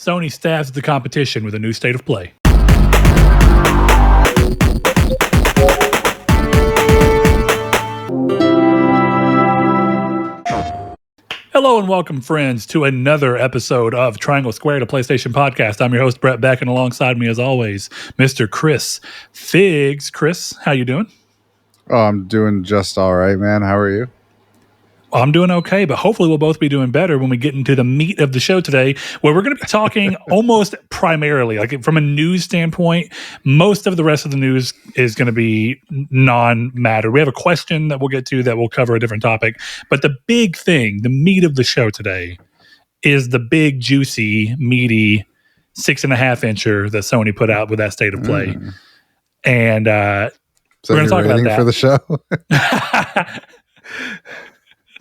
Sony stabs the competition with a new state of play. Hello and welcome, friends, to another episode of Triangle Squared, a PlayStation podcast. I'm your host, Brett Beck, and alongside me, as always, Mr. Chris Figs. Chris, how you doing? Oh, I'm doing just all right, man. How are you? I'm doing okay, but hopefully we'll both be doing better when we get into the meat of the show today, where we're going to be talking almost primarily, like from a news standpoint. Most of the rest of the news is going to be non-matter. We have a question that we'll get to that will cover a different topic, but the big thing, the meat of the show today, is the big, juicy, meaty 6.5-incher that Sony put out with that state of play. And we're going to talk about that for the show.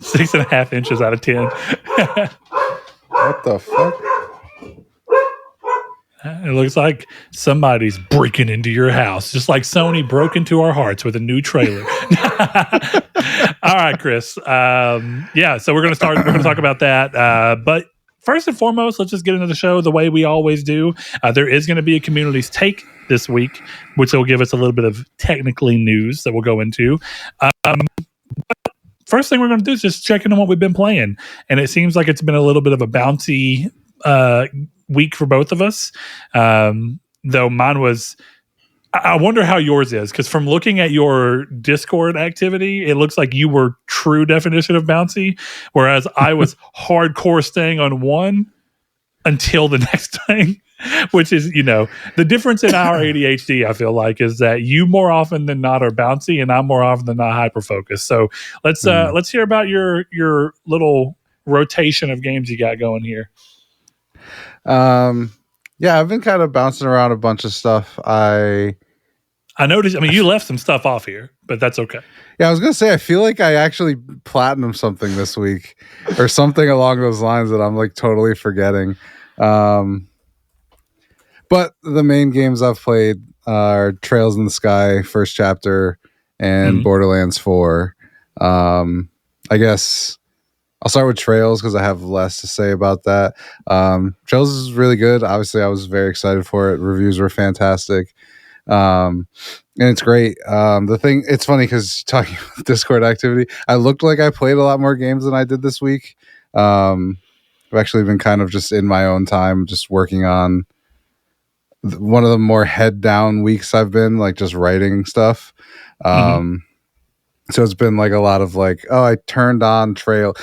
6.5 inches out of 10. What the fuck? It looks like somebody's breaking into your house, just like Sony broke into our hearts with a new trailer. All right, Chris. So we're going to start. We're going to talk about that. But first and foremost, let's just get into the show the way we always do. There is going to be a community's take this week, which will give us a little bit of technically news that we'll go into. First thing we're going to do is just check in on what we've been playing. And it seems like it's been a little bit of a bouncy week for both of us. Though mine was, I wonder how yours is, because from looking at your Discord activity, it looks like you were true definition of bouncy, whereas I was hardcore staying on one until the next thing. Which is, the difference in our ADHD, I feel like, is that you more often than not are bouncy and I'm more often than not hyper-focused. So let's hear about your little rotation of games you got going here. I've been kind of bouncing around a bunch of stuff. I noticed, you left some stuff off here, but that's okay. Yeah, I was going to say, I feel like I actually platinumed something this week or something along those lines that I'm like totally forgetting. But the main games I've played are Trails in the Sky, first chapter, and Borderlands 4. I guess I'll start with Trails because I have less to say about that. Trails is really good. Obviously, I was very excited for it. Reviews were fantastic. And it's great. It's funny because talking about Discord activity, I looked like I played a lot more games than I did this week. I've actually been kind of just in my own time, just working on one of the more head down weeks I've been, like just writing stuff. So it's been like a lot of like, I turned on Trails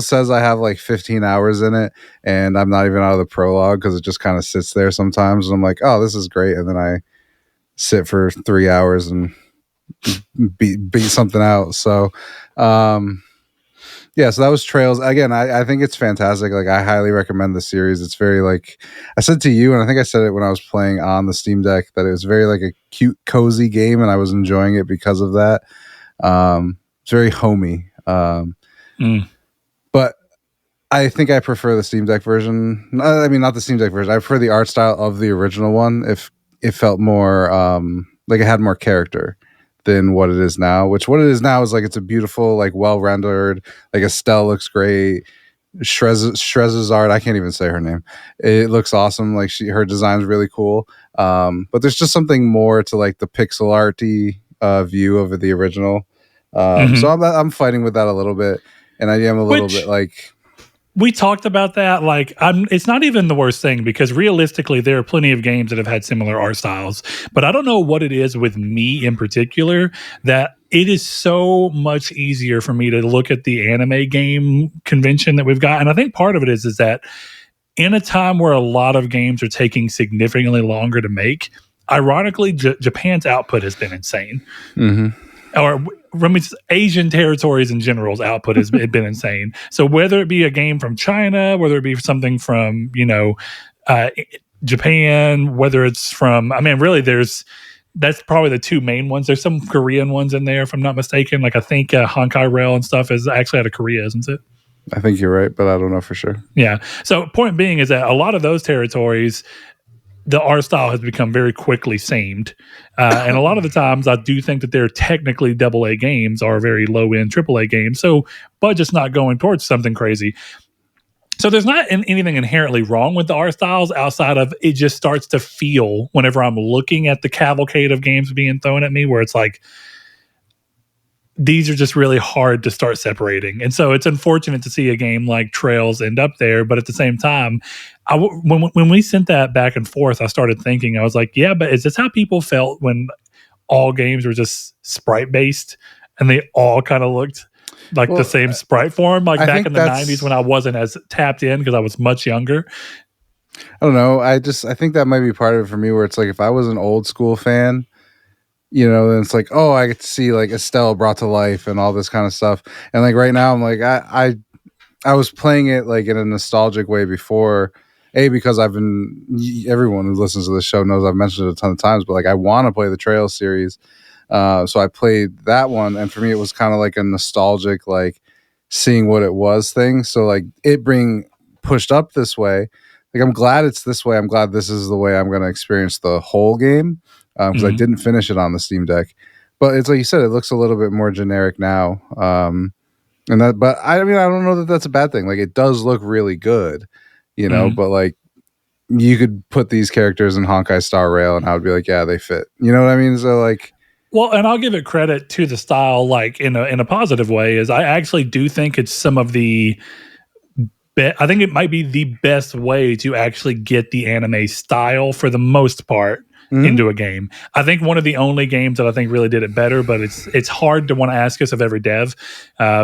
says I have like 15 hours in it and I'm not even out of the prologue because it just kind of sits there sometimes. And I'm like, this is great. And then I sit for 3 hours and beat something out. So, so that was Trails. Again, I think it's fantastic. Like, I highly recommend the series. It's very, like, I said to you, and I think I said it when I was playing on the Steam Deck, that it was very, like, a cute, cozy game, and I was enjoying it because of that. It's very homey. But I think I prefer the Steam Deck version. I mean, not the Steam Deck version. I prefer the art style of the original one. If it felt more, like it had more character than what it is now, which what it is now is like, it's a beautiful, like well rendered, like Estelle looks great. Shrez's art, I can't even say her name. It looks awesome. Like her design's really cool. But there's just something more to like the pixel arty view of the original. So I'm fighting with that a little bit, and I am a little bit like. We talked about that. Like, it's not even the worst thing because realistically, there are plenty of games that have had similar art styles. But I don't know what it is with me in particular that it is so much easier for me to look at the anime game convention that we've got. And I think part of it is that in a time where a lot of games are taking significantly longer to make, ironically, Japan's output has been insane. Or Asian territories in general's output has been insane. So whether it be a game from China, whether it be something from, Japan, whether it's from, that's probably the two main ones. There's some Korean ones in there, if I'm not mistaken. Like I think Honkai Rail and stuff is actually out of Korea, isn't it? I think you're right, but I don't know for sure. Yeah. So point being is that a lot of those territories, the art style has become very quickly samed. And a lot of the times I do think that they're technically AA games or very low-end AAA games. So budget's not going towards something crazy. So there's not anything inherently wrong with the art styles outside of it just starts to feel whenever I'm looking at the cavalcade of games being thrown at me where it's like these are just really hard to start separating. And so it's unfortunate to see a game like Trails end up there, but at the same time, when we sent that back and forth, I started thinking, I was like, yeah, but is this how people felt when all games were just sprite based and they all kind of looked like the same sprite form, like back in the 90s when I wasn't as tapped in because I was much younger? I don't know. I think that might be part of it for me, where it's like if I was an old school fan, you know, then it's like, oh, I get to see like Estelle brought to life and all this kind of stuff. And like right now, I'm like, I was playing it like in a nostalgic way before. Because everyone who listens to the show knows I've mentioned it a ton of times, but like I want to play the Trails series. So I played that one, and for me, it was kind of like a nostalgic, like seeing what it was thing. So like it being pushed up this way, like I'm glad it's this way. I'm glad this is the way I'm going to experience the whole game because I didn't finish it on the Steam Deck. But it's like you said, it looks a little bit more generic now. And that, but I mean, I don't know that that's a bad thing. Like it does look really good, you know. But like you could put these characters in Honkai Star Rail, and I would be like, yeah, they fit. You know what I mean? So like. Well, and I'll give it credit to the style, like in a positive way, is I actually do think it's some of the I think it might be the best way to actually get the anime style for the most part into a game. I think one of the only games that I think really did it better, but it's hard to want to ask us of every dev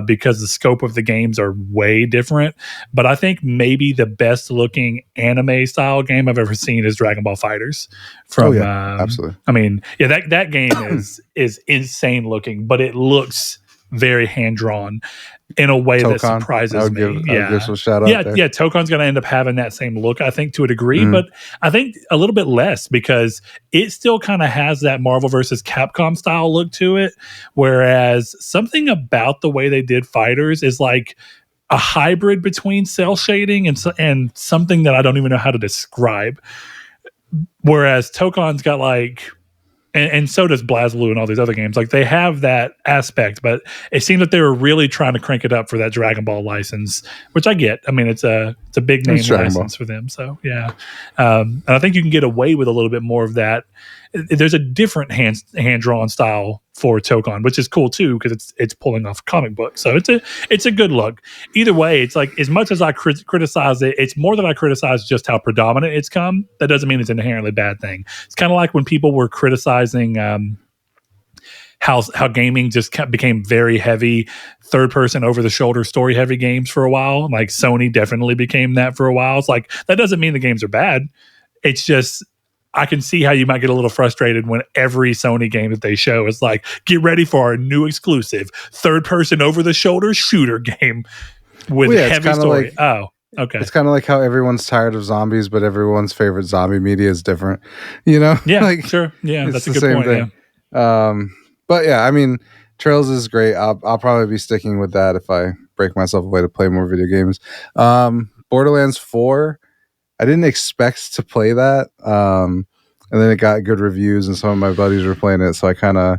because the scope of the games are way different. But I think maybe the best looking anime style game I've ever seen is Dragon Ball FighterZ. From absolutely. I mean, yeah, that game is insane looking, but it looks very hand drawn in a way that surprises me. I would give some shout out there. Yeah, Tokon's going to end up having that same look, I think, to a degree, but I think a little bit less because it still kind of has that Marvel versus Capcom style look to it, whereas something about the way they did Fighters is like a hybrid between cell shading and something that I don't even know how to describe. Whereas Tokon's got like... And so does BlazBlue and all these other games. Like they have that aspect, but it seemed that they were really trying to crank it up for that Dragon Ball license, which I get. I mean, it's a big name license for them. So yeah, and I think you can get away with a little bit more of that. There's a different hand drawn style for Tokon, which is cool too because it's pulling off a comic book. So it's a good look. Either way, it's like as much as I criticize it, it's more that I criticize just how predominant it's come. That doesn't mean it's an inherently bad thing. It's kind of like when people were criticizing how gaming just became very heavy, third person over the shoulder story heavy games for a while. Like Sony definitely became that for a while. It's like that doesn't mean the games are bad. It's just I can see how you might get a little frustrated when every Sony game that they show is like, get ready for our new exclusive third-person over-the-shoulder shooter game with heavy story. Okay. It's kind of like how everyone's tired of zombies, but everyone's favorite zombie media is different. You know? Yeah, like, sure. Yeah, that's a good point. Thing. Yeah. But yeah, I mean, Trails is great. I'll probably be sticking with that if I break myself away to play more video games. Borderlands 4. I didn't expect to play that. And then it got good reviews and some of my buddies were playing it. So I kind of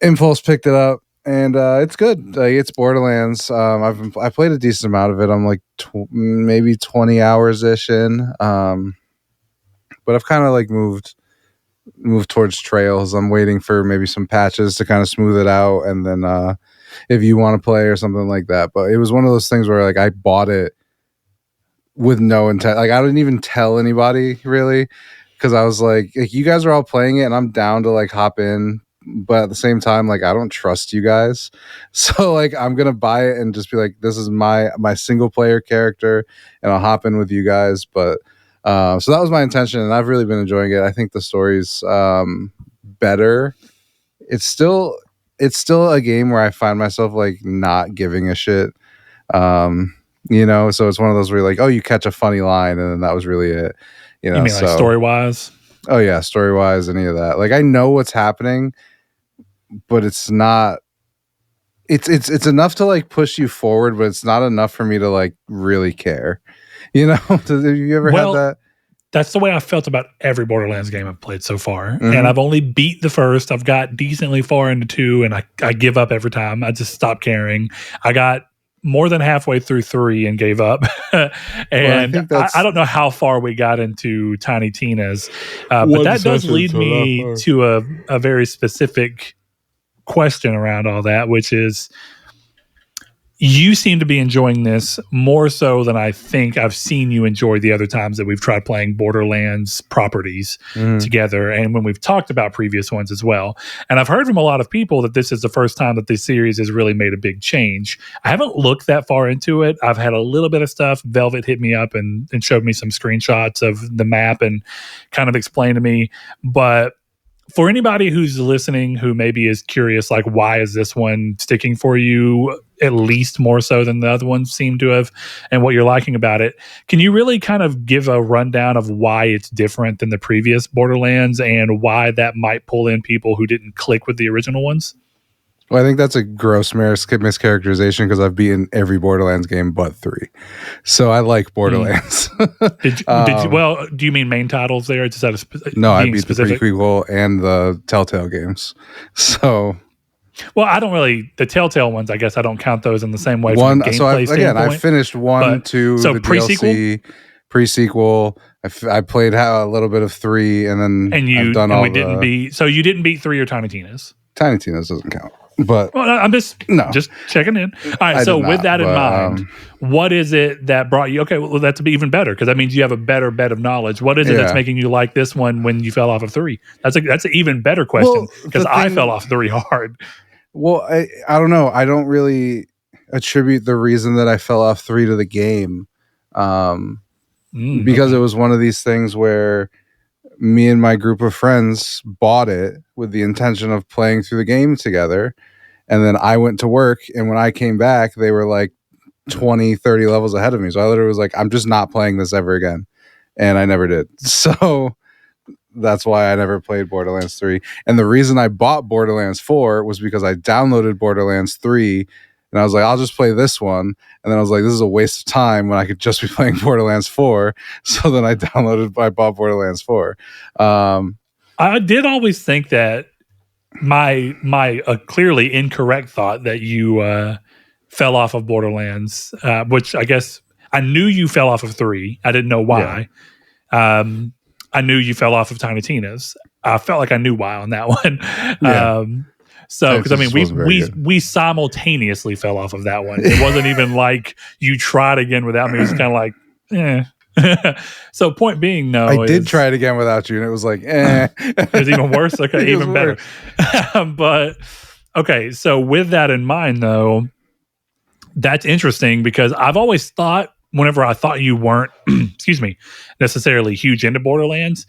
impulse picked it up and it's good. It's Borderlands. I played a decent amount of it. I'm like maybe 20 hours ish in. But I've kind of like moved towards Trails. I'm waiting for maybe some patches to kind of smooth it out. And then if you want to play or something like that. But it was one of those things where like I bought it with no intent. Like I didn't even tell anybody really because I was like you guys are all playing it and I'm down to like hop in, but at the same time like I don't trust you guys, so like I'm gonna buy it and just be like this is my single player character and I'll hop in with you guys. But so that was my intention and I've really been enjoying it. I think the story's better. It's still a game where I find myself like not giving a shit. You know, so it's one of those where you're like, oh, you catch a funny line, and then that was really it. You mean like story wise? Oh yeah, story wise, any of that. Like I know what's happening, but it's not. It's enough to like push you forward, but it's not enough for me to like really care. You know, have you ever had that? That's the way I felt about every Borderlands game I've played so far, and I've only beat the first. I've got decently far into 2, and I give up every time. I just stop caring. I got more than halfway through 3 and gave up. And I don't know how far we got into Tiny Tina's, but that does lead me to a very specific question around all that, which is, you seem to be enjoying this more so than I think I've seen you enjoy the other times that we've tried playing Borderlands properties together, and when we've talked about previous ones as well. And I've heard from a lot of people that this is the first time that this series has really made a big change. I haven't looked that far into it. I've had a little bit of stuff. Velvet hit me up and showed me some screenshots of the map and kind of explained to me. But for anybody who's listening who maybe is curious, like, why is this one sticking for you at least more so than the other ones seem to have, and what you're liking about it, can you really kind of give a rundown of why it's different than the previous Borderlands and why that might pull in people who didn't click with the original ones? Well, I think that's a gross mischaracterization because I've beaten every Borderlands game but 3. So I like Borderlands. Did you, well, do you mean main titles there? Just out of no, I beat specific? The prequel and the Telltale games. So... Well, I don't really, the Telltale ones, I guess I don't count those in the same way. From a gameplay standpoint. I finished 1, 2, so the pre-sequel? Pre-sequel. I played a little bit of 3, and then I've done all so you didn't beat 3 or Tiny Tina's? Tiny Tina's doesn't count. But well, I'm just checking in. All right, so with that in mind, what is it that brought you? Okay, well, that's even better because that means you have a better bed of knowledge. What is it that's making you like this one when you fell off of 3? That's an even better question because I fell off 3 hard. Well, I don't know. I don't really attribute the reason that I fell off 3 to the game, because it was one of these things where me and my group of friends bought it with the intention of playing through the game together. And then I went to work, and when I came back, they were like 20, 30 levels ahead of me. So I literally was like, I'm just not playing this ever again. And I never did. So that's why I never played Borderlands 3. And the reason I bought Borderlands 4 was because I downloaded Borderlands 3, and I was like, I'll just play this one. And then I was like, this is a waste of time when I could just be playing Borderlands 4. So then I bought Borderlands 4. I did always think that my clearly incorrect thought that you fell off of Borderlands, which I guess I knew you fell off of 3. I didn't know why. Yeah. I knew you fell off of Tiny Tina's. I felt like I knew why on that one. Yeah. So, because I mean, we simultaneously fell off of that one. It wasn't even like you tried again without me. It was kind of like, So, point being, no, I did try it again without you, and it was like, It was even worse. Okay, even better. But okay, so with that in mind, though, that's interesting because I've always thought, whenever I thought you weren't, necessarily huge into Borderlands,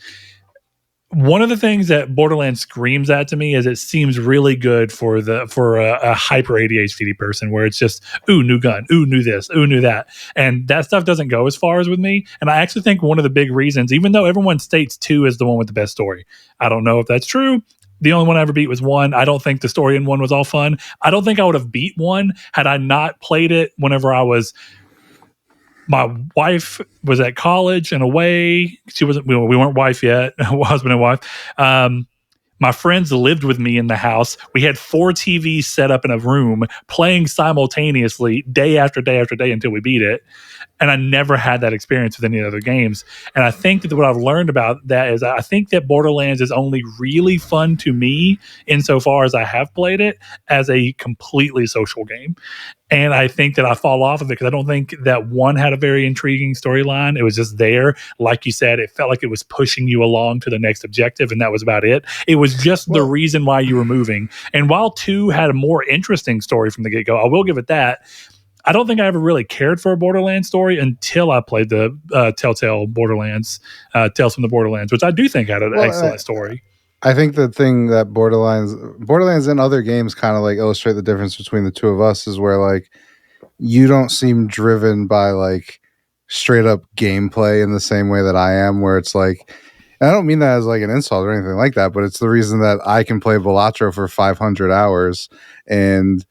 one of the things that Borderlands screams at to me is it seems really good for a hyper ADHD person, where it's just, ooh, new gun, ooh, new this, ooh, new that. And that stuff doesn't go as far as with me. And I actually think one of the big reasons, even though everyone states 2 is the one with the best story, I don't know if that's true. The only one I ever beat was 1. I don't think the story in 1 was all fun. I don't think I would have beat 1 had I not played it whenever my wife was at college and away. She wasn't, we weren't wife yet, husband and wife. My friends lived with me in the house. We had 4 TVs set up in a room playing simultaneously day after day after day until we beat it. And I never had that experience with any other games. And I think that what I've learned about that is I think that Borderlands is only really fun to me insofar as I have played it as a completely social game. And I think that I fall off of it because I don't think that 1 had a very intriguing storyline. It was just there. Like you said, it felt like it was pushing you along to the next objective, and that was about it. It was just the reason why you were moving. And while 2 had a more interesting story from the get-go, I will give it that. I don't think I ever really cared for a Borderlands story until I played the Telltale Borderlands, Tales from the Borderlands, which I do think had an excellent story. I think the thing that Borderlands and other games kind of like illustrate the difference between the two of us is where like you don't seem driven by like straight up gameplay in the same way that I am, where it's like, and I don't mean that as like an insult or anything like that, but it's the reason that I can play Balatro for 500 hours and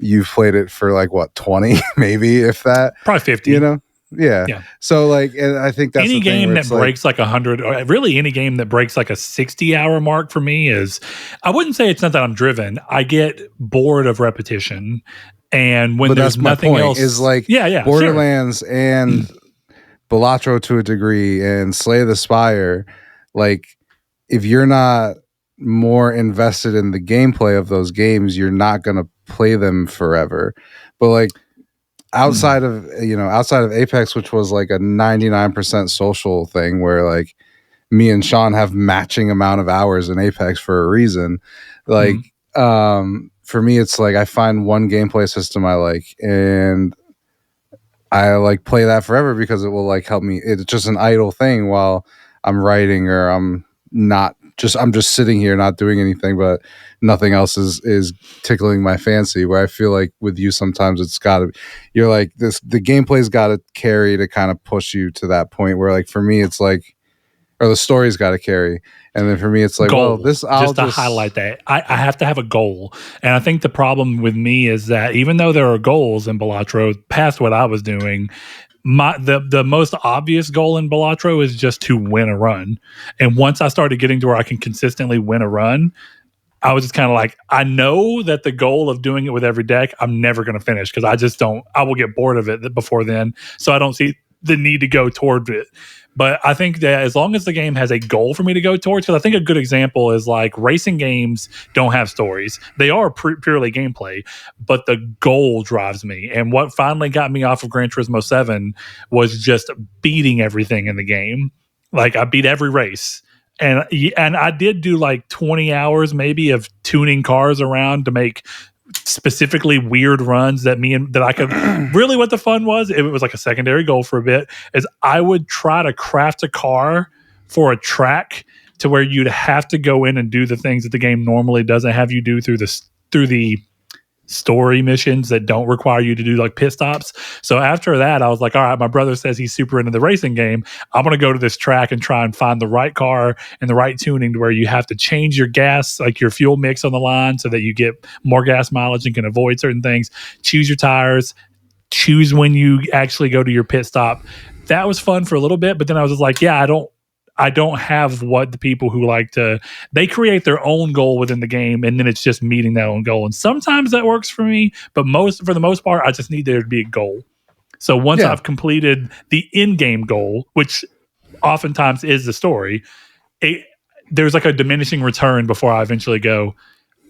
you've played it for like what, 20 maybe, if that, probably 50, you know. Yeah. So like, and I think that's any game that breaks like 100, or really any game that breaks like a 60-hour mark for me is, I wouldn't say it's not that I'm driven. I get bored of repetition. And when but there's that's my nothing point, else, is like Borderlands and Balatro to a degree and Slay the Spire, like if you're not more invested in the gameplay of those games, you're not going to play them forever. But like outside of Apex, which was like a 99% social thing where like me and Sean have matching amount of hours in Apex for a reason, like for me it's like I find one gameplay system I like, and I like play that forever because it will like help me. It's just an idle thing while I'm writing, or I'm just sitting here not doing anything, but nothing else is tickling my fancy. Where I feel like with you sometimes you're like the gameplay's got to carry to kind of push you to that point where like for me it's like, or the story's got to carry. And then for me, it's like, goal. Well, I'll just highlight that. I have to have a goal. And I think the problem with me is that even though there are goals in Balatro past what I was doing, the most obvious goal in Balatro is just to win a run. And once I started getting to where I can consistently win a run, I was just kind of like, I know that the goal of doing it with every deck, I'm never going to finish because I will get bored of it before then. So I don't see the need to go toward it. But I think that as long as the game has a goal for me to go towards, because I think a good example is like racing games don't have stories. They are purely gameplay, but the goal drives me. And what finally got me off of Gran Turismo 7 was just beating everything in the game. Like I beat every race. And I did do like 20 hours maybe of tuning cars around to make specifically weird runs that I could really, what the fun was, it was like a secondary goal for a bit, is I would try to craft a car for a track to where you'd have to go in and do the things that the game normally doesn't have you do through the story missions that don't require you to do like pit stops. So after that, I was like, all right, my brother says he's super into the racing game. I'm going to go to this track and try and find the right car and the right tuning to where you have to change your gas, like your fuel mix on the line so that you get more gas mileage and can avoid certain things. Choose your tires, choose when you actually go to your pit stop. That was fun for a little bit, but then I was just like, yeah, I don't have what the people who they create their own goal within the game, and then it's just meeting that own goal. And sometimes that works for me, but for the most part, I just need there to be a goal. So once I've completed the in-game goal, which oftentimes is the story, there's like a diminishing return before I eventually go,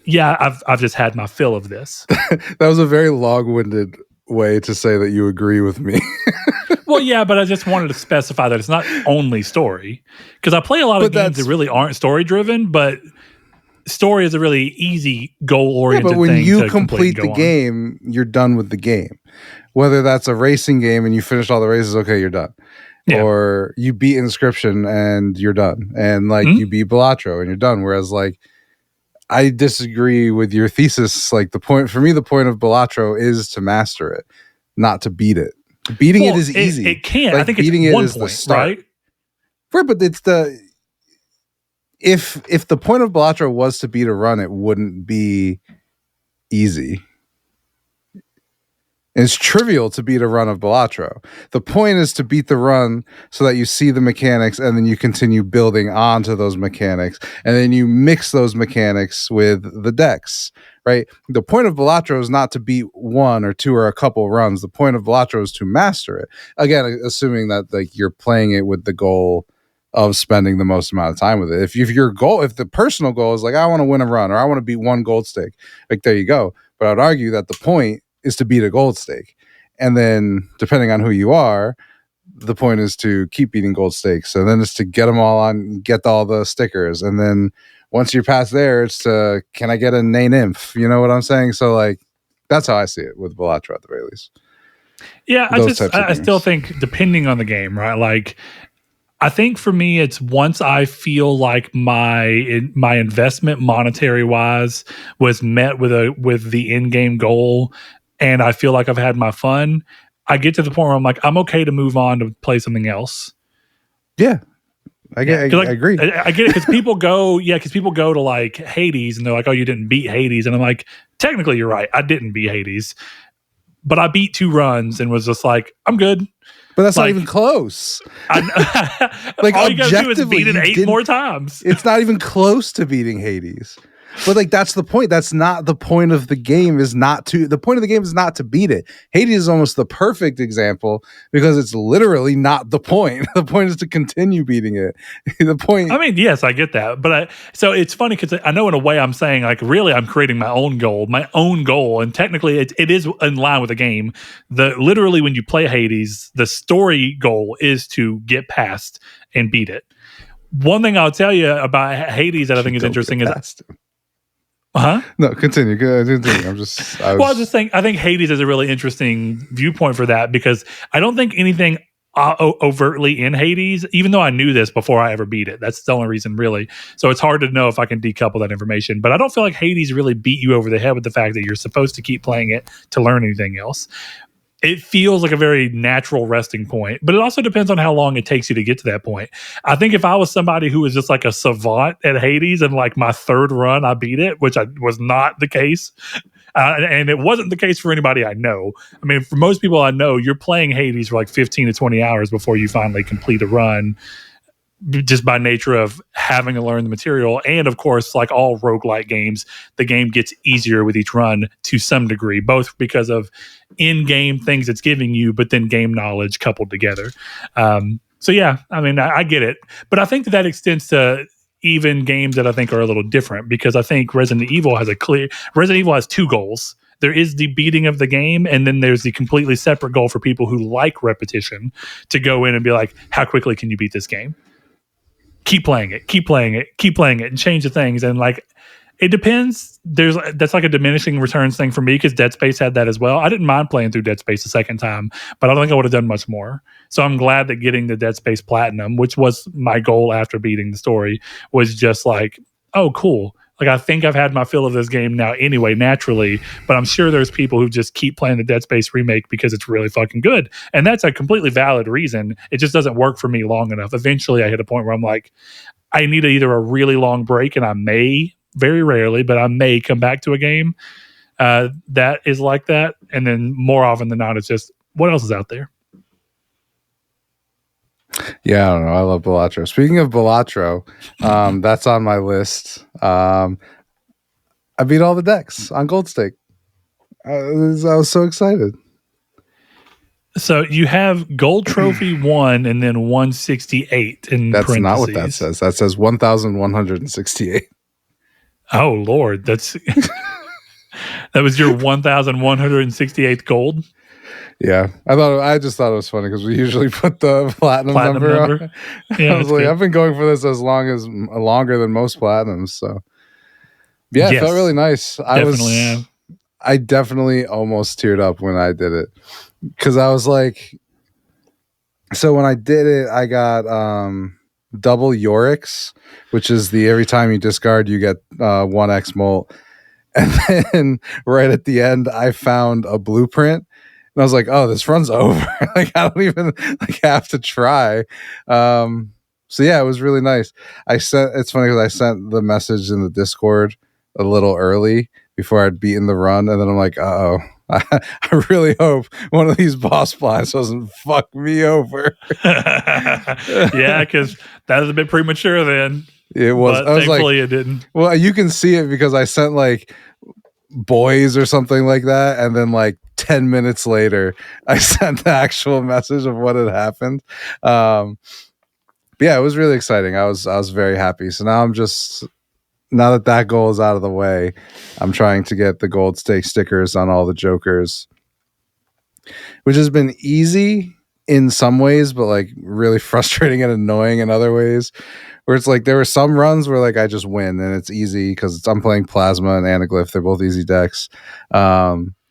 yeah, I've just had my fill of this. That was a very long-winded way to say that you agree with me. Well, yeah, but I just wanted to specify that it's not only story, because I play a lot of games that really aren't story driven, but story is a really easy goal oriented thing. But when you complete the game, you're done with the game. Whether that's a racing game and you finish all the races, okay, you're done. Yeah. Or you beat Inscription and you're done, and like you beat Balatro and you're done. Whereas like I disagree with your thesis. Like the point of Balatro is to master it, not to beat it. Beating it is easy. It can't. Like, I think beating it's one point, the start. Right? But it's if the point of Balatro was to beat a run, it wouldn't be easy. It's trivial to beat a run of Balatro. The point is to beat the run so that you see the mechanics and then you continue building onto those mechanics. And then you mix those mechanics with the decks, right? The point of Balatro is not to beat one or two or a couple runs. The point of Balatro is to master it. Again, assuming that like you're playing it with the goal of spending the most amount of time with it. If the personal goal is like, I want to win a run or I want to beat one gold stake, like there you go. But I'd argue that the point is to beat a gold stake. And then depending on who you are, the point is to keep beating gold stakes. And then it's to get them all on, get all the stickers. And then once you're past there, it's to, can I get a Nay Nymph? You know what I'm saying? So like, that's how I see it with Balatro at the very least. Yeah, I still think depending on the game, right? Like, I think for me, it's once I feel like my investment monetary wise was met with the end game goal, and I feel like I've had my fun, I get to the point where I'm like, I'm okay to move on to play something else. Yeah. I agree. I get it because people go to like Hades and they're like, oh, you didn't beat Hades. And I'm like, technically you're right. I didn't beat Hades, but I beat 2 runs and was just like, I'm good. But that's like, not even close. Like all you gotta do is beat it 8 more times. It's not even close to beating Hades. But like that's the point. That's not the point of the game. The point of the game is not to beat it. Hades is almost the perfect example because it's literally not the point. The point is to continue beating it. The point. I mean, yes, I get that, but so it's funny because I know in a way I'm saying like really I'm creating my own goal, and technically it is in line with the game. Literally when you play Hades, the story goal is to get past and beat it. One thing I'll tell you about Hades that I think is interesting is. Huh? No, continue. I'm just. I was just saying. I think Hades is a really interesting viewpoint for that because I don't think anything overtly in Hades, even though I knew this before I ever beat it. That's the only reason, really. So it's hard to know if I can decouple that information. But I don't feel like Hades really beat you over the head with the fact that you're supposed to keep playing it to learn anything else. It feels like a very natural resting point, but it also depends on how long it takes you to get to that point. I think if I was somebody who was just like a savant at Hades and like my third run, I beat it, which was not the case. And it wasn't the case for anybody I know. I mean, for most people I know, you're playing Hades for like 15 to 20 hours before you finally complete a run, just by nature of having to learn the material. And of course, like all roguelike games, the game gets easier with each run to some degree, both because of in-game things it's giving you, but then game knowledge coupled together. So yeah, I mean, I get it. But I think that extends to even games that I think are a little different, because I think Resident Evil has two goals. There is the beating of the game, and then there's the completely separate goal for people who like repetition to go in and be like, how quickly can you beat this game? Keep playing it, and change the things. And like, it depends. That's like a diminishing returns thing for me, because Dead Space had that as well. I didn't mind playing through Dead Space a second time, but I don't think I would have done much more. So I'm glad that getting the Dead Space Platinum, which was my goal after beating the story, was just like, oh, cool. Like, I think I've had my fill of this game now anyway, naturally, but I'm sure there's people who just keep playing the Dead Space remake because it's really fucking good. And that's a completely valid reason. It just doesn't work for me long enough. Eventually I hit a point where I'm like, I need either a really long break, and I may, very rarely, but I may come back to a game that is like that. And then more often than not, it's just, what else is out there? Yeah, I don't know. I love Balatro. Speaking of Balatro, that's on my list. I beat all the decks on Gold Stake. I was so excited. So you have Gold Trophy 1 and then 168 in That's parentheses. Not what that says. That says 1,168. Oh, Lord. That was your 1,168th gold? Yeah, I just thought it was funny because we usually put the platinum number on. Yeah, I was like, good. I've been going for this longer than most platinums. So yeah, it felt really nice. I definitely almost teared up when I did it, because I was like, so when I did it, I got double Yorick's, which is every time you discard, you get 1x molt. And then right at the end, I found a blueprint. And I was like, oh, this run's over. Like, I don't even have to try. So yeah, it was really nice. It's funny because I sent the message in the Discord a little early before I'd beaten the run. And then I'm like, uh-oh, I really hope one of these boss blasts doesn't fuck me over. Yeah, because that was a bit premature then. It was. But thankfully it didn't. Well, you can see it because I sent like boys or something like that, and then like 10 minutes later I sent the actual message of what had happened. But yeah, it was really exciting. I was very happy. So now that goal is out of the way, I'm trying to get the Gold Stake stickers on all the Jokers, which has been easy in some ways, but like really frustrating and annoying in other ways, where it's like there were some runs where like I just win and it's easy because I'm playing Plasma and Anaglyph. They're both easy decks.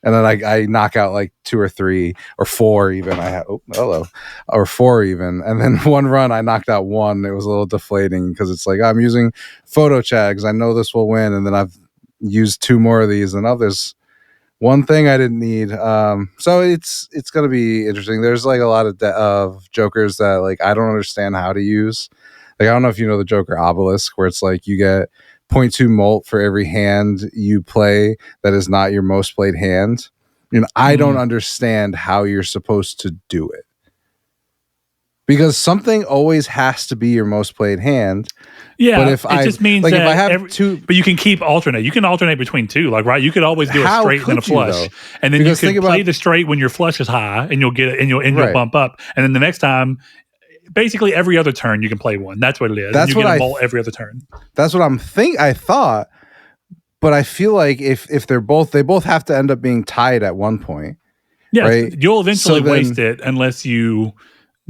And then I knock out like 2 or 3 or 4 even. Or 4 even. And then one run I knocked out 1. It was a little deflating because it's like I'm using Photo Chat because I know this will win, and then I've used 2 more of these, and there's one thing I didn't need. So it's going to be interesting. There's like a lot of Jokers that like I don't understand how to use. Like, I don't know if you know the Joker Obelisk, where it's like you get 0.2 molt for every hand you play that is not your most played hand. And I don't understand how you're supposed to do it, because something always has to be your most played hand. Yeah, but if it just means like that if I have two, but you can keep alternate. You can alternate between two, like right. You could always do a How straight and then a could you, flush, though? and then Because you think could play about- the straight when your flush is high, and you'll get it, and you'll Right. bump up, and then the next time, basically every other turn you can play one. That's what it is. That's and you what get a I mult every other turn. that's what I thought, but I feel like if they both have to end up being tied at one point. Yeah, right? You'll eventually So then- waste it unless you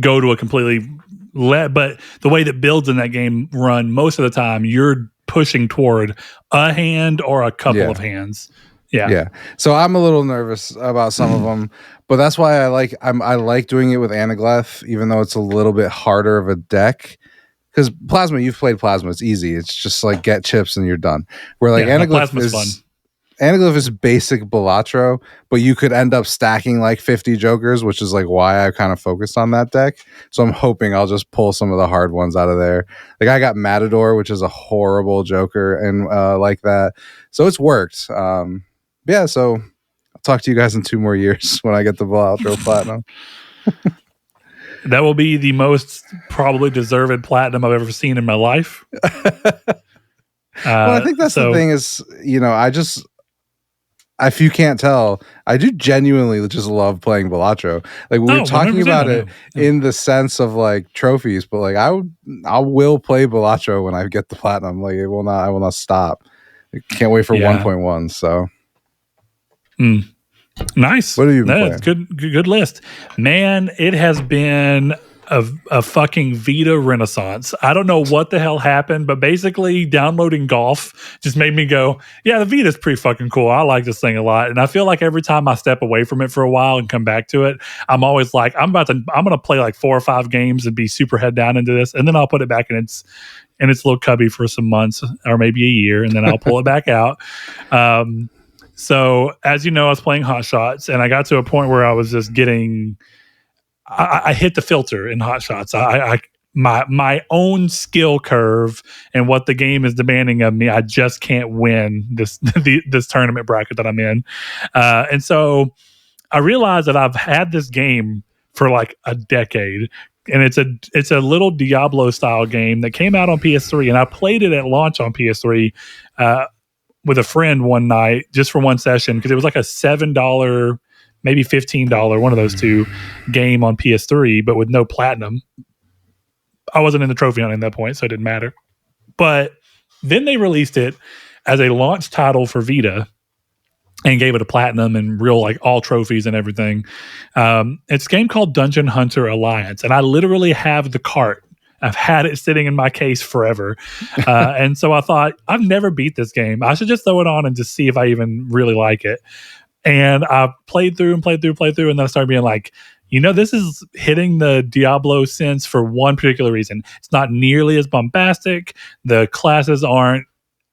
go to a completely but the way that builds in that game run, most of the time you're pushing toward a hand or a couple of hands. Yeah. So I'm a little nervous about some of them, but that's why I like doing it with Anaglyph, even though it's a little bit harder of a deck. Because Plasma, you've played Plasma, it's easy. It's just like get chips and you're done. Where like Anaglyph Plasma's fun. Anaglyph is basic Balatro, but you could end up stacking like 50 jokers, which is like why I kind of focused on that deck. So I'm hoping I'll just pull some of the hard ones out of there. Like I got Matador, which is a horrible joker, and like that. So it's worked. So I'll talk to you guys in 2 more years when I get the Balatro Platinum. That will be the most probably deserved platinum I've ever seen in my life. Well, I think that's the thing is, if you can't tell, I do genuinely just love playing Balatro. Like we were talking about it in the sense of like trophies, but like I will play Balatro when I get the platinum. Like I will not stop. I can't wait for 1.1. So nice. What have you been playing? Good list, man. It has been a fucking Vita renaissance. I don't know what the hell happened, but basically downloading golf just made me go, yeah, the Vita's pretty fucking cool. I like this thing a lot. And I feel like every time I step away from it for a while and come back to it, I'm always like, I'm going to play like 4 or 5 games and be super head down into this. And then I'll put it back in its little cubby for some months or maybe a year. And then I'll pull it back out. So as you know, I was playing Hot Shots and I got to a point where I was just getting, I hit the filter in Hot Shots. My own skill curve and what the game is demanding of me, I just can't win this tournament bracket that I'm in. And so I realized that I've had this game for like a decade, and it's a little Diablo style game that came out on PS3, and I played it at launch on PS3 with a friend one night just for one session because it was like a $7. Maybe $15, one of those two, game on PS3, but with no platinum. I wasn't in the trophy hunting at that point, so it didn't matter. But then they released it as a launch title for Vita and gave it a platinum and real like all trophies and everything. It's a game called Dungeon Hunter Alliance, and I literally have the cart. I've had it sitting in my case forever. And so I thought, I've never beat this game. I should just throw it on and just see if I even really like it. And I played through, and then I started being like, this is hitting the Diablo sense for one particular reason. It's not nearly as bombastic. The classes aren't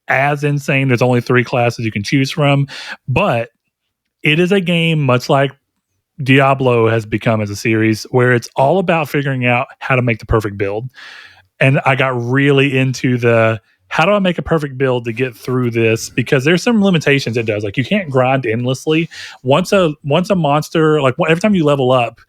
as insane. There's only 3 classes you can choose from. But it is a game much like Diablo has become as a series where it's all about figuring out how to make the perfect build. And I got really into how do I make a perfect build to get through this? Because there's some limitations it does. Like you can't grind endlessly. Once a monster, like every time you level up,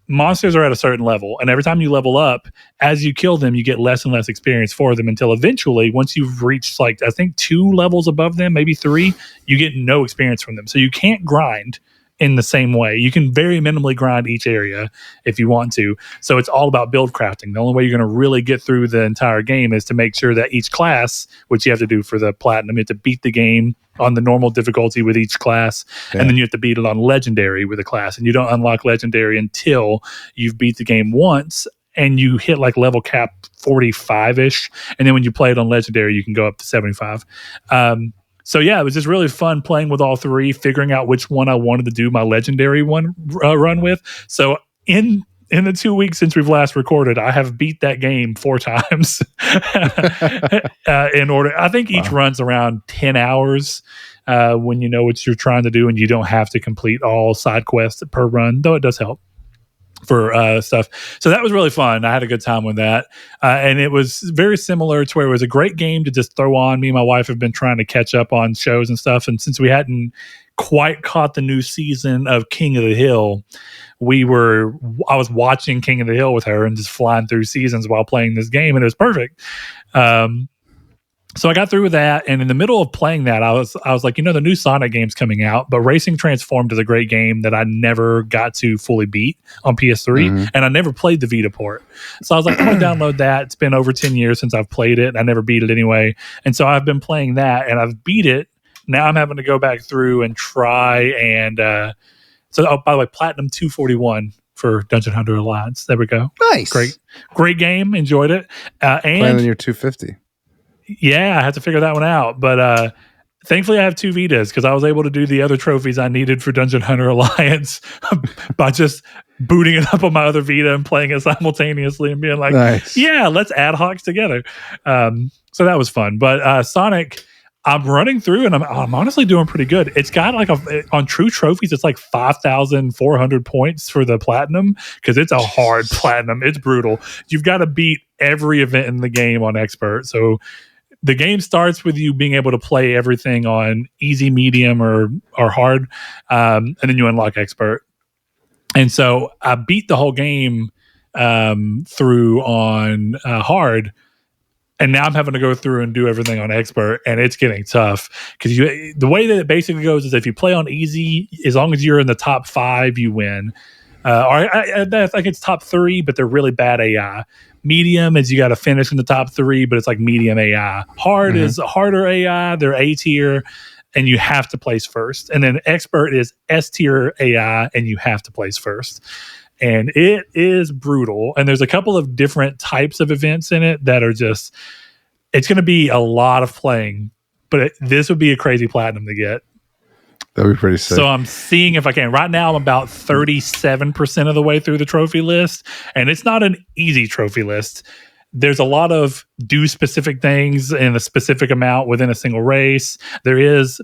monsters are at a certain level. And every time you level up, as you kill them, you get less and less experience for them until eventually, once you've reached like, I think 2 levels above them, maybe 3, you get no experience from them. So you can't grind in the same way. You can very minimally grind each area if you want to. So it's all about build crafting. The only way you're going to really get through the entire game is to make sure that each class, which you have to do for the platinum, you have to beat the game on the normal difficulty with each class, and then you have to beat it on legendary with a class. And you don't unlock legendary until you've beat the game once and you hit like level cap 45-ish. And then when you play it on legendary, you can go up to 75. So yeah, it was just really fun playing with all 3, figuring out which one I wanted to do my legendary one run with. So in the 2 weeks since we've last recorded, I have beat that game 4 times. In order, I think each runs around 10 hours when you know what you're trying to do, and you don't have to complete all side quests per run, though it does help for stuff. So that was really fun. I had a good time with that. And it was very similar to where it was a great game to just throw on. Me and my wife have been trying to catch up on shows and stuff. And since we hadn't quite caught the new season of King of the Hill, I was watching King of the Hill with her and just flying through seasons while playing this game, and it was perfect. So I got through with that, and in the middle of playing that, I was like, the new Sonic game's coming out, but Racing Transformed is a great game that I never got to fully beat on PS3, and I never played the Vita port. So I was like, I'm going to download that. It's been over 10 years since I've played it, and I never beat it anyway. And so I've been playing that, and I've beat it. Now I'm having to go back through and try and by the way, Platinum 241 for Dungeon Hunter Alliance. There we go. Nice. Great game. Enjoyed it. And playing on your 250. Yeah, I had to figure that one out. But thankfully, I have 2 Vitas because I was able to do the other trophies I needed for Dungeon Hunter Alliance by just booting it up on my other Vita and playing it simultaneously and being like, nice. Yeah, let's ad hocs together. So that was fun. But Sonic, I'm running through and I'm honestly doing pretty good. It's got like on True Trophies, it's like 5,400 points for the platinum because it's a hard platinum. It's brutal. You've got to beat every event in the game on expert. So the game starts with you being able to play everything on easy, medium, or hard, and then you unlock expert. And so I beat the whole game through on hard, and now I'm having to go through and do everything on expert, and it's getting tough because the way that it basically goes is if you play on easy, as long as you're in the top 5, you win. Or I think it's top 3, but they're really bad AI. Medium is you got to finish in the top 3, but it's like medium AI. Hard is harder AI. They're A tier, and you have to place first. And then expert is S tier AI, and you have to place first. And it is brutal. And there's a couple of different types of events in it that are just, it's going to be a lot of playing, but this would be a crazy platinum to get. That'd be pretty sick. So I'm seeing if I can. Right now, I'm about 37% of the way through the trophy list, and it's not an easy trophy list. There's a lot of do specific things in a specific amount within a single race. There is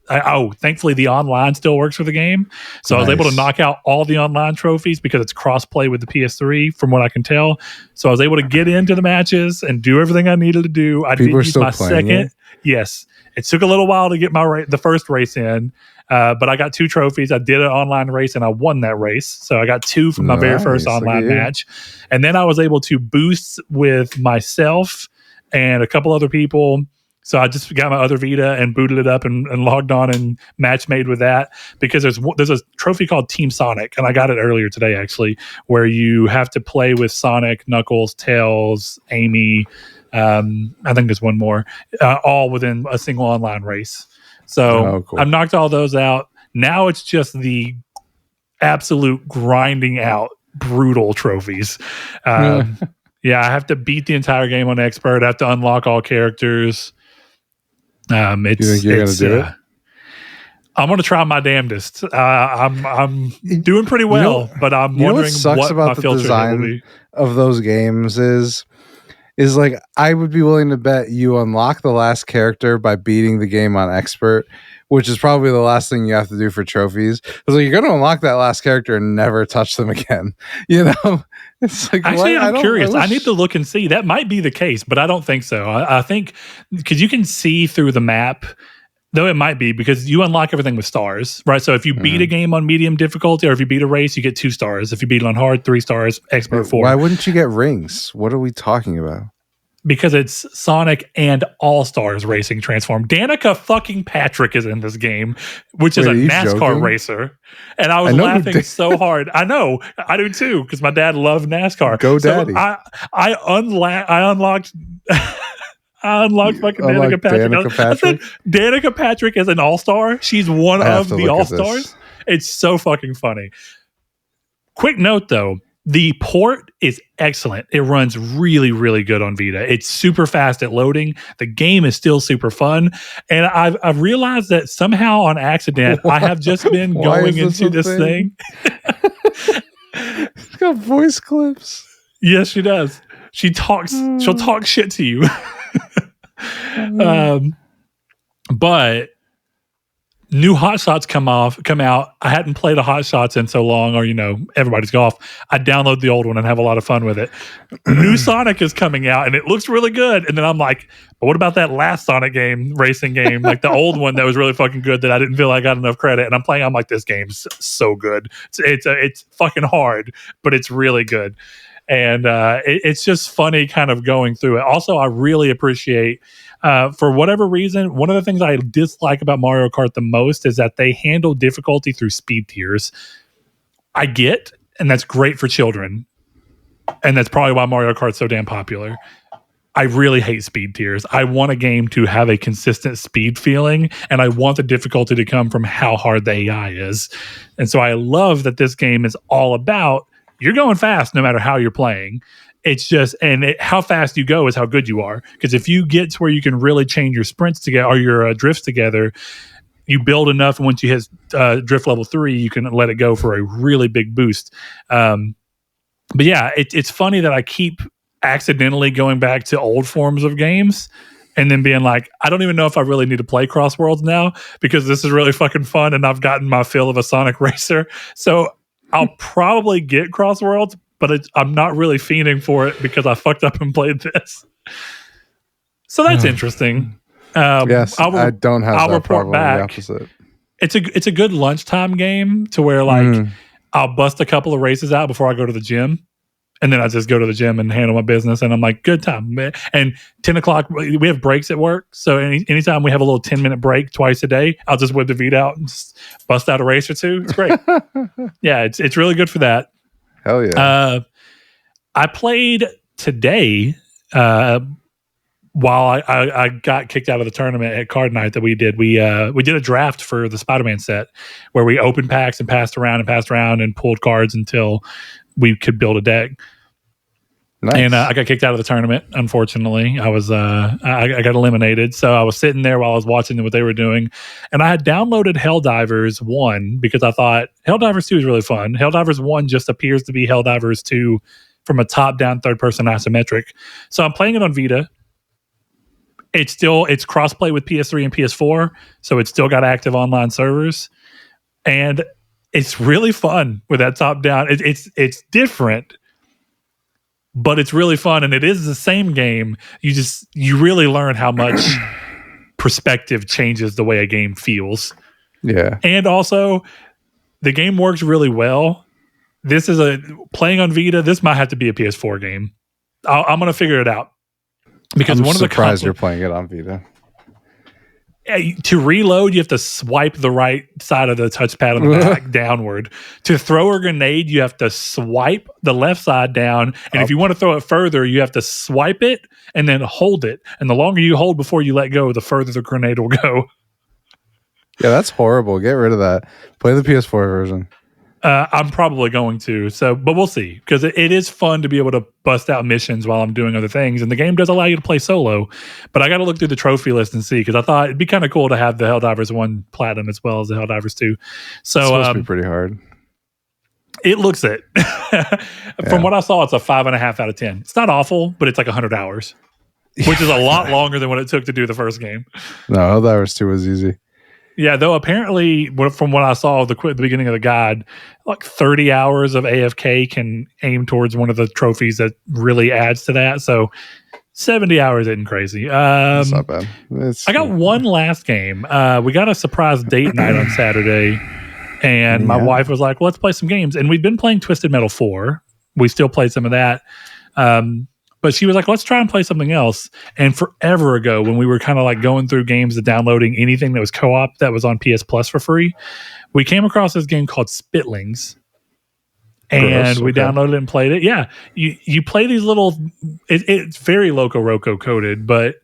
thankfully the online still works for the game. So nice. I was able to knock out all the online trophies because it's cross-play with the PS3 from what I can tell. So I was able to get into the matches and do everything I needed to do. I did use my second. Yes. It took a little while to get the first race in, but I got 2 trophies. I did an online race and I won that race. So I got 2 from my very first online match. And then I was able to boost with myself and a couple other people. So I just got my other Vita and booted it up and logged on and match made with that because there's a trophy called Team Sonic, and I got it earlier today actually, where you have to play with Sonic, Knuckles, Tails, Amy. I think there's one more, all within a single online race. So cool. I've knocked all those out. Now it's just the absolute grinding out brutal trophies. Yeah, I have to beat the entire game on expert. I have to unlock all characters. You think you're going to do it? I'm going to try my damnedest. I'm doing pretty well, but I'm wondering what my filter will be. Of those games is like I would be willing to bet you unlock the last character by beating the game on expert, which is probably the last thing you have to do for trophies. It's like you're going to unlock that last character and never touch them again. It's like actually, I'm curious. I need to look and see. That might be the case, but I don't think so. I think because you can see through the map. Though it might be because you unlock everything with stars, right? So if you beat a game on medium difficulty or if you beat a race, you get 2 stars. If you beat it on hard, 3 stars, expert 4. Why wouldn't you get rings? What are we talking about? Because it's Sonic and All-Stars Racing Transform. Danica fucking Patrick is in this game, which is a NASCAR racer. And I was laughing so hard. I know. I do too, because my dad loved NASCAR. Go Daddy. So I unlocked... I unlocked fucking Danica Patrick. I said Danica Patrick is an all-star. She's one of the all-stars. It's so fucking funny. Quick note though, the port is excellent. It runs really, really good on Vita. It's super fast at loading. The game is still super fun. And I've realized that somehow on accident, I have just been going into this thing. It's got voice clips. Yes, she does. She'll talk shit to you. But new Hot Shots come out. I hadn't played a Hot Shots in so long, or everybody's golf. I download the old one and have a lot of fun with it. New Sonic is coming out and it looks really good. And then I'm like, but what about that last Sonic racing game, like the old one that was really fucking good that I didn't feel I got enough credit? And I'm playing. I'm like, this game's so good. It's fucking hard, but it's really good. And it's just funny kind of going through it. Also, I really appreciate, for whatever reason, one of the things I dislike about Mario Kart the most is that they handle difficulty through speed tiers. I get, and that's great for children. And that's probably why Mario Kart's so damn popular. I really hate speed tiers. I want a game to have a consistent speed feeling, and I want the difficulty to come from how hard the AI is. And so I love that this game is all about you're going fast no matter how you're playing. It's just, how fast you go is how good you are. Because if you get to where you can really chain your sprints together or your drifts together, you build enough. And once you hit drift level 3, you can let it go for a really big boost. But yeah, it's funny that I keep accidentally going back to old forms of games and then being like, I don't even know if I really need to play Cross Worlds now because this is really fucking fun and I've gotten my fill of a Sonic racer. So I'll probably get Cross Worlds, but I'm not really fiending for it because I fucked up and played this. So that's interesting. Yes, I don't have I'll that report problem. back. The opposite. It's a good lunchtime game to where I'll bust a couple of races out before I go to the gym. And then I just go to the gym and handle my business. And I'm like, good time. And 10 o'clock, we have breaks at work. So anytime we have a little 10-minute break twice a day, I'll just whip the Vita out and just bust out a race or two. It's great. Yeah, it's really good for that. Hell yeah. I played today while I got kicked out of the tournament at card night that we did. We did a draft for the Spider-Man set where we opened packs and passed around and pulled cards until we could build a deck. Nice. And I got kicked out of the tournament. Unfortunately, I got eliminated. So I was sitting there while I was watching what they were doing, and I had downloaded Helldivers 1 because I thought Helldivers 2 is really fun. Helldivers 1 just appears to be Helldivers 2 from a top-down third-person isometric. So I'm playing it on Vita. It's crossplay with PS3 and PS4, so it's still got active online servers, and it's really fun with that top-down. It's different, but it's really fun, and it is the same game. You really learn how much perspective changes the way a game feels. Yeah. And also, the game works really well. This is playing on Vita. This might have to be a PS4 game. I'm going to figure it out. Because I'm one of the surprised you're playing it on Vita. To reload, you have to swipe the right side of the touchpad on the back downward. To throw a grenade, you have to swipe the left side down. And if you want to throw it further, you have to swipe it and then hold it. And the longer you hold before you let go, the further the grenade will go. Yeah, that's horrible. Get rid of that. Play the PS4 version. I'm probably going to. But we'll see. Because it is fun to be able to bust out missions while I'm doing other things. And the game does allow you to play solo. But I got to look through the trophy list and see. Because I thought it'd be kind of cool to have the Helldivers 1 Platinum as well as the Helldivers 2. So, it's supposed to be pretty hard. It looks it. From what I saw, it's a 5.5 out of 10. It's not awful, but it's like 100 hours. Which is a lot longer than what it took to do the first game. No, Helldivers 2 was easy. Yeah, though apparently, from what I saw at the beginning of the guide, like 30 hours of AFK can aim towards one of the trophies that really adds to that. So 70 hours isn't crazy. It's not bad. I got one last game. We got a surprise date night on Saturday, and my wife was like, well, let's play some games. And we've been playing Twisted Metal 4. We still played some of that. But she was like, let's try and play something else. And forever ago, when we were kind of like going through games and downloading anything that was co-op that was on PS Plus for free, we came across this game called Spitlings. And we downloaded it and played it. Yeah. You play these little, it's very Loco Roco coded, but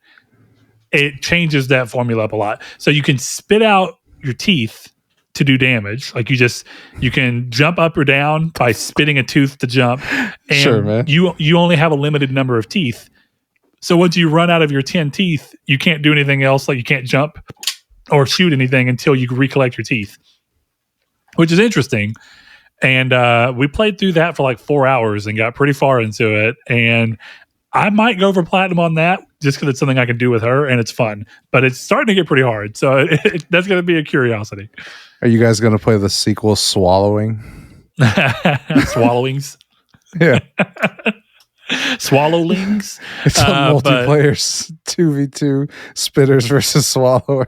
it changes that formula up a lot. So you can spit out your teeth to do damage. Like you can jump up or down by spitting a tooth to jump. And sure, man. You only have a limited number of teeth. So once you run out of your 10 teeth, you can't do anything else. Like you can't jump or shoot anything until you recollect your teeth, which is interesting. And we played through that for like 4 hours and got pretty far into it. And I might go for platinum on that just because it's something I can do with her and it's fun. But it's starting to get pretty hard, so that's going to be a curiosity. Are you guys going to play the sequel, Swallowing? Swallowings. Yeah. Swallowlings. It's a multiplayer 2v2 spitters versus swallowers.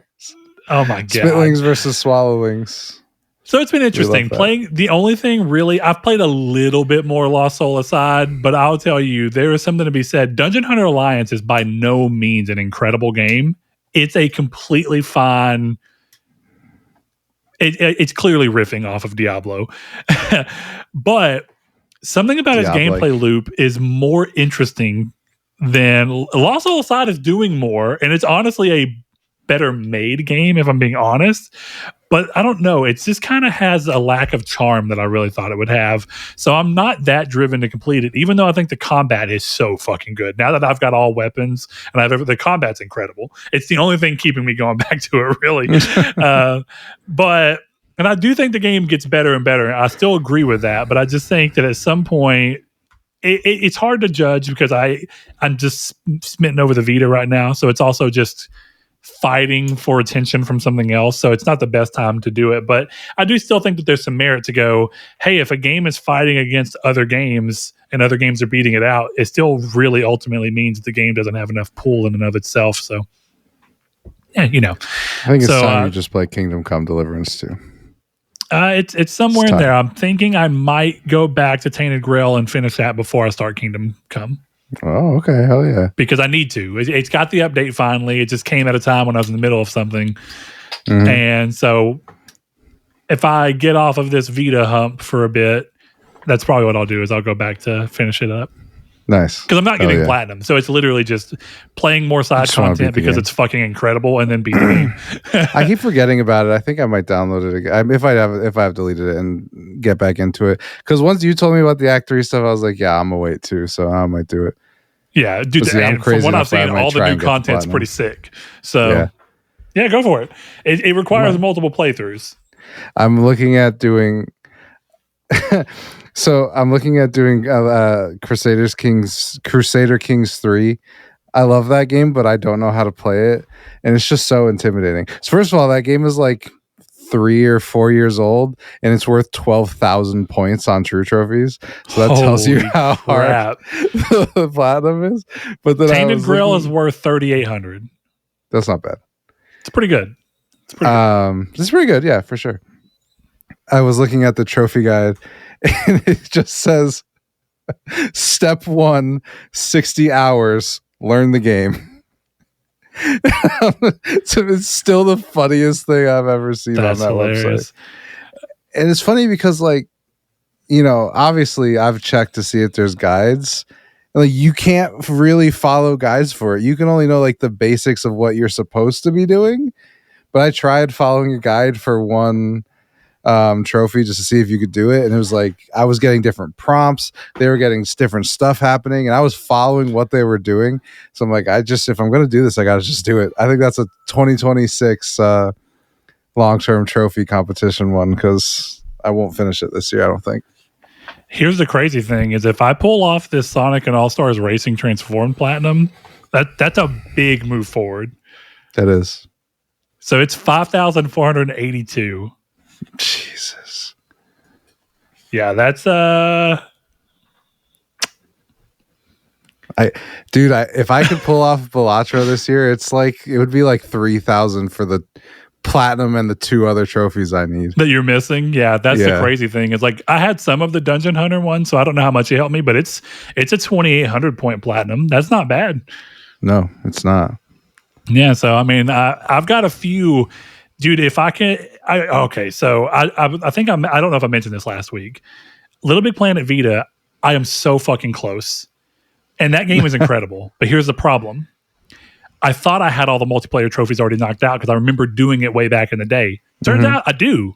Oh my god. Spitlings versus swallowings. So it's been interesting playing. The only thing really, I've played a little bit more Lost Soul Aside, but I'll tell you, there is something to be said. Dungeon Hunter Alliance is by no means an incredible game. It's a completely fine. It's clearly riffing off of Diablo, but something about its gameplay loop is more interesting than Lost Soul Aside is doing more, and it's honestly a better made game, if I'm being honest. But I don't know. It just kind of has a lack of charm that I really thought it would have. So I'm not that driven to complete it, even though I think the combat is so fucking good. Now that I've got all weapons and the combat's incredible. It's the only thing keeping me going back to it, really. And I do think the game gets better and better. I still agree with that, but I just think that at some point, it's hard to judge because I'm just smitten over the Vita right now. So it's also just fighting for attention from something else. So it's not the best time to do it. But I do still think that there's some merit to go, hey, if a game is fighting against other games and other games are beating it out, it still really ultimately means the game doesn't have enough pull in and of itself. So, yeah, you know. I think it's time you just play Kingdom Come Deliverance too. It's somewhere in there. I'm thinking I might go back to Tainted Grail and finish that before I start Kingdom Come. Oh, okay. Hell yeah. Because I need to. It's got the update finally. It just came at a time when I was in the middle of something. Mm-hmm. And so if I get off of this Vita hump for a bit, that's probably what I'll do is I'll go back to finish it up. Nice. Because I'm not getting platinum. So it's literally just playing more side content because it's fucking incredible and then beat the game. I keep forgetting about it. I think I might download it again if I have deleted it and get back into it. Because once you told me about the Act 3 stuff, I was like, yeah, I'm gonna wait too. So I might do it. Yeah, dude. I'm crazy. From what I've seen, all the new content's pretty sick. So yeah, go for it. It requires multiple playthroughs. I'm looking at doing. So I'm looking at doing Crusader Kings 3. I love that game, but I don't know how to play it, and it's just so intimidating. So first of all, that game is like 3 or 4 years old, and it's worth 12,000 points on True Trophies. So that tells you how hard the platinum is. But then Tainted Grail is worth 3,800. That's not bad. It's pretty good. It's pretty good. Yeah, for sure. I was looking at the trophy guide, and it just says, "Step 1, 60 hours. Learn the game." So it's still the funniest thing I've ever seen on that website. And it's funny because, like, you know, obviously I've checked to see if there's guides. Like, you can't really follow guides for it. You can only know like the basics of what you're supposed to be doing. But I tried following a guide for one trophy just to see if you could do it, and it was like I was getting different prompts, they were getting different stuff happening, and I was following what they were doing. So I'm like, if I'm gonna do this, I gotta just do it. I think that's a 2026 long-term trophy competition one, because I won't finish it this year, I don't think. Here's the crazy thing is if I pull off this Sonic and All-Stars Racing Transformed Platinum, that's a big move forward. That is. So it's 5,482. Jesus. Yeah, that's if I could pull off Balatro this year, it's like it would be like 3,000 for the platinum and the 2 other trophies I need that you're missing. Yeah, that's the crazy thing. Is like I had some of the Dungeon Hunter one, so I don't know how much it helped me, but it's a 2,800 point platinum. That's not bad. No, it's not. Yeah, so I mean, I've got a few. Dude, if I can, okay. So I think I don't know if I mentioned this last week. Little Big Planet Vita, I am so fucking close, and that game is incredible. But here's the problem: I thought I had all the multiplayer trophies already knocked out because I remember doing it way back in the day. Turns out I do,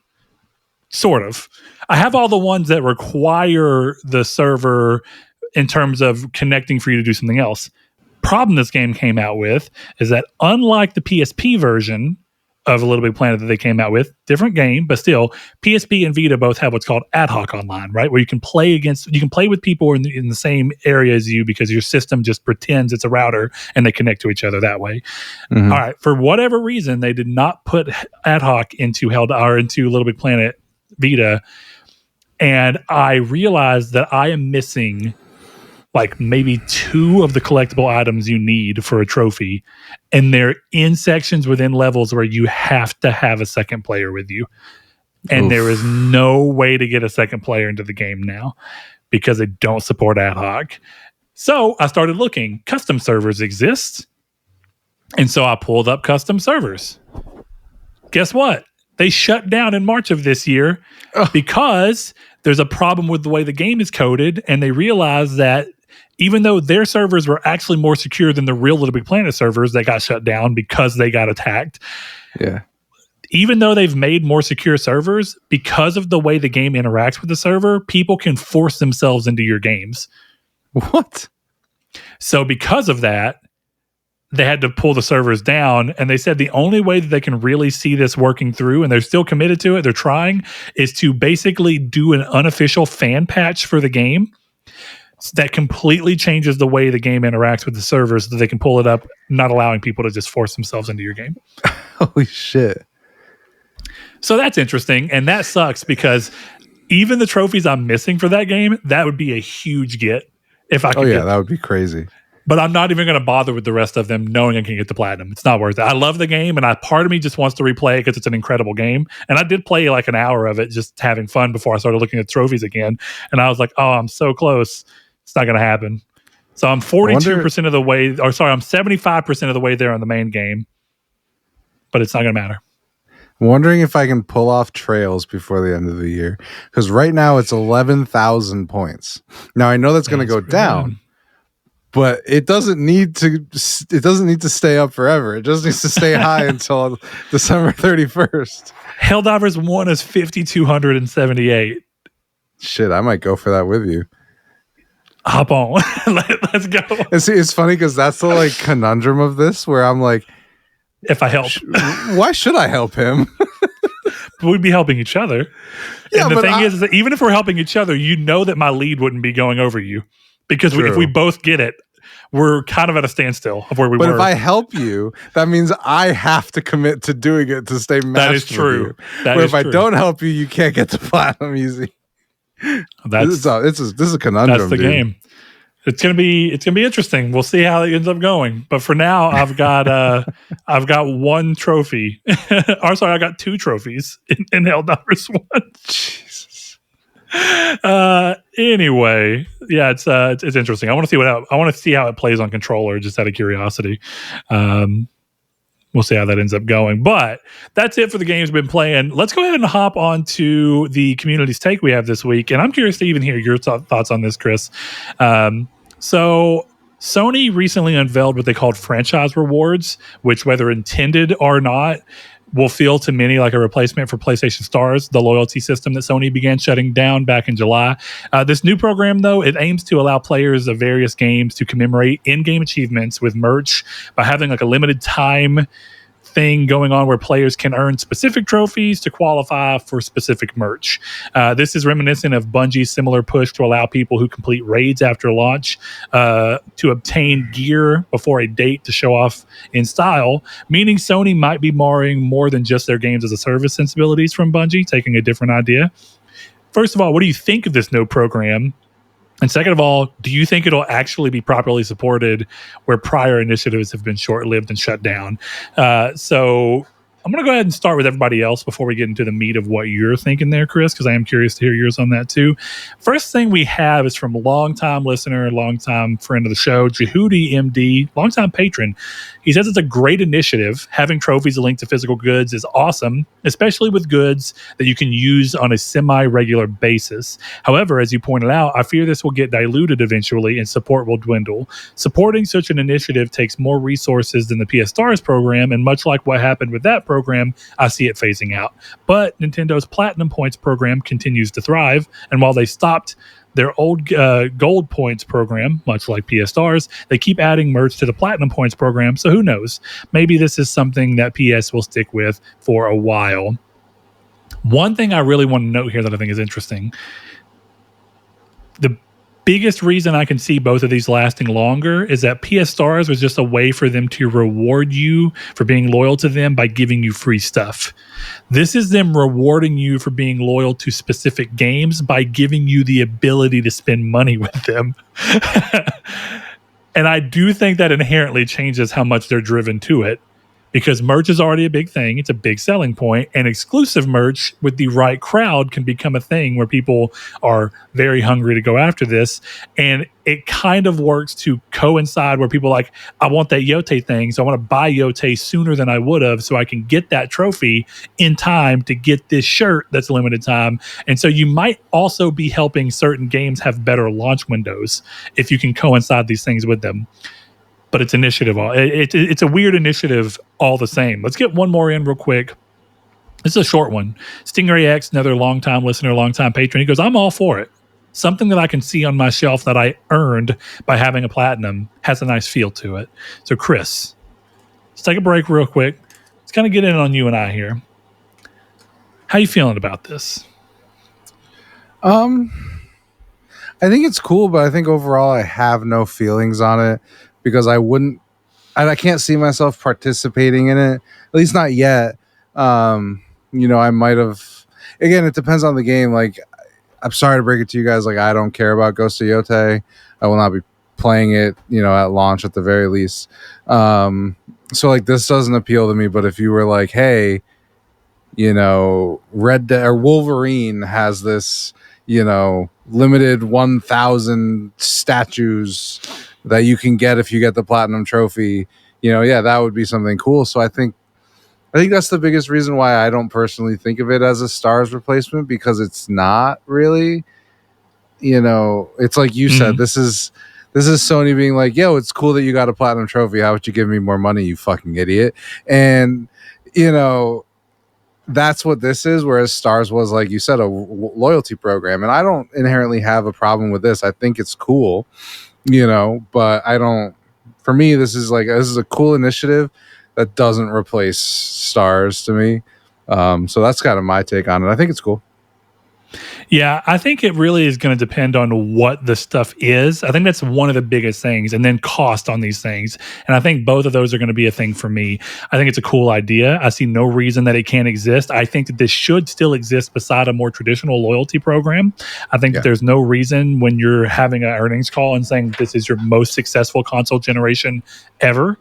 sort of. I have all the ones that require the server in terms of connecting for you to do something else. Problem this game came out with is that unlike the PSP version of A Little Big Planet that they came out with. Different game, but still, PSP and Vita both have what's called ad hoc online, right? Where you can play with people in the same area as you because your system just pretends it's a router and they connect to each other that way. Mm-hmm. All right. For whatever reason, they did not put ad hoc into into Little Big Planet Vita. And I realized that I am missing like maybe 2 of the collectible items you need for a trophy. And they're in sections within levels where you have to have a second player with you. And there is no way to get a second player into the game now because they don't support ad hoc. So I started looking. Custom servers exist. And so I pulled up custom servers. Guess what? They shut down in March of this year because there's a problem with the way the game is coded. And they realized that even though their servers were actually more secure than the real Little Big Planet servers, they got shut down because they got attacked. Yeah. Even though they've made more secure servers, because of the way the game interacts with the server, people can force themselves into your games. What? So because of that, they had to pull the servers down. And they said the only way that they can really see this working through, and they're still committed to it, they're trying, is to basically do an unofficial fan patch for the game that completely changes the way the game interacts with the servers so that they can pull it up, not allowing people to just force themselves into your game. Holy shit. So that's interesting. And that sucks because even the trophies I'm missing for that game, that would be a huge get if I could. Oh, yeah, that would be crazy. But I'm not even going to bother with the rest of them knowing I can get the platinum. It's not worth it. I love the game, and part of me just wants to replay it because it's an incredible game. And I did play like an hour of it just having fun before I started looking at trophies again. And I was like, oh, I'm so close. It's not going to happen. So I'm 42% of the way, I'm 75% of the way there on the main game. But it's not going to matter. I'm wondering if I can pull off Trails before the end of the year. Because right now it's 11,000 points. Now I know that's going to go down. Good. But it doesn't need to stay up forever. It just needs to stay high until December 31st. Helldivers 1 is 5,278. Shit, I might go for that with you. Hop on. Let's go. And see, it's funny because that's the like conundrum of this where I'm like, if I help. Why should I help him? We'd be helping each other. Yeah, and the thing is that even if we're helping each other, you know that my lead wouldn't be going over you. Because if we both get it, we're kind of at a standstill of where we were. But if I help you, that means I have to commit to doing it to stay matched. That is true. But if I don't help you, you can't get to platinum easy. This is a conundrum. That's the game. It's gonna be interesting. We'll see how it ends up going. But for now, I've got 1 trophy. I got 2 trophies in Helldivers 1. Jesus. Anyway, yeah, it's interesting. I want to see how it plays on controller, just out of curiosity. We'll see how that ends up going. But that's it for the games we've been playing. Let's go ahead and hop on to the community's take we have this week. And I'm curious to even hear your thoughts on this, Chris. So Sony recently unveiled what they called franchise rewards, which, whether intended or not, will feel to many like a replacement for PlayStation Stars, the loyalty system that Sony began shutting down back in July. This new program, though, it aims to allow players of various games to commemorate in-game achievements with merch by having like a limited time thing going on where players can earn specific trophies to qualify for specific merch. This is reminiscent of Bungie's similar push to allow people who complete raids after launch to obtain gear before a date to show off in style, meaning Sony might be borrowing more than just their games as a service sensibilities from Bungie, taking a different idea. First of all, what do you think of this new program? And second of all, do you think it'll actually be properly supported where prior initiatives have been short-lived and shut down? So I'm going to go ahead and start with everybody else before we get into the meat of what you're thinking there, Chris, because I am curious to hear yours on that too. First thing we have is from longtime listener, longtime friend of the show, Jehudi MD, longtime patron. He says it's a great initiative. Having trophies linked to physical goods is awesome, especially with goods that you can use on a semi-regular basis. However, as you pointed out, I fear this will get diluted eventually and support will dwindle. Supporting such an initiative takes more resources than the PS Stars program, and much like what happened with that program, I see it phasing out. But Nintendo's Platinum Points program continues to thrive, and while they stopped their old gold points program, much like PS Stars. They keep adding merch to the platinum points program. So who knows? Maybe this is something that PS will stick with for a while. One thing I really want to note here that I think is interesting, the biggest reason I can see both of these lasting longer is that PS Stars was just a way for them to reward you for being loyal to them by giving you free stuff. This is them rewarding you for being loyal to specific games by giving you the ability to spend money with them. And I do think that inherently changes how much they're driven to it, because merch is already a big thing. It's a big selling point, and exclusive merch with the right crowd can become a thing where people are very hungry to go after this. And it kind of works to coincide where people are like, I want that Yote thing, so I want to buy Yote sooner than I would have so I can get that trophy in time to get this shirt that's limited time. And so you might also be helping certain games have better launch windows if you can coincide these things with them. But it's initiative. It's a weird initiative all the same. Let's get one more in real quick. This is a short one. Stingray X, another longtime listener, longtime patron. He goes, I'm all for it. Something that I can see on my shelf that I earned by having a platinum has a nice feel to it. So Chris, let's take a break real quick. Let's kind of get in on you and I here. How you feeling about this? I think it's cool, but I think overall I have no feelings on it. Because I can't see myself participating in it, at least not yet. I might have. Again, it depends on the game. Like, I'm sorry to break it to you guys. Like, I don't care about Ghost of Yote. I will not be playing it, at launch at the very least. So like, this doesn't appeal to me. But if you were like, hey, Red Dead or Wolverine has this, limited 1,000 statues that you can get if you get the platinum trophy, that would be something cool. So I think that's the biggest reason why I don't personally think of it as a Stars replacement, because it's not really, it's like you said, this is Sony being like, yo, it's cool that you got a platinum trophy. How about you give me more money, you fucking idiot? And, that's what this is. Whereas Stars was, like you said, a loyalty program. And I don't inherently have a problem with this. I think it's cool. But for me, this is a cool initiative that doesn't replace Stars to me. So that's kind of my take on it. I think it's cool. Yeah, I think it really is going to depend on what the stuff is. I think that's one of the biggest things, and then cost on these things. And I think both of those are going to be a thing for me. I think it's a cool idea. I see no reason that it can't exist. I think that this should still exist beside a more traditional loyalty program. I think that there's no reason when you're having an earnings call and saying this is your most successful console generation ever,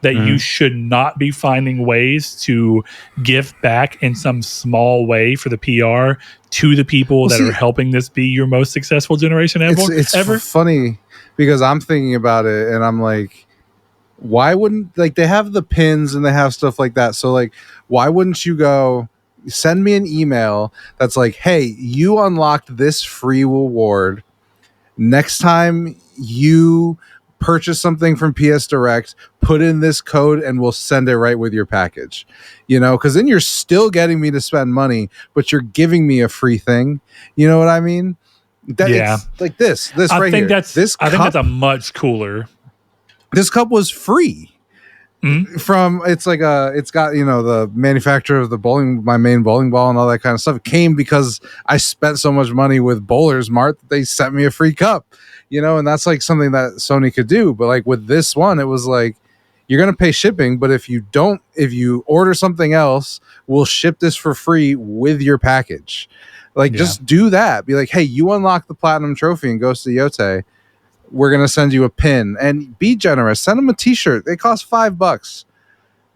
that you should not be finding ways to give back in some small way for the PR to the people that are helping this be your most successful generation ever. It's funny because I'm thinking about it and I'm like, why wouldn't, like, they have the pins and they have stuff like that. So like, why wouldn't you go send me an email that's like, hey, you unlocked this free reward. Next time you purchase something from PS Direct, put in this code and we'll send it right with your package. Because then you're still getting me to spend money, but you're giving me a free thing. You know what I mean? It's like this I right think here. I think that's a much cooler. This cup was free. From it's got the manufacturer of the my main bowling ball and all that kind of stuff. It came because I spent so much money with Bowlers Mart that they sent me a free cup, and that's like something that Sony could do. But like with this one, it was like, you're gonna pay shipping, but if you order something else, we'll ship this for free with your package. Like just do that. Be like, hey, you unlock the platinum trophy in Ghost of Yote. We're going to send you a pin, and be generous. Send them a t-shirt. They cost $5.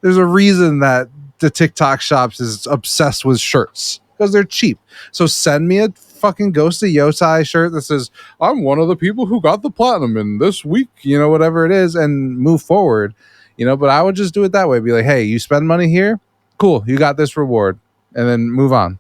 There's a reason that the TikTok shops is obsessed with shirts, because they're cheap. So send me a fucking Ghost of Yotai shirt that says, I'm one of the people who got the platinum in this week, whatever it is, and move forward, but I would just do it that way. Be like, hey, you spend money here. Cool. You got this reward, and then move on.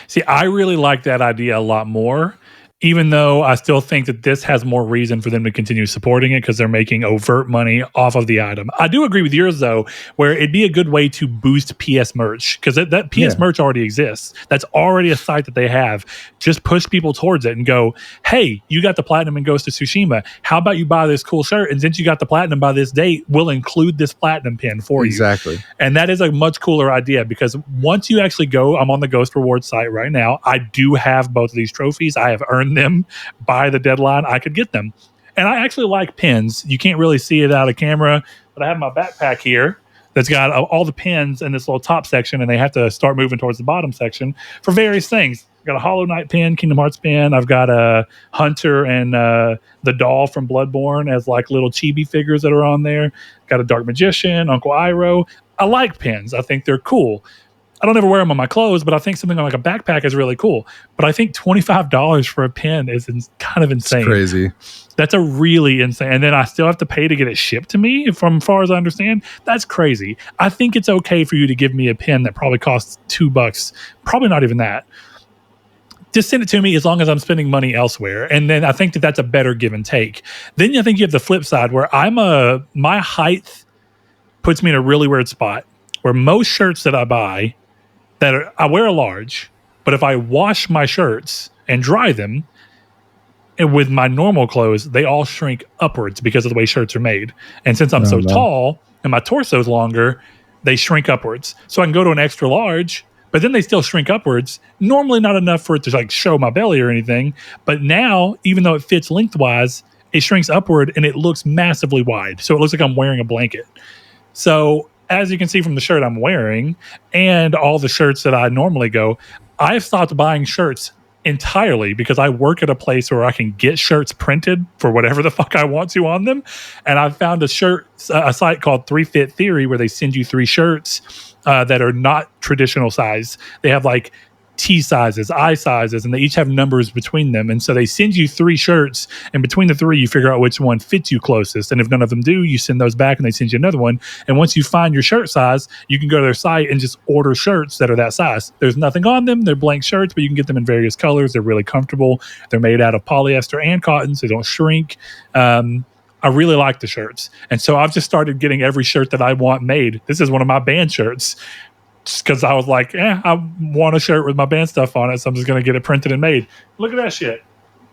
See, I really like that idea a lot more. even though I still think that this has more reason for them to continue supporting it because they're making overt money off of the item. I do agree with yours, though, where it'd be a good way to boost PS merch because that PS merch already exists. That's already a site that they have. Just push people towards it and go, hey, you got the platinum in Ghost of Tsushima. How about you buy this cool shirt? And since you got the platinum by this date, we'll include this platinum pin for you. Exactly. And that is a much cooler idea because once you actually go, I'm on the Ghost Rewards site right now. I do have both of these trophies. I have earned them by the deadline. I could get them. And I actually like pins. You can't really see it out of camera, but I have my backpack here that's got all the pins in this little top section, and they have to start moving towards the bottom section for various things. I've got a Hollow Knight pin, Kingdom Hearts pin. I've got a Hunter and the doll from Bloodborne as like little chibi figures that are on there. Got a Dark Magician, Uncle Iroh. I like pins. I think they're cool. I don't ever wear them on my clothes, but I think something like a backpack is really cool. But I think $25 for a pin is kind of insane. It's crazy. That's a really insane. And then I still have to pay to get it shipped to me, from far as I understand. That's crazy. I think it's okay for you to give me a pin that probably costs $2. Probably not even that. Just send it to me as long as I'm spending money elsewhere. And then I think that that's a better give and take. Then I think you have the flip side where my height puts me in a really weird spot where most shirts that I buy I wear a large, but if I wash my shirts and dry them, and with my normal clothes, they all shrink upwards because of the way shirts are made. And since I'm so tall and my torso's longer, they shrink upwards. So I can go to an extra large, but then they still shrink upwards. Normally not enough for it to like show my belly or anything. But now, even though it fits lengthwise, it shrinks upward and it looks massively wide. So it looks like I'm wearing a blanket. So as you can see from the shirt I'm wearing and all the shirts that I normally go, I've stopped buying shirts entirely because I work at a place where I can get shirts printed for whatever the fuck I want to on them. And I've found a site called 3Fit Theory where they send you 3 shirts that are not traditional size. They have like T sizes, I sizes, and they each have numbers between them. And so they send you 3 shirts, and between the 3, you figure out which one fits you closest. And if none of them do, you send those back and they send you another one. And once you find your shirt size, you can go to their site and just order shirts that are that size. There's nothing on them. They're blank shirts, but you can get them in various colors. They're really comfortable. They're made out of polyester and cotton, so they don't shrink. I really like the shirts. And so I've just started getting every shirt that I want made. This is one of my band shirts. Just because I was like, I want a shirt with my band stuff on it, so I'm just going to get it printed and made. Look at that shit.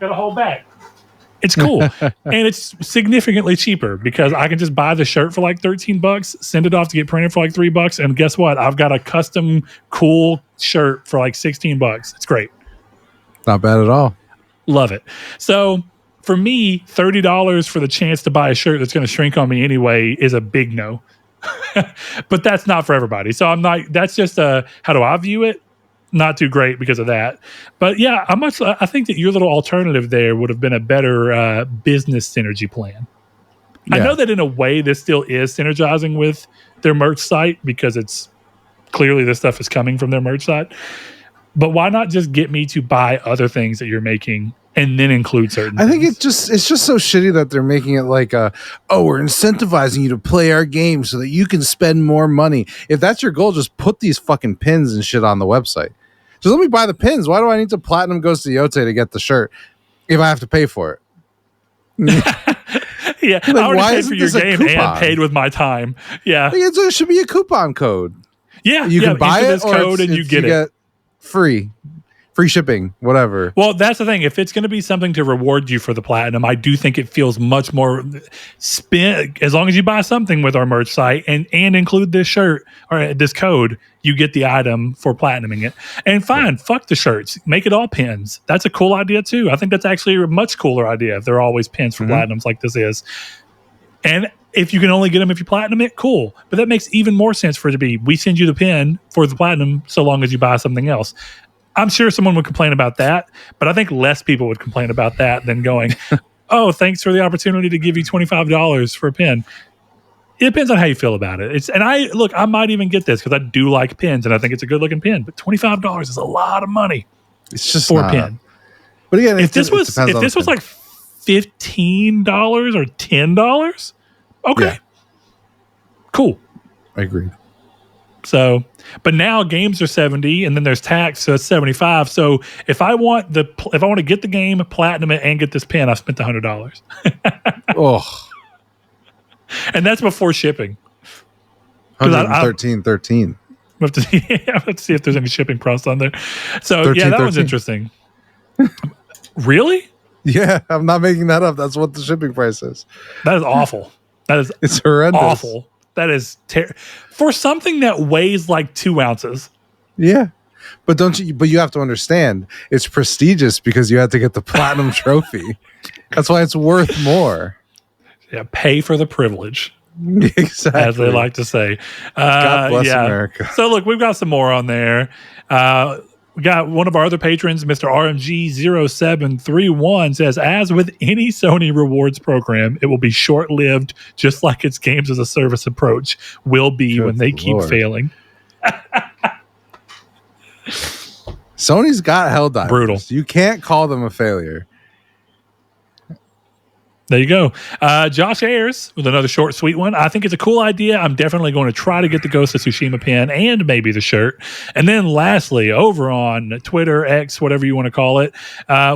Got a whole back. It's cool. And it's significantly cheaper because I can just buy the shirt for like $13, send it off to get printed for like $3, and guess what? I've got a custom cool shirt for like $16. It's great. Not bad at all. Love it. So for me, $30 for the chance to buy a shirt that's going to shrink on me anyway is a big no. But that's not for everybody. So I'm not, that's just how do I view it? Not too great because of that. But yeah, I think that your little alternative there would have been a better business synergy plan. Yeah. I know that in a way this still is synergizing with their merch site because it's clearly this stuff is coming from their merch site. But why not just get me to buy other things that you're making and then include certain things? I think it's just so shitty that they're making it like, we're incentivizing you to play our game so that you can spend more money. If that's your goal, just put these fucking pins and shit on the website. Just let me buy the pins. Why do I need to platinum Ghost of Yote to get the shirt if I have to pay for it? Yeah, like, I already paid for your game and paid with my time. Yeah. It should be a coupon code. Yeah. You can buy it or code and you get free shipping, whatever. Well, that's the thing. If it's going to be something to reward you for the platinum, I do think it feels much more spent. As long as you buy something with our merch site and include this shirt or this code, you get the item for platinuming it. And fine, fuck the shirts. Make it all pins. That's a cool idea too. I think that's actually a much cooler idea if they're always pins for platinums like this is. And if you can only get them if you platinum it, cool. But that makes even more sense for it to be, we send you the pin for the platinum so long as you buy something else. I'm sure someone would complain about that, but I think less people would complain about that than going, oh, thanks for the opportunity to give you $25 for a pin. It depends on how you feel about it. I might even get this because I do like pins and I think it's a good looking pin, but $25 is a lot of money. It's just for a pin. But again, if this was like $15 or $10, okay, cool. I agree. So, but now games are 70 and then there's tax, so it's 75. So if I want to get the game, platinum it, and get this pin, I've spent the $100. Oh, and that's before shipping. 113.13. I have to see if there's any shipping costs on there. So 13, yeah, that 13. one's interesting. Really? Yeah, I'm not making that up. That's what the shipping price is. That is awful. It's horrendous. Awful. That is for something that weighs like 2 ounces. Yeah. But you have to understand, it's prestigious because you have to get the platinum trophy. That's why it's worth more. Yeah, pay for the privilege. Exactly. As they like to say. God bless America. So look, we've got some more on there. We got one of our other patrons, Mr. RMG0731, says, as with any Sony rewards program, it will be short-lived, just like its games as a service approach will be when they keep failing. Sony's got Helldivers. Brutal. You can't call them a failure. There you go. Josh Ayers with another short, sweet one. I think it's a cool idea. I'm definitely going to try to get the Ghost of Tsushima pin and maybe the shirt. And then lastly, over on Twitter, X, whatever you want to call it,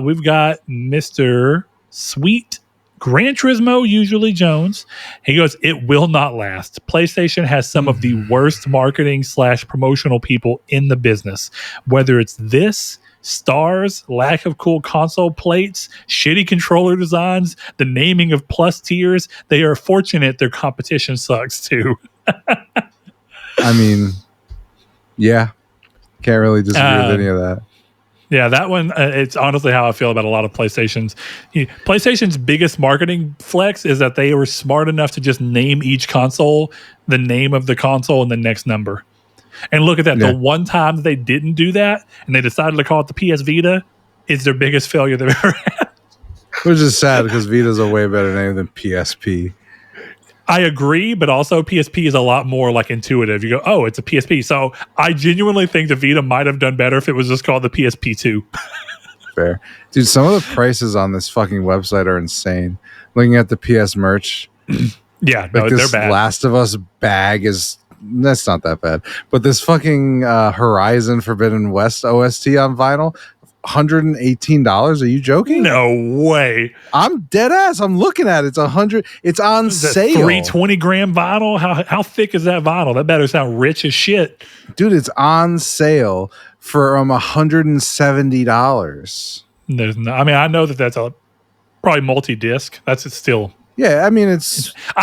we've got Mr. Sweet Gran Turismo, usually Jones. He goes, it will not last. PlayStation has some of the worst marketing / promotional people in the business. Whether it's this, stars, lack of cool console plates, shitty controller designs, the naming of plus tiers, they are fortunate their competition sucks too. I mean, yeah. Can't really disagree with any of that. Yeah, that one, it's honestly how I feel about a lot of PlayStation's. PlayStation's biggest marketing flex is that they were smart enough to just name each console the name of the console and the next number. And look at that. Yeah. The one time that they didn't do that and they decided to call it the PS Vita is their biggest failure they've ever had. Which is sad because Vita's a way better name than PSP. I agree, but also PSP is a lot more like intuitive. You go, oh, it's a PSP. So I genuinely think the Vita might have done better if it was just called the PSP 2. Fair. Dude, some of the prices on this fucking website are insane. Looking at the PS merch. Yeah, like they're this bad. Last of Us bag is... That's not that bad. But this fucking Horizon Forbidden West OST on vinyl, $118. Are you joking? No way. I'm dead ass. I'm looking at it. It's $100. It's on sale. 320 gram vinyl. How thick is that vinyl? That better sound rich as shit. Dude, it's on sale for $170. There's no, I mean, I know that's probably multi-disc. That's still. Yeah, I mean, I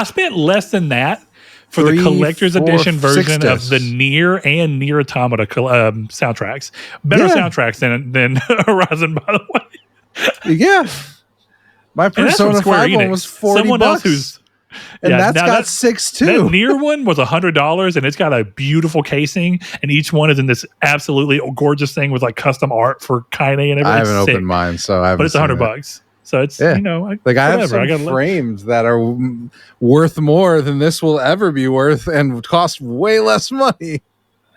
spent less than that for the collector's edition version of the Nier and Nier Automata soundtracks. Better soundtracks than Horizon, by the way. Yeah. My Persona 5 one was $40. Someone else who's... And that's got 6 too. That Nier one was $100 and it's got a beautiful casing and each one is in this absolutely gorgeous thing with like custom art for Kaine and everything. I haven't opened mine, so I haven't. But it's $100. So it's, I have some frames that are worth more than this will ever be worth and cost way less money.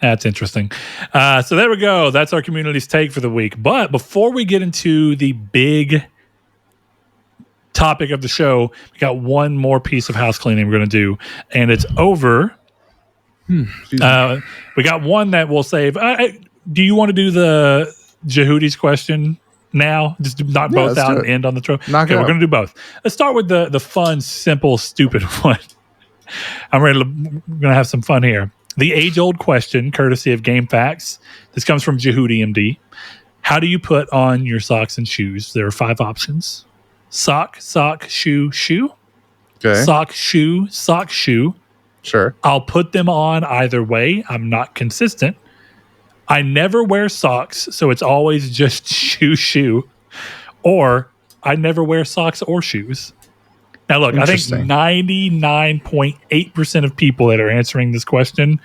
That's interesting. So there we go. That's our community's take for the week. But before we get into the big topic of the show, we got one more piece of house cleaning we're going to do, and it's over. We got one that we'll save. Do you want to do the Jehudi's question now? Just knock both out and end on the throw. Okay, we're going to do both. Let's start with the fun, simple, stupid one. We're going to have some fun here. The age-old question, courtesy of Game Facts. This comes from Jehudi MD. How do you put on your socks and shoes? There are 5 options. Sock, shoe, shoe. Okay. Sock, shoe. Sure. I'll put them on either way. I'm not consistent. I never wear socks, so it's always just shoe. Or I never wear socks or shoes. Now, look, I think 99.8% of people that are answering this question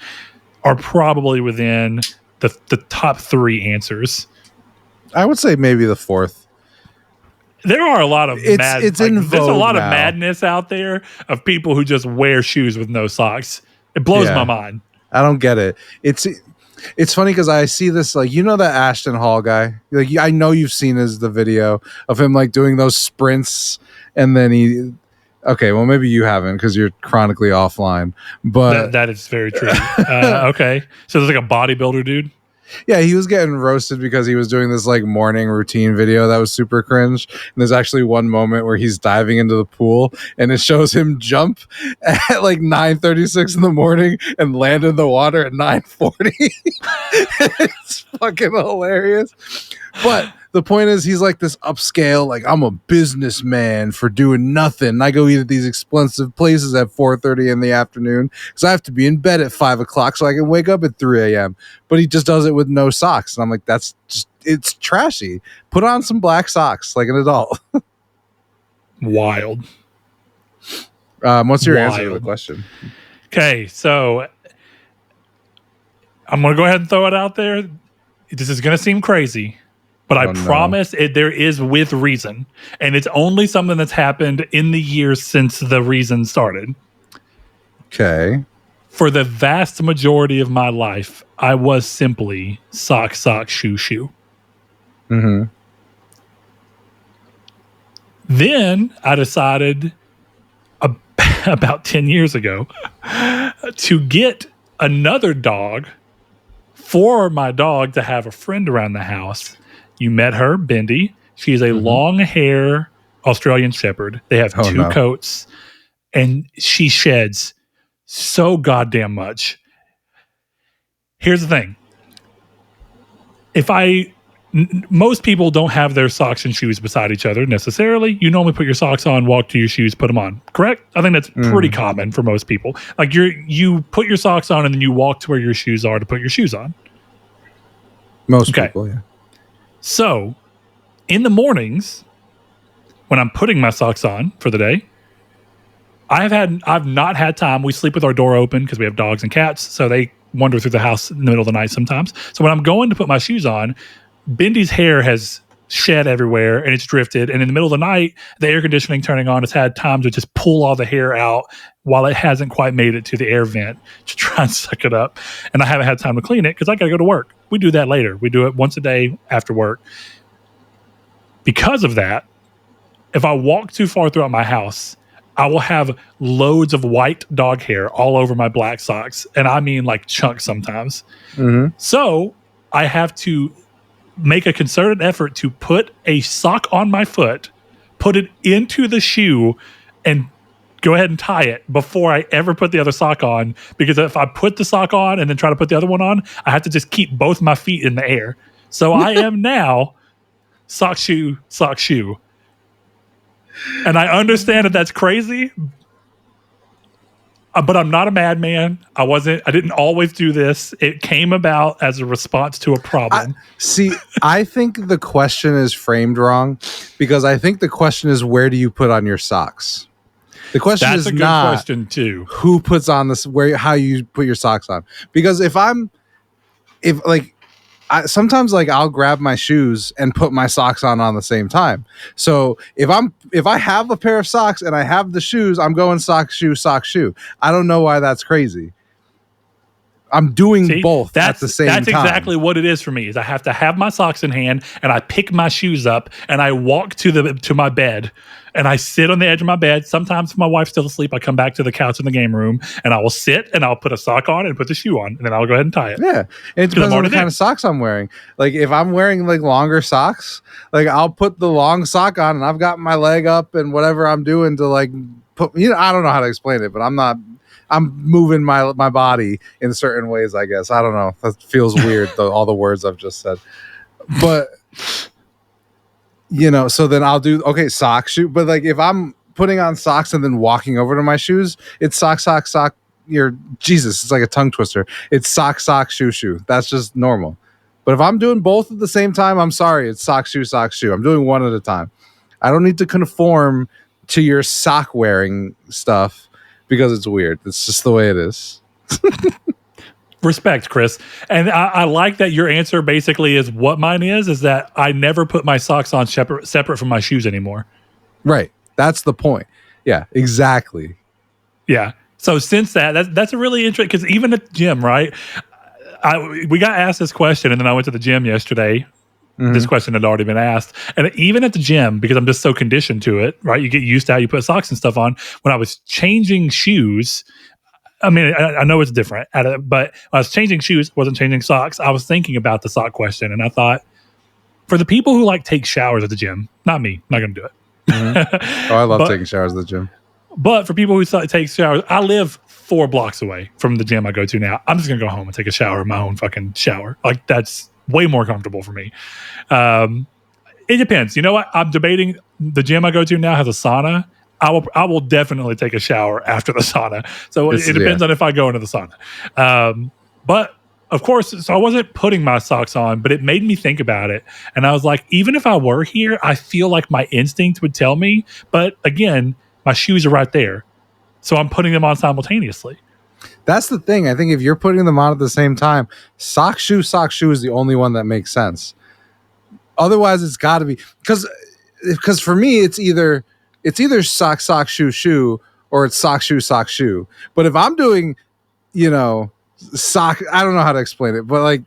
are probably within the top 3 answers. I would say maybe the 4th. There are a lot of there's a lot of madness out there of people who just wear shoes with no socks. It blows my mind. I don't get it. It's funny because I see this, like, you know, that Ashton Hall guy. Like, I know you've seen the video of him like doing those sprints, and then he Okay, well, maybe you haven't because you're chronically offline. But that is very true. Okay, so there's like a bodybuilder dude. yeah, he was getting roasted because he was doing this like morning routine video that was super cringe. And there's actually one moment where he's diving into the pool and it shows him jump at like 9:36 in the morning and land in the water at 9:40. It's fucking hilarious. But the point is, he's like this upscale, like, I'm a businessman for doing nothing. I go eat at these expensive places at 4:30 in the afternoon because I have to be in bed at 5 o'clock so I can wake up at 3 a.m. But he just does it with no socks. And I'm like, that's just, it's trashy. Put on some black socks like an adult. Wild. What's your answer to the question? Okay, so I'm going to go ahead and throw it out there. This is going to seem crazy, but I promise there is with reason. And it's only something that's happened in the years since the reason started. Okay. For the vast majority of my life, I was simply sock, shoe. Mm-hmm. Then I decided about 10 years ago to get another dog for my dog to have a friend around the house. You met her, Bendy. She's a long hair Australian Shepherd. They have two coats, and she sheds so goddamn much. Here's the thing. Most people don't have their socks and shoes beside each other necessarily. You normally put your socks on, walk to your shoes, put them on. Correct? I think that's pretty common for most people. Like you put your socks on and then you walk to where your shoes are to put your shoes on. Most people, yeah. So, in the mornings, when I'm putting my socks on for the day, I've not had time. We sleep with our door open because we have dogs and cats, so they wander through the house in the middle of the night sometimes. So when I'm going to put my shoes on, Bendy's hair has shed everywhere and it's drifted. And in the middle of the night, the air conditioning turning on has had time to just pull all the hair out while it hasn't quite made it to the air vent to try and suck it up. And I haven't had time to clean it because I got to go to work. We do that later. We do it once a day after work. Because of that, if I walk too far throughout my house, I will have loads of white dog hair all over my black socks. And I mean like chunks sometimes. Mm-hmm. So I have to make a concerted effort to put a sock on my foot, put it into the shoe, and go ahead and tie it before I ever put the other sock on. Because if I put the sock on and then try to put the other one on, I have to just keep both my feet in the air. So I am now sock, shoe. And I understand that that's crazy, but I'm not a madman. I didn't always do this. It came about as a response to a problem. I think the question is framed wrong because I think the question is, where do you put on your socks? The question That's is a good not question too. Who puts on this, how you put your socks on. Because sometimes like I'll grab my shoes and put my socks on the same time. So if I have a pair of socks and I have the shoes, I'm going sock, shoe. I don't know why that's crazy. I'm doing both at the same time. That's exactly what it is for me. Is I have to have my socks in hand and I pick my shoes up and I walk to my bed and I sit on the edge of my bed. Sometimes if my wife's still asleep, I come back to the couch in the game room and I will sit and I'll put a sock on and put the shoe on and then I'll go ahead and tie it. Yeah, and it depends on the kind of socks I'm wearing. Like if I'm wearing like longer socks, like I'll put the long sock on and I've got my leg up and whatever I'm doing to like put. I don't know how to explain it, but I'm moving my body in certain ways, I guess. I don't know. That feels weird, all the words I've just said. But, so then I'll do, sock, shoe. But, like, if I'm putting on socks and then walking over to my shoes, it's sock. Jesus, it's like a tongue twister. It's sock, shoe. That's just normal. But if I'm doing both at the same time, I'm sorry. It's sock, shoe. I'm doing one at a time. I don't need to conform to your sock wearing stuff. Because it's weird. It's just the way it is. Respect, Chris. And I like that your answer basically is what mine is that I never put my socks on separate from my shoes anymore. Right. That's the point. Yeah, exactly. Yeah. So since that's a really interesting, because even at the gym, right? We got asked this question and then I went to the gym yesterday this question had already been asked. And even at the gym, because I'm just so conditioned to it, right? You get used to how you put socks and stuff on. When I was changing shoes, I mean, I know it's different, but when I was changing shoes, wasn't changing socks. I was thinking about the sock question, and I thought, for the people who like take showers at the gym, not me, not going to do it. Oh, I love taking showers at the gym. But for people who take showers, I live 4 blocks away from the gym I go to now. I'm just going to go home and take a shower in my own fucking shower. Like, that's way more comfortable for me. It depends. You know what? I'm debating. The gym I go to now has a sauna. I will definitely take a shower after the sauna. So it depends on if I go into the sauna. But of course, so I wasn't putting my socks on, but it made me think about it. And I was like, even if I were here, I feel like my instinct would tell me. But again, my shoes are right there. So I'm putting them on simultaneously. That's the thing. I think if you're putting them on at the same time, sock shoe is the only one that makes sense. Otherwise, it's got to be because for me, it's either sock shoe, or it's sock shoe. But if I'm doing, sock, I don't know how to explain it, but like,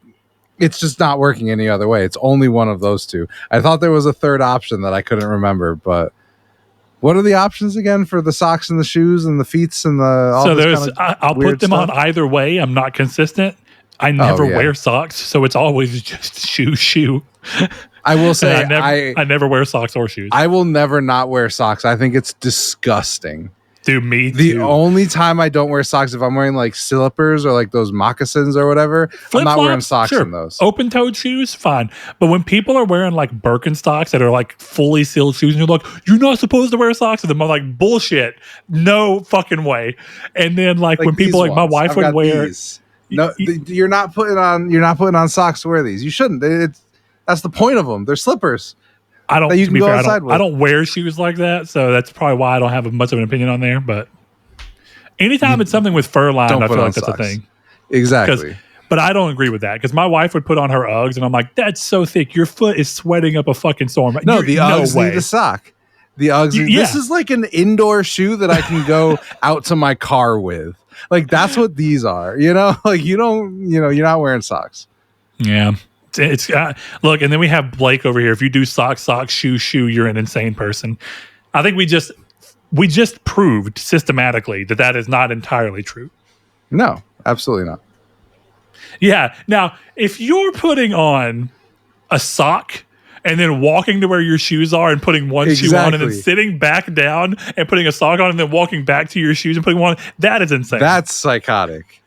it's just not working any other way. It's only one of those two. I thought there was a third option that I couldn't remember, but what are the options again for the socks and the shoes and the feets and all so this kind of I'll put them on either way. I'm not consistent. I never wear socks, so it's always just shoe. I will say I never wear socks or shoes. I will never not wear socks. I think it's disgusting. Dude, me too. The only time I don't wear socks if I'm wearing like slippers or like those moccasins or whatever, I'm not wearing socks in those. Open-toed shoes, fine. But when people are wearing like Birkenstocks that are like fully sealed shoes, and you're like, you're not supposed to wear socks with them, I'm like, bullshit. No fucking way. And then like when people like my wife would wear these. No, you're not putting on socks to wear these. You shouldn't. That's the point of them. They're slippers. I don't wear shoes like that, so that's probably why I don't have much of an opinion on there. But anytime it's something with fur line, I feel like that's a thing. Exactly. But I don't agree with that because my wife would put on her Uggs, and I'm like, that's so thick. Your foot is sweating up a fucking storm. No, the Uggs need a sock. The Uggs. This is like an indoor shoe that I can go out to my car with. Like that's what these are. Like you're not wearing socks. Yeah. It's look, and then we have Blake over here. If you do sock, shoe, you're an insane person. I think we just proved systematically that is not entirely true. No, absolutely not. Yeah. Now, if you're putting on a sock and then walking to where your shoes are and putting one shoe on and then sitting back down and putting a sock on and then walking back to your shoes and putting one on, that is insane. That's psychotic.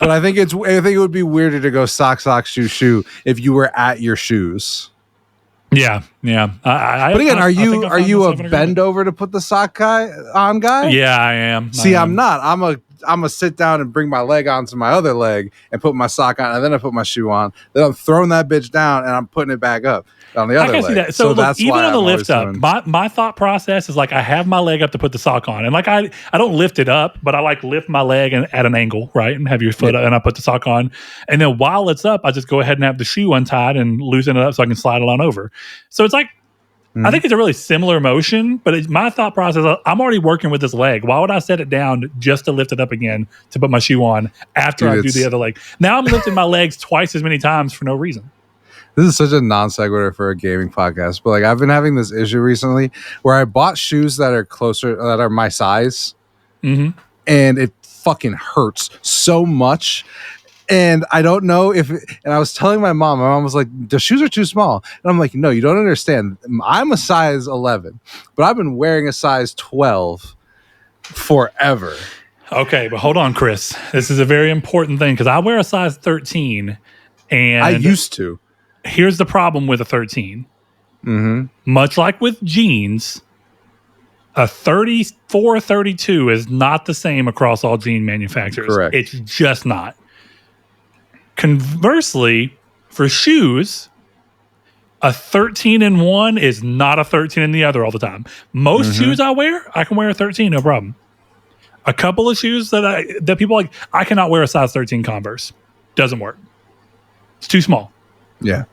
But I think it would be weirder to go sock, shoe if you were at your shoes. Yeah. But again, are you a bend over to put the sock on guy? Yeah, I am. See, I'm not. I'm a sit down and bring my leg onto my other leg and put my sock on, and then I put my shoe on. Then I'm throwing that bitch down and I'm putting it back up on the other leg. I can see that. So look, that's even on the lift up, my thought process is like I have my leg up to put the sock on, and like I don't lift it up, but I like lift my leg at an angle, right, and have your foot up, and I put the sock on, and then while it's up, I just go ahead and have the shoe untied and loosen it up so I can slide it on over. So it's like. I think it's a really similar motion, but it's my thought process. I'm already working with this leg. Why would I set it down just to lift it up again to put my shoe on after I do the other leg? Now I'm lifting my legs twice as many times for no reason. This is such a non sequitur for a gaming podcast, but like I've been having this issue recently where I bought shoes that are my size, and it fucking hurts so much. And I don't know and I was telling my mom was like, the shoes are too small. And I'm like, no, you don't understand. I'm a size 11, but I've been wearing a size 12 forever. Okay, but hold on, Chris. This is a very important thing because I wear a size 13. And I used to. Here's the problem with a 13. Much like with jeans, a 34, 32 is not the same across all jean manufacturers. Correct. It's just not. Conversely, for shoes, a 13 in one is not a 13 in the other all the time. Most shoes I wear, I can wear a 13, no problem. A couple of shoes that people like, I cannot wear a size 13 Converse. Doesn't work. It's too small. Yeah.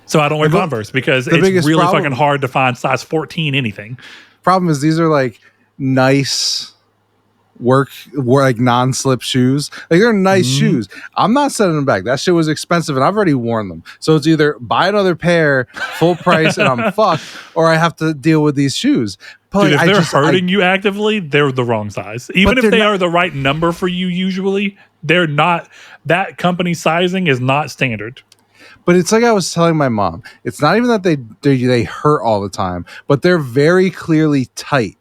So I don't wear Converse because it's really fucking hard to find size 14 anything. Problem is these are like nice, work like non-slip shoes. Like they're nice shoes. I'm not sending them back. That shit was expensive and I've already worn them. So it's either buy another pair full price and I'm fucked, or I have to deal with these shoes. But dude, if they're hurting you actively, they're the wrong size. Even if they are the right number for you, usually they're not. That company sizing is not standard. But it's like I was telling my mom. It's not even that they hurt all the time, but they're very clearly tight.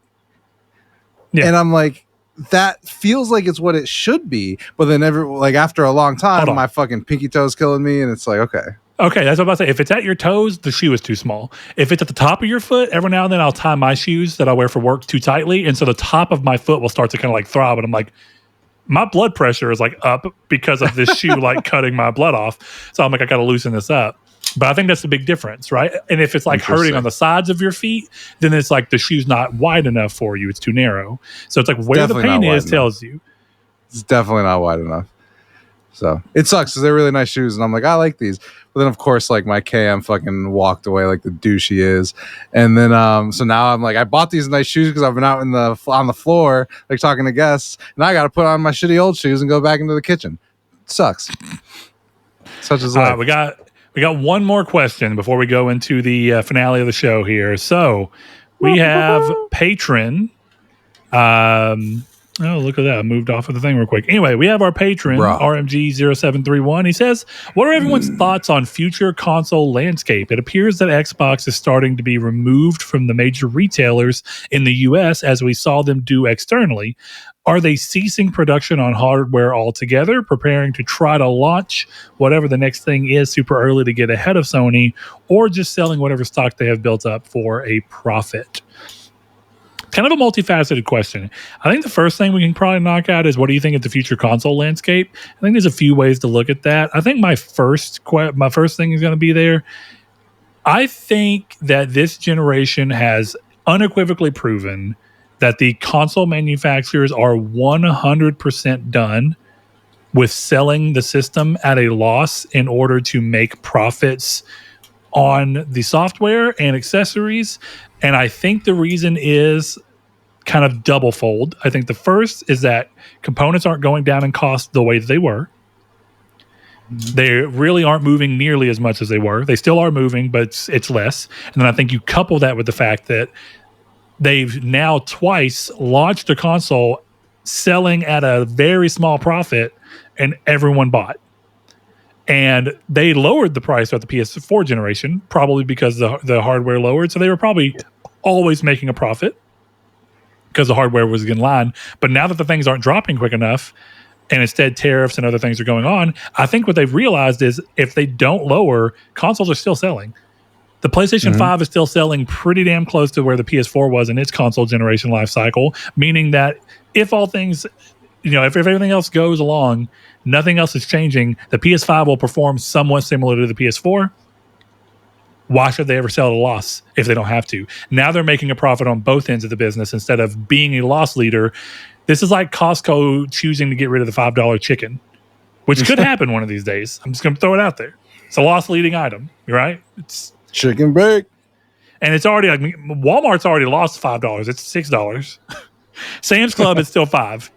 Yeah. And I'm like, that feels like it's what it should be. But then after a long time, my fucking pinky toe's killing me, and it's like, okay. Okay, that's what I'm about to say. If it's at your toes, the shoe is too small. If it's at the top of your foot, every now and then I'll tie my shoes that I wear for work too tightly, and so the top of my foot will start to kind of like throb, and I'm like, my blood pressure is like up because of this shoe like cutting my blood off. So I'm like, I got to loosen this up. But I think that's the big difference, right? And if it's like hurting on the sides of your feet, then it's like the shoe's not wide enough for you. It's too narrow. So it's like where the pain is tells you. It's definitely not wide enough. So it sucks because they're really nice shoes. And I'm like, I like these. But then, of course, like my KM fucking walked away like the douche he is. And then, so now I'm like, I bought these nice shoes because I've been out on the floor, like talking to guests. And I got to put on my shitty old shoes and go back into the kitchen. It sucks. Such as life. We got one more question before we go into the finale of the show here. So we have patron. Oh, look at that. I moved off of the thing real quick. Anyway, we have our patron, RMG0731. He says, what are everyone's thoughts on future console landscape? It appears that Xbox is starting to be removed from the major retailers in the US as we saw them do externally. Are they ceasing production on hardware altogether, preparing to try to launch whatever the next thing is super early to get ahead of Sony, or just selling whatever stock they have built up for a profit? Kind of a multifaceted question. I think the first thing we can probably knock out is, what do you think of the future console landscape? I think there's a few ways to look at that. I think my first thing is going to be there. I think that this generation has unequivocally proven that the console manufacturers are 100% done with selling the system at a loss in order to make profits on the software and accessories. And I think the reason is kind of double fold. I think the first is that components aren't going down in cost the way that they were. They really aren't moving nearly as much as they were. They still are moving, but it's less. And then I think you couple that with the fact that they've now twice launched a console selling at a very small profit, and everyone bought. And they lowered the price of the PS4 generation, probably because the hardware lowered. So they were probably always making a profit because the hardware was in line. But now that the things aren't dropping quick enough, and instead tariffs and other things are going on, I think what they've realized is if they don't lower, consoles are still selling. The PlayStation 5 is still selling pretty damn close to where the PS4 was in its console generation life cycle, meaning that if all things, if everything else goes along, nothing else is changing, the PS5 will perform somewhat similar to the PS4. Why should they ever sell at a loss if they don't have to? Now they're making a profit on both ends of the business instead of being a loss leader. This is like Costco choosing to get rid of the $5 chicken, which could happen one of these days. I'm just going to throw it out there. It's a loss leading item, right? It's chicken bake. And it's already like Walmart's already lost $5. It's $6. Sam's Club is still $5.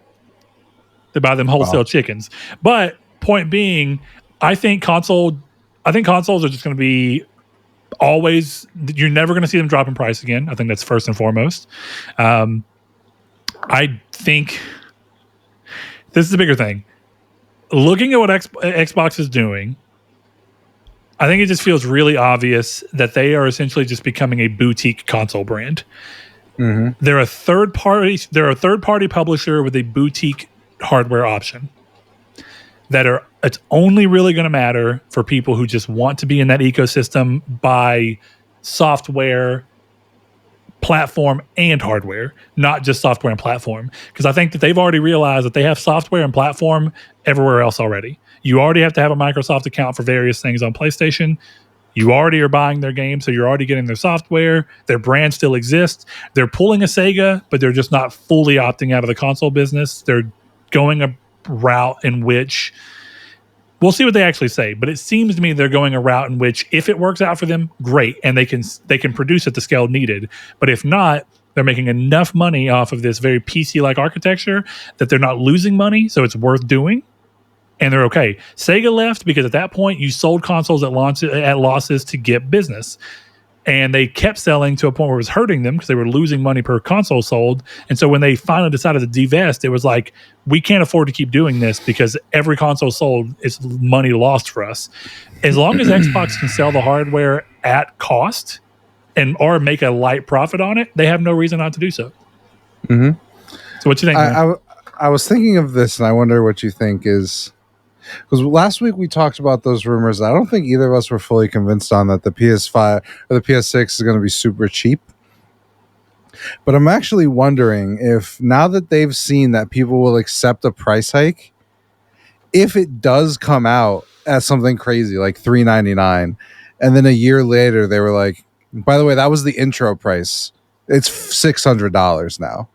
They buy them wholesale chickens. But point being, I think consoles are just going to be always, you're never going to see them drop in price again. I think that's first and foremost. I think this is a bigger thing. Looking at what Xbox is doing, I think it just feels really obvious that they are essentially just becoming a boutique console brand. Mm-hmm. They're a third party publisher with a boutique hardware option it's only really going to matter for people who just want to be in that ecosystem by software, platform, and hardware, not just software and platform. Because I think that they've already realized that they have software and platform everywhere else already. You already have to have a Microsoft account for various things on PlayStation. You already are buying their games, so you're already getting their software. Their brand still exists. They're pulling a Sega, but they're just not fully opting out of the console business. They're going a route in which we'll see what they actually say, but it seems to me they're going a route in which if it works out for them, great, and they can produce at the scale needed. But if not, They're making enough money off of this very PC-like architecture that they're not losing money, so it's worth doing. And they're okay. Sega left because at that point you sold consoles at losses to get business. And they kept selling to a point where it was hurting them because they were losing money per console sold. And so when they finally decided to divest, it was like, we can't afford to keep doing this because every console sold is money lost for us. As long as Xbox can sell the hardware at cost or make a light profit on it, they have no reason not to do so. Mm-hmm. So what you think? I was thinking of this, and I wonder what you think is. Because last week we talked about those rumors. I don't think either of us were fully convinced on that the PS5 or the PS6 is going to be super cheap. But I'm actually wondering if now that they've seen that people will accept a price hike, if it does come out at something crazy like $399, and then a year later they were like, by the way, that was the intro price. It's $600 now.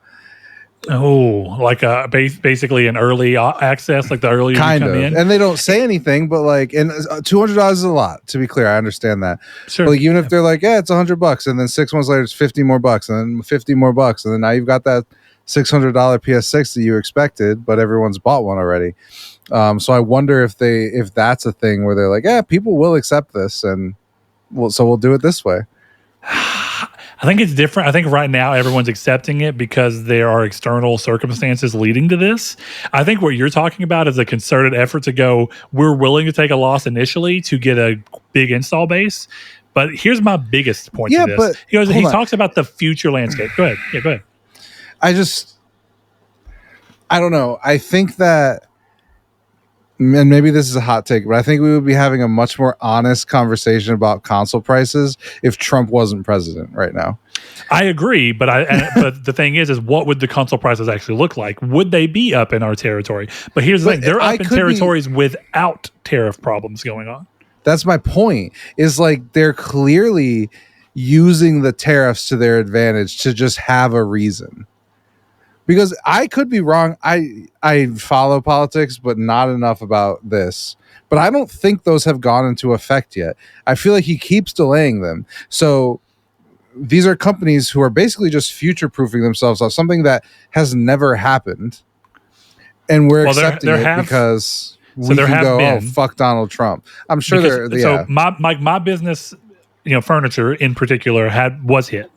Oh, like basically an early access, like the earlier kind you come of in. And they don't say anything, but like, and $200 is a lot, to be clear. I understand that. Sure. But like, even if they're like, yeah, it's $100, and then 6 months later it's 50 more bucks, and then 50 more bucks, and then now you've got that $600 PS6 that you expected, but everyone's bought one already. So I wonder if that's a thing where they're like, yeah, people will accept this, and we'll do it this way. I think it's different. I think right now everyone's accepting it because there are external circumstances leading to this. I think what you're talking about is a concerted effort to go, we're willing to take a loss initially to get a big install base. But here's my biggest point to this. But he talks about the future landscape. Go ahead. Yeah, go ahead. I don't know. I think that, and maybe this is a hot take, but I think we would be having a much more honest conversation about console prices if Trump wasn't president right now. I agree, but but the thing is what would the console prices actually look like? Would they be up in our territory? But here's the thing: they're up in territories without tariff problems going on. That's my point. Is like they're clearly using the tariffs to their advantage to just have a reason. Because I could be wrong. I follow politics, but not enough about this. But I don't think those have gone into effect yet. I feel like he keeps delaying them. So these are companies who are basically just future-proofing themselves on something that has never happened. And we're accepting it because we can go, oh, fuck Donald Trump. I'm sure So my business, furniture in particular was hit.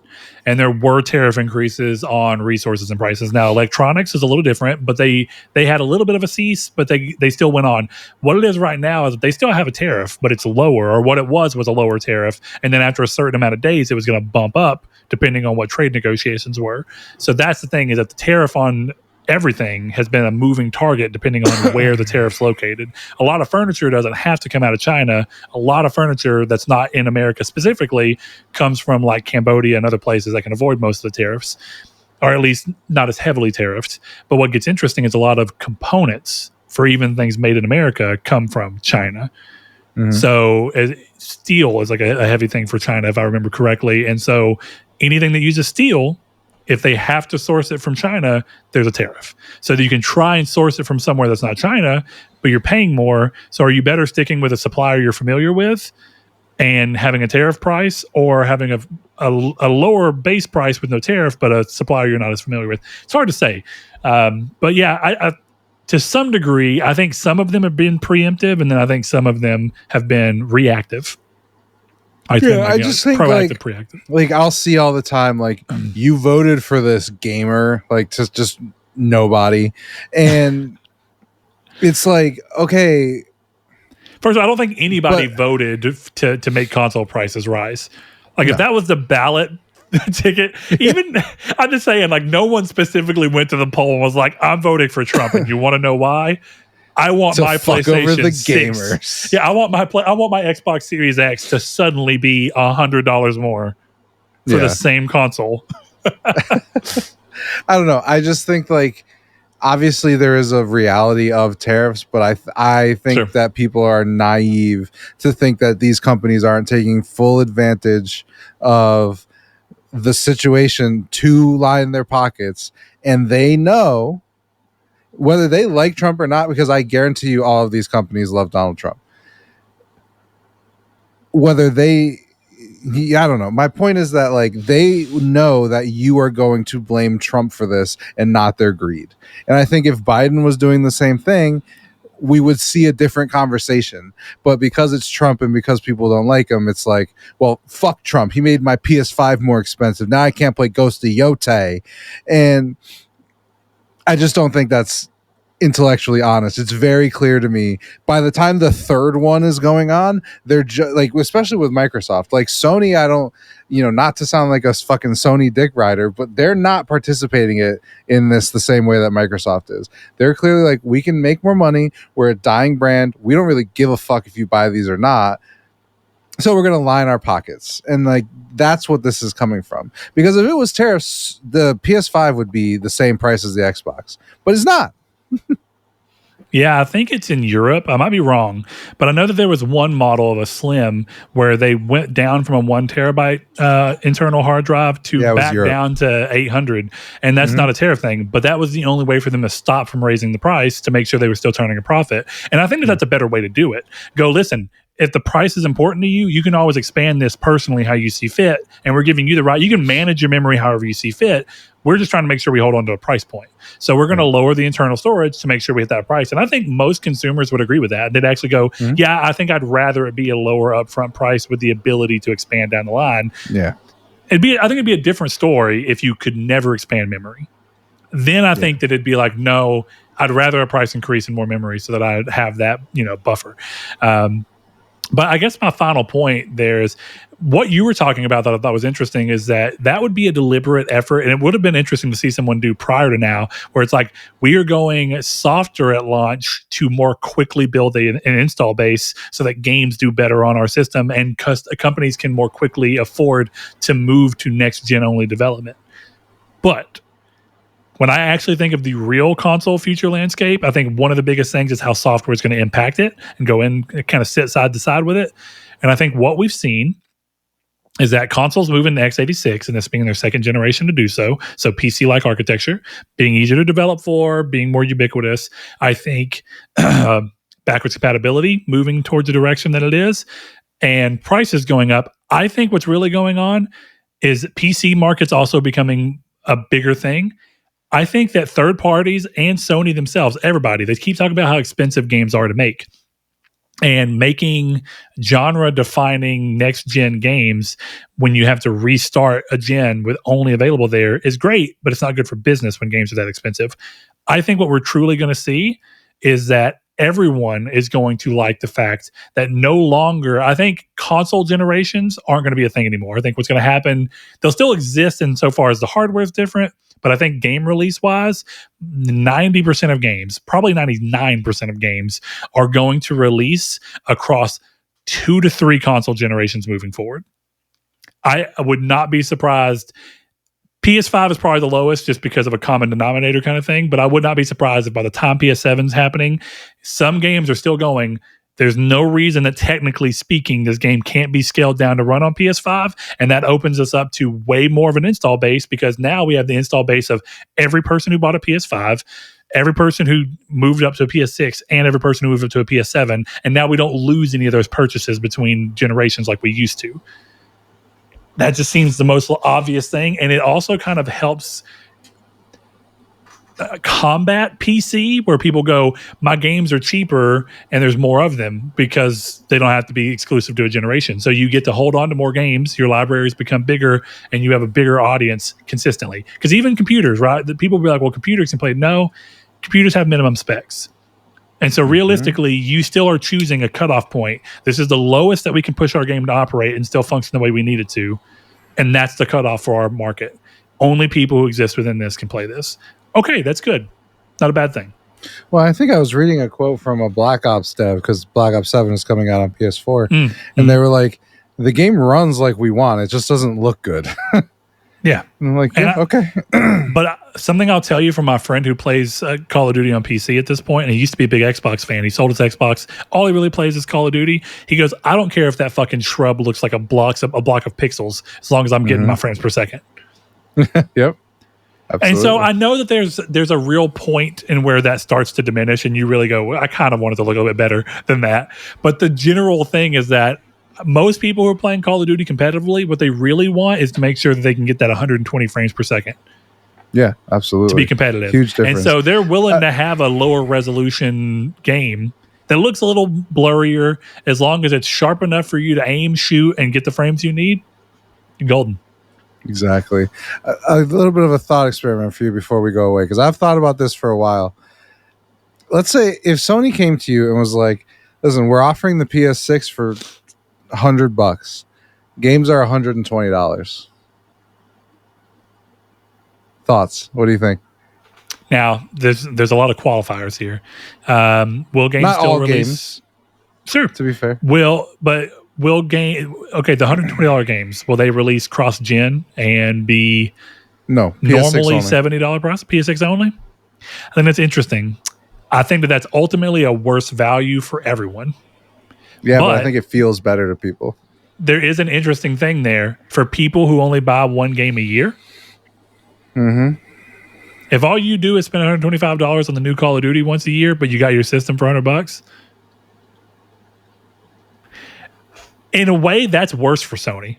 And there were tariff increases on resources and prices. Now, electronics is a little different, but they had a little bit of a cease, but they still went on. What it is right now is that they still have a tariff, but it's lower, or what it was a lower tariff. And then after a certain amount of days, it was going to bump up depending on what trade negotiations were. So that's the thing, is that the tariff on everything has been a moving target depending on where the tariff's located. A lot of furniture doesn't have to come out of China. A lot of furniture that's not in America specifically comes from like Cambodia and other places that can avoid most of the tariffs, or at least not as heavily tariffed. But what gets interesting is a lot of components for even things made in America come from China. Mm-hmm. So steel is like a heavy thing for China, if I remember correctly. And so anything that uses steel, if they have to source it from China, there's a tariff. So that you can try and source it from somewhere that's not China, but you're paying more. So are you better sticking with a supplier you're familiar with and having a tariff price, or having a lower base price with no tariff, but a supplier you're not as familiar with? It's hard to say. But yeah, I to some degree, I think some of them have been preemptive, and then I think some of them have been reactive. I just think proactive, preactive. Like I'll see all the time, like you voted for this gamer, like just nobody, and it's like, okay. First, I don't think anybody voted to make console prices rise. Like if that was the ballot ticket, even I'm just saying, like no one specifically went to the poll and was like, "I'm voting for Trump," and you want to know why? I want my PlayStation over the 6. Gamers. Yeah, I want my Xbox Series X to suddenly be $100 more for the same console. I don't know. I just think like obviously there is a reality of tariffs, but I think that people are naive to think that these companies aren't taking full advantage of the situation to line their pockets, and they know whether they like Trump or not, because I guarantee you all of these companies love Donald Trump. Whether they I don't know. My point is that like they know that you are going to blame Trump for this and not their greed. And I think if Biden was doing the same thing, we would see a different conversation. But because it's Trump and because people don't like him, it's like, well, fuck Trump. He made my PS5 more expensive. Now I can't play Ghost of Yotei. And I just don't think that's intellectually honest. It's very clear to me by the time the third one is going on, they're like, especially with Microsoft, like Sony, I don't, not to sound like a fucking Sony dick rider, but they're not participating in this the same way that Microsoft is. They're clearly like, we can make more money. We're a dying brand. We don't really give a fuck if you buy these or not. So we're going to line our pockets. And like, that's what this is coming from. Because if it was tariffs, the PS5 would be the same price as the Xbox, but it's not. Yeah, I think it's in Europe. I might be wrong, but I know that there was one model of a Slim where they went down from a 1 terabyte internal hard drive to back down to 800. And that's not a tariff thing, but that was the only way for them to stop from raising the price to make sure they were still turning a profit. And I think that that's a better way to do it. Go, listen, if the price is important to you, you can always expand this personally how you see fit. And we're giving you the right. You can manage your memory however you see fit. We're just trying to make sure we hold on to a price point. So we're going to lower the internal storage to make sure we hit that price. And I think most consumers would agree with that. They'd actually go, yeah, I think I'd rather it be a lower upfront price with the ability to expand down the line. Yeah. I think it'd be a different story if you could never expand memory. Then I think that it'd be like, no, I'd rather a price increase and more memory so that I'd have that, buffer. But I guess my final point there is what you were talking about that I thought was interesting is that would be a deliberate effort. And it would have been interesting to see someone do prior to now, where it's like, we are going softer at launch to more quickly build an install base so that games do better on our system and companies can more quickly afford to move to next gen only development. But when I actually think of the real console future landscape, I think one of the biggest things is how software is going to impact it and go in and kind of sit side to side with it. And I think what we've seen is that consoles moving to x86 and this being their second generation to do so. So PC-like architecture, being easier to develop for, being more ubiquitous. I think backwards compatibility moving towards the direction that it is, and prices going up. I think what's really going on is PC markets also becoming a bigger thing. I think that third parties and Sony themselves, everybody, they keep talking about how expensive games are to make. And making genre-defining next-gen games when you have to restart a gen with only available there is great, but it's not good for business when games are that expensive. I think what we're truly going to see is that everyone is going to like the fact that no longer, I think console generations aren't going to be a thing anymore. I think what's going to happen, they'll still exist insofar as the hardware is different, but I think game release wise, 90% of games, probably 99% of games are going to release across 2 to 3 console generations moving forward. I would not be surprised. PS5 is probably the lowest just because of a common denominator kind of thing, but I would not be surprised if by the time PS7 is happening, some games are still going. There's no reason that technically speaking, this game can't be scaled down to run on PS5. And that opens us up to way more of an install base because now we have the install base of every person who bought a PS5, every person who moved up to a PS6, and every person who moved up to a PS7. And now we don't lose any of those purchases between generations like we used to. That just seems the most obvious thing. And it also kind of helps combat PC where people go, my games are cheaper and there's more of them because they don't have to be exclusive to a generation. So you get to hold on to more games, your libraries become bigger, and you have a bigger audience consistently. Because even computers, right? The people will be like, well, computers can play. No, computers have minimum specs. And so realistically, you still are choosing a cutoff point. This is the lowest that we can push our game to operate and still function the way we need it to. And that's the cutoff for our market. Only people who exist within this can play this. Okay, that's good. Not a bad thing. Well, I think I was reading a quote from a Black Ops dev because Black Ops 7 is coming out on PS4. And they were like, the game runs like we want. It just doesn't look good. Yeah. And I'm like, yeah, okay. But something I'll tell you from my friend who plays Call of Duty on PC at this point, and he used to be a big Xbox fan. He sold his Xbox. All he really plays is Call of Duty. He goes, I don't care if that fucking shrub looks like a block of pixels as long as I'm getting my frames per second. Yep. Absolutely. And so I know that there's a real point in where that starts to diminish and you really go, well, I kind of want it to look a little bit better than that. But the general thing is that most people who are playing Call of Duty competitively, what they really want is to make sure that they can get that 120 frames per second. Yeah, absolutely. To be competitive. Huge difference. And so they're willing to have a lower resolution game that looks a little blurrier as long as it's sharp enough for you to aim, shoot, and get the frames you need. You're golden. Exactly. A little bit of a thought experiment for you before we go away, because I've thought about this for a while. Let's say if Sony came to you and was like, listen, we're offering the PS6 for $100. Games are $120. Thoughts? What do you think? Now, there's a lot of qualifiers here. Will games Not still all release? games, Sure. to be fair. Will game? Okay, the $120 games, will they release cross-gen and be No, PS6 normally only. $70 price? PS6 only? I think that's interesting. I think that's ultimately a worse value for everyone. Yeah, but I think it feels better to people. There is an interesting thing there for people who only buy one game a year. Mm-hmm. If all you do is spend $125 on the new Call of Duty once a year, but you got your system for $100, in a way, that's worse for Sony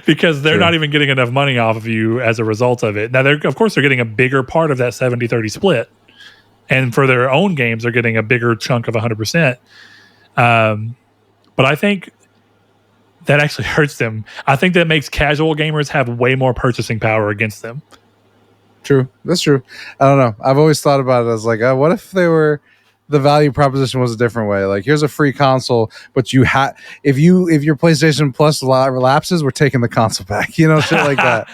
because they're not even getting enough money off of you as a result of it. Now, of course, they're getting a bigger part of that 70-30 split. And for their own games, they're getting a bigger chunk of 100%. But I think that actually hurts them. I think that makes casual gamers have way more purchasing power against them. True. That's true. I don't know. I've always thought about it as like, what if the value proposition was a different way? Like, here's a free console, but if your PlayStation Plus lapses, we're taking the console back. You know, shit like that.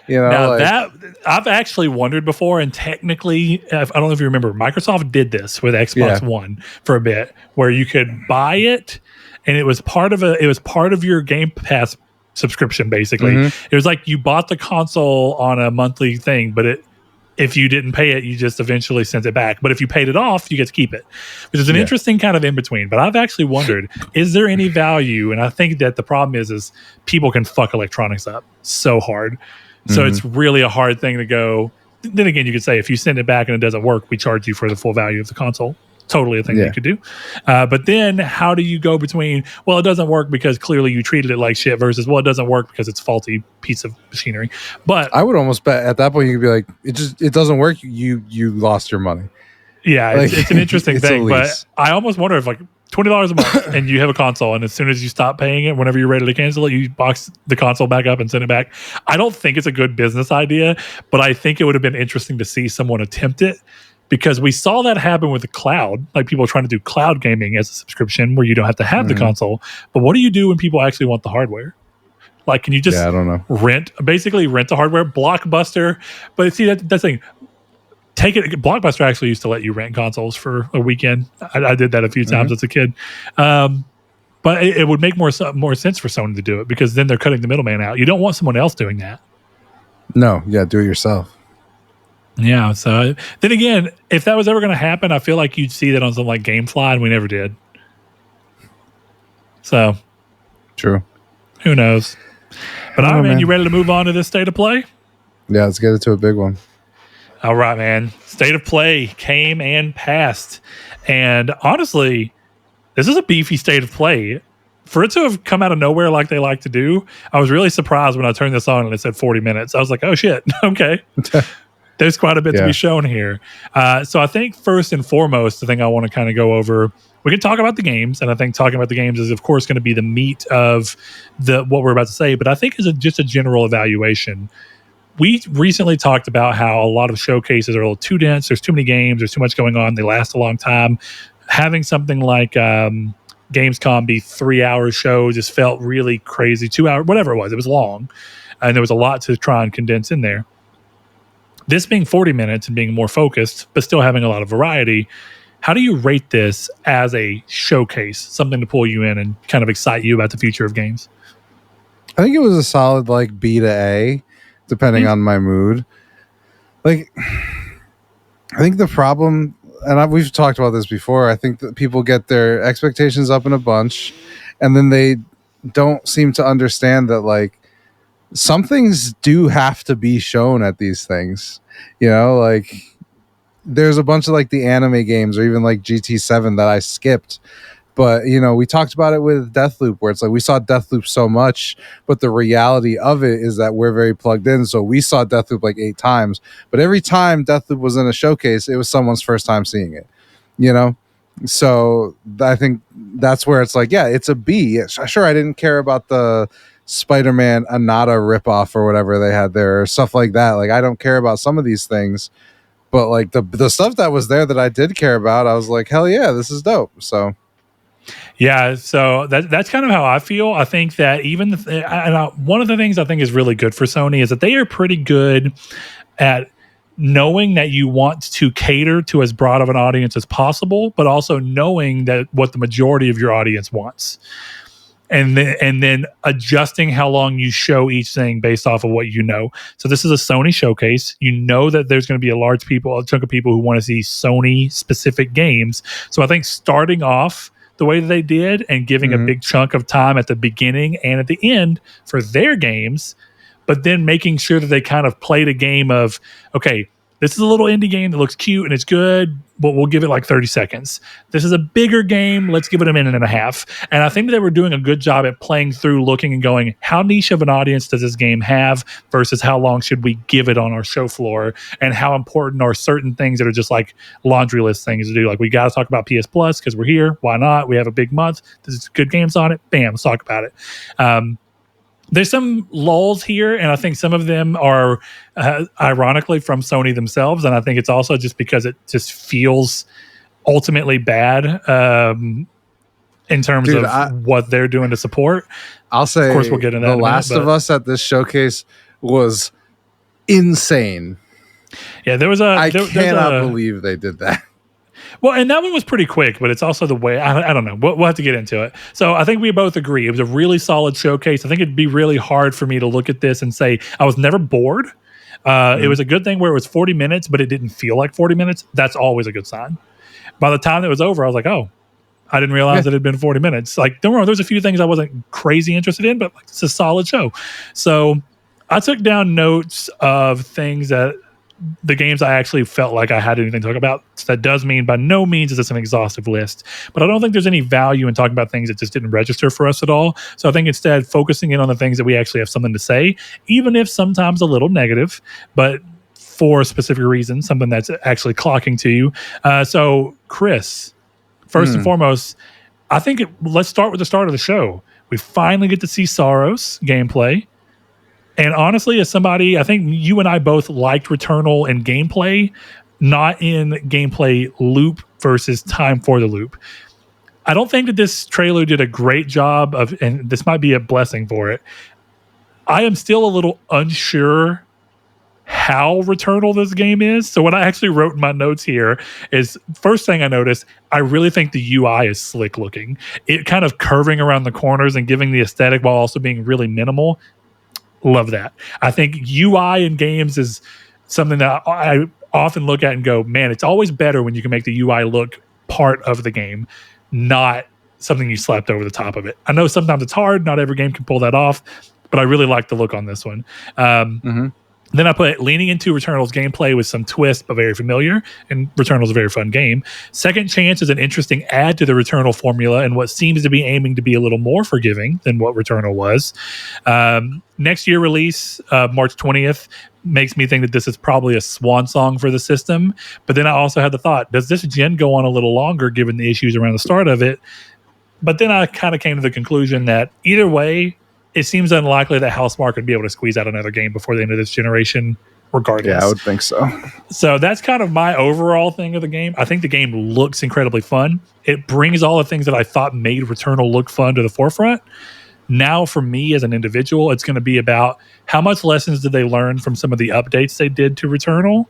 You know, now like, that I've actually wondered before, and technically, I don't know if you remember, Microsoft did this with Xbox One for a bit, where you could buy it, and it was part of your Game Pass subscription. Basically, it was like you bought the console on a monthly thing, but if you didn't pay it, you just eventually sent it back. But if you paid it off, you get to keep it, which is an interesting kind of in between. But I've actually wondered, is there any value? And I think that the problem is people can fuck electronics up so hard. So it's really a hard thing to go. Then again, you could say if you send it back and it doesn't work, we charge you for the full value of the console. Totally a thing that you could do. But then how do you go between, well, it doesn't work because clearly you treated it like shit versus, well, it doesn't work because it's a faulty piece of machinery. But I would almost bet at that point you could be like, it doesn't work. You lost your money. Yeah, like, it's an interesting thing. But I almost wonder if like $20 a month and you have a console, and as soon as you stop paying it, whenever you're ready to cancel it, you box the console back up and send it back. I don't think it's a good business idea, but I think it would have been interesting to see someone attempt it, because we saw that happen with the cloud, like people trying to do cloud gaming as a subscription where you don't have to have the console. But what do you do when people actually want the hardware? Like, can you just I don't know. rent the hardware? Blockbuster. But see, that's the thing. Blockbuster actually used to let you rent consoles for a weekend. I did that a few times as a kid. But it would make more sense for Sony to do it, because then they're cutting the middleman out. You don't want someone else doing that. No, do it yourself. Yeah. So then again, if that was ever going to happen, I feel like you'd see that on something like GameFly, and we never did. So true. Who knows? But all right, man, you ready to move on to this state of play? Yeah, let's get into a big one. All right, man. State of play came and passed. And honestly, this is a beefy state of play. For it to have come out of nowhere like they like to do, I was really surprised when I turned this on and it said 40 minutes. I was like, oh, shit. Okay. There's quite a bit to be shown here. So I think first and foremost, the thing I want to kind of go over, we can talk about the games. And I think talking about the games is, of course, going to be the meat of what we're about to say. But I think as just a general evaluation, we recently talked about how a lot of showcases are a little too dense. There's too many games. There's too much going on. They last a long time. Having something like Gamescom be 3-hour show just felt really crazy. 2 hours, whatever it was. It was long. And there was a lot to try and condense in there. This being 40 minutes and being more focused, but still having a lot of variety, how do you rate this as a showcase, something to pull you in and kind of excite you about the future of games? I think it was a solid like B to A, depending on my mood. Like, I think the problem, and we've talked about this before, I think that people get their expectations up in a bunch, and then they don't seem to understand that, like, some things do have to be shown at these things. You know, like, there's a bunch of like the anime games or even like GT7 that I skipped But, we talked about it with Deathloop, where it's like we saw Deathloop so much, but the reality of it is that we're very plugged in. So we saw Deathloop like 8 times, but every time Deathloop was in a showcase, it was someone's first time seeing it, So I think that's where it's like, yeah, it's a B. Sure, I didn't care about the Spider-Man Anata ripoff or whatever they had there or stuff like that. Like, I don't care about some of these things, but like the stuff that was there that I did care about, I was like, hell yeah, this is dope. So yeah, so that's kind of how I feel. I think that one of the things I think is really good for Sony is that they are pretty good at knowing that you want to cater to as broad of an audience as possible, but also knowing that what the majority of your audience wants. And then adjusting how long you show each thing based off of what you know. So this is a Sony showcase. You know that there's going to be a chunk of people who want to see Sony specific games. So I think starting off the way that they did and giving a big chunk of time at the beginning and at the end for their games, but then making sure that they kind of played a game of, okay, this is a little indie game that looks cute and it's good, but we'll give it like 30 seconds. This is a bigger game. Let's give it a minute and a half. And I think that they were doing a good job at playing through, looking and going, how niche of an audience does this game have versus how long should we give it on our show floor? And how important are certain things that are just like laundry list things to do? Like, we got to talk about PS Plus because we're here. Why not? We have a big month. There's good games on it. Bam, let's talk about it. There's some lulls here, and I think some of them are ironically from Sony themselves, and I think it's also just because it just feels ultimately bad in terms of what they're doing to support. I'll say, of course, we'll get into that. The Last of Us at this showcase was insane. Yeah, I cannot believe they did that. Well, and that one was pretty quick, but it's also the way, I don't know. We'll have to get into it. So I think we both agree. It was a really solid showcase. I think it'd be really hard for me to look at this and say I was never bored. It was a good thing where it was 40 minutes, but it didn't feel like 40 minutes. That's always a good sign. By the time it was over, I was like, oh, I didn't realize it had been 40 minutes. Like, don't worry, there's a few things I wasn't crazy interested in, but like, it's a solid show. So I took down notes of things that the games I actually felt like I had anything to talk about. So that does mean by no means is this an exhaustive list, but I don't think there's any value in talking about things that just didn't register for us at all. So I think instead focusing in on the things that we actually have something to say, even if sometimes a little negative, but for a specific reason, something that's actually clocking to you. So Chris, first and foremost, I think let's start with the start of the show. We finally get to see Saros gameplay. And honestly, as somebody, I think you and I both liked Returnal in gameplay, not in gameplay loop versus time for the loop. I don't think that this trailer did a great job of, and this might be a blessing for it. I am still a little unsure how Returnal this game is. So what I actually wrote in my notes here is, first thing I noticed, I really think the UI is slick looking. It kind of curving around the corners and giving the aesthetic while also being really minimal. Love that. I think UI in games is something that I often look at and go, man, it's always better when you can make the UI look part of the game, not something you slapped over the top of it. I know sometimes it's hard. Not every game can pull that off, but I really like the look on this one. Then I put leaning into Returnal's gameplay with some twist, but very familiar. And Returnal's a very fun game. Second Chance is an interesting add to the Returnal formula and what seems to be aiming to be a little more forgiving than what Returnal was. Next year release, March 20th, makes me think that this is probably a swan song for the system. But then I also had the thought, does this gen go on a little longer given the issues around the start of it? But then I kind of came to the conclusion that either way, it seems unlikely that Housemarque would be able to squeeze out another game before the end of this generation, regardless. Yeah, I would think so. So that's kind of my overall thing of the game. I think the game looks incredibly fun. It brings all the things that I thought made Returnal look fun to the forefront. Now, for me as an individual, it's going to be about how much lessons did they learn from some of the updates they did to Returnal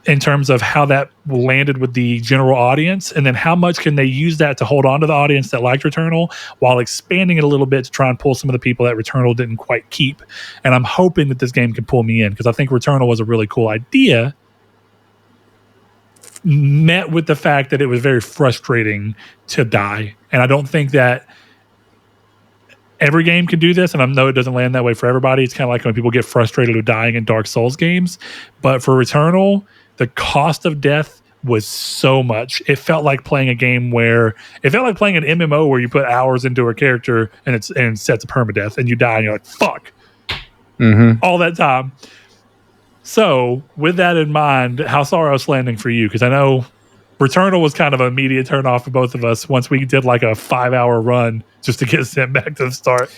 in terms of how that landed with the general audience, and then how much can they use that to hold on to the audience that liked Returnal while expanding it a little bit to try and pull some of the people that Returnal didn't quite keep. And I'm hoping that this game can pull me in because I think Returnal was a really cool idea, met with the fact that it was very frustrating to die. And I don't think that every game can do this, and I know it doesn't land that way for everybody. It's kind of like when people get frustrated with dying in Dark Souls games. But for Returnal, the cost of death was so much. It felt like playing a game where it felt like playing an MMO where you put hours into a character and it sets a permadeath and you die and you're like, fuck. All that time. So, with that in mind, how's Saros landing for you? Because I know Returnal was kind of an immediate turn off for both of us once we did like a 5-hour run just to get sent back to the start.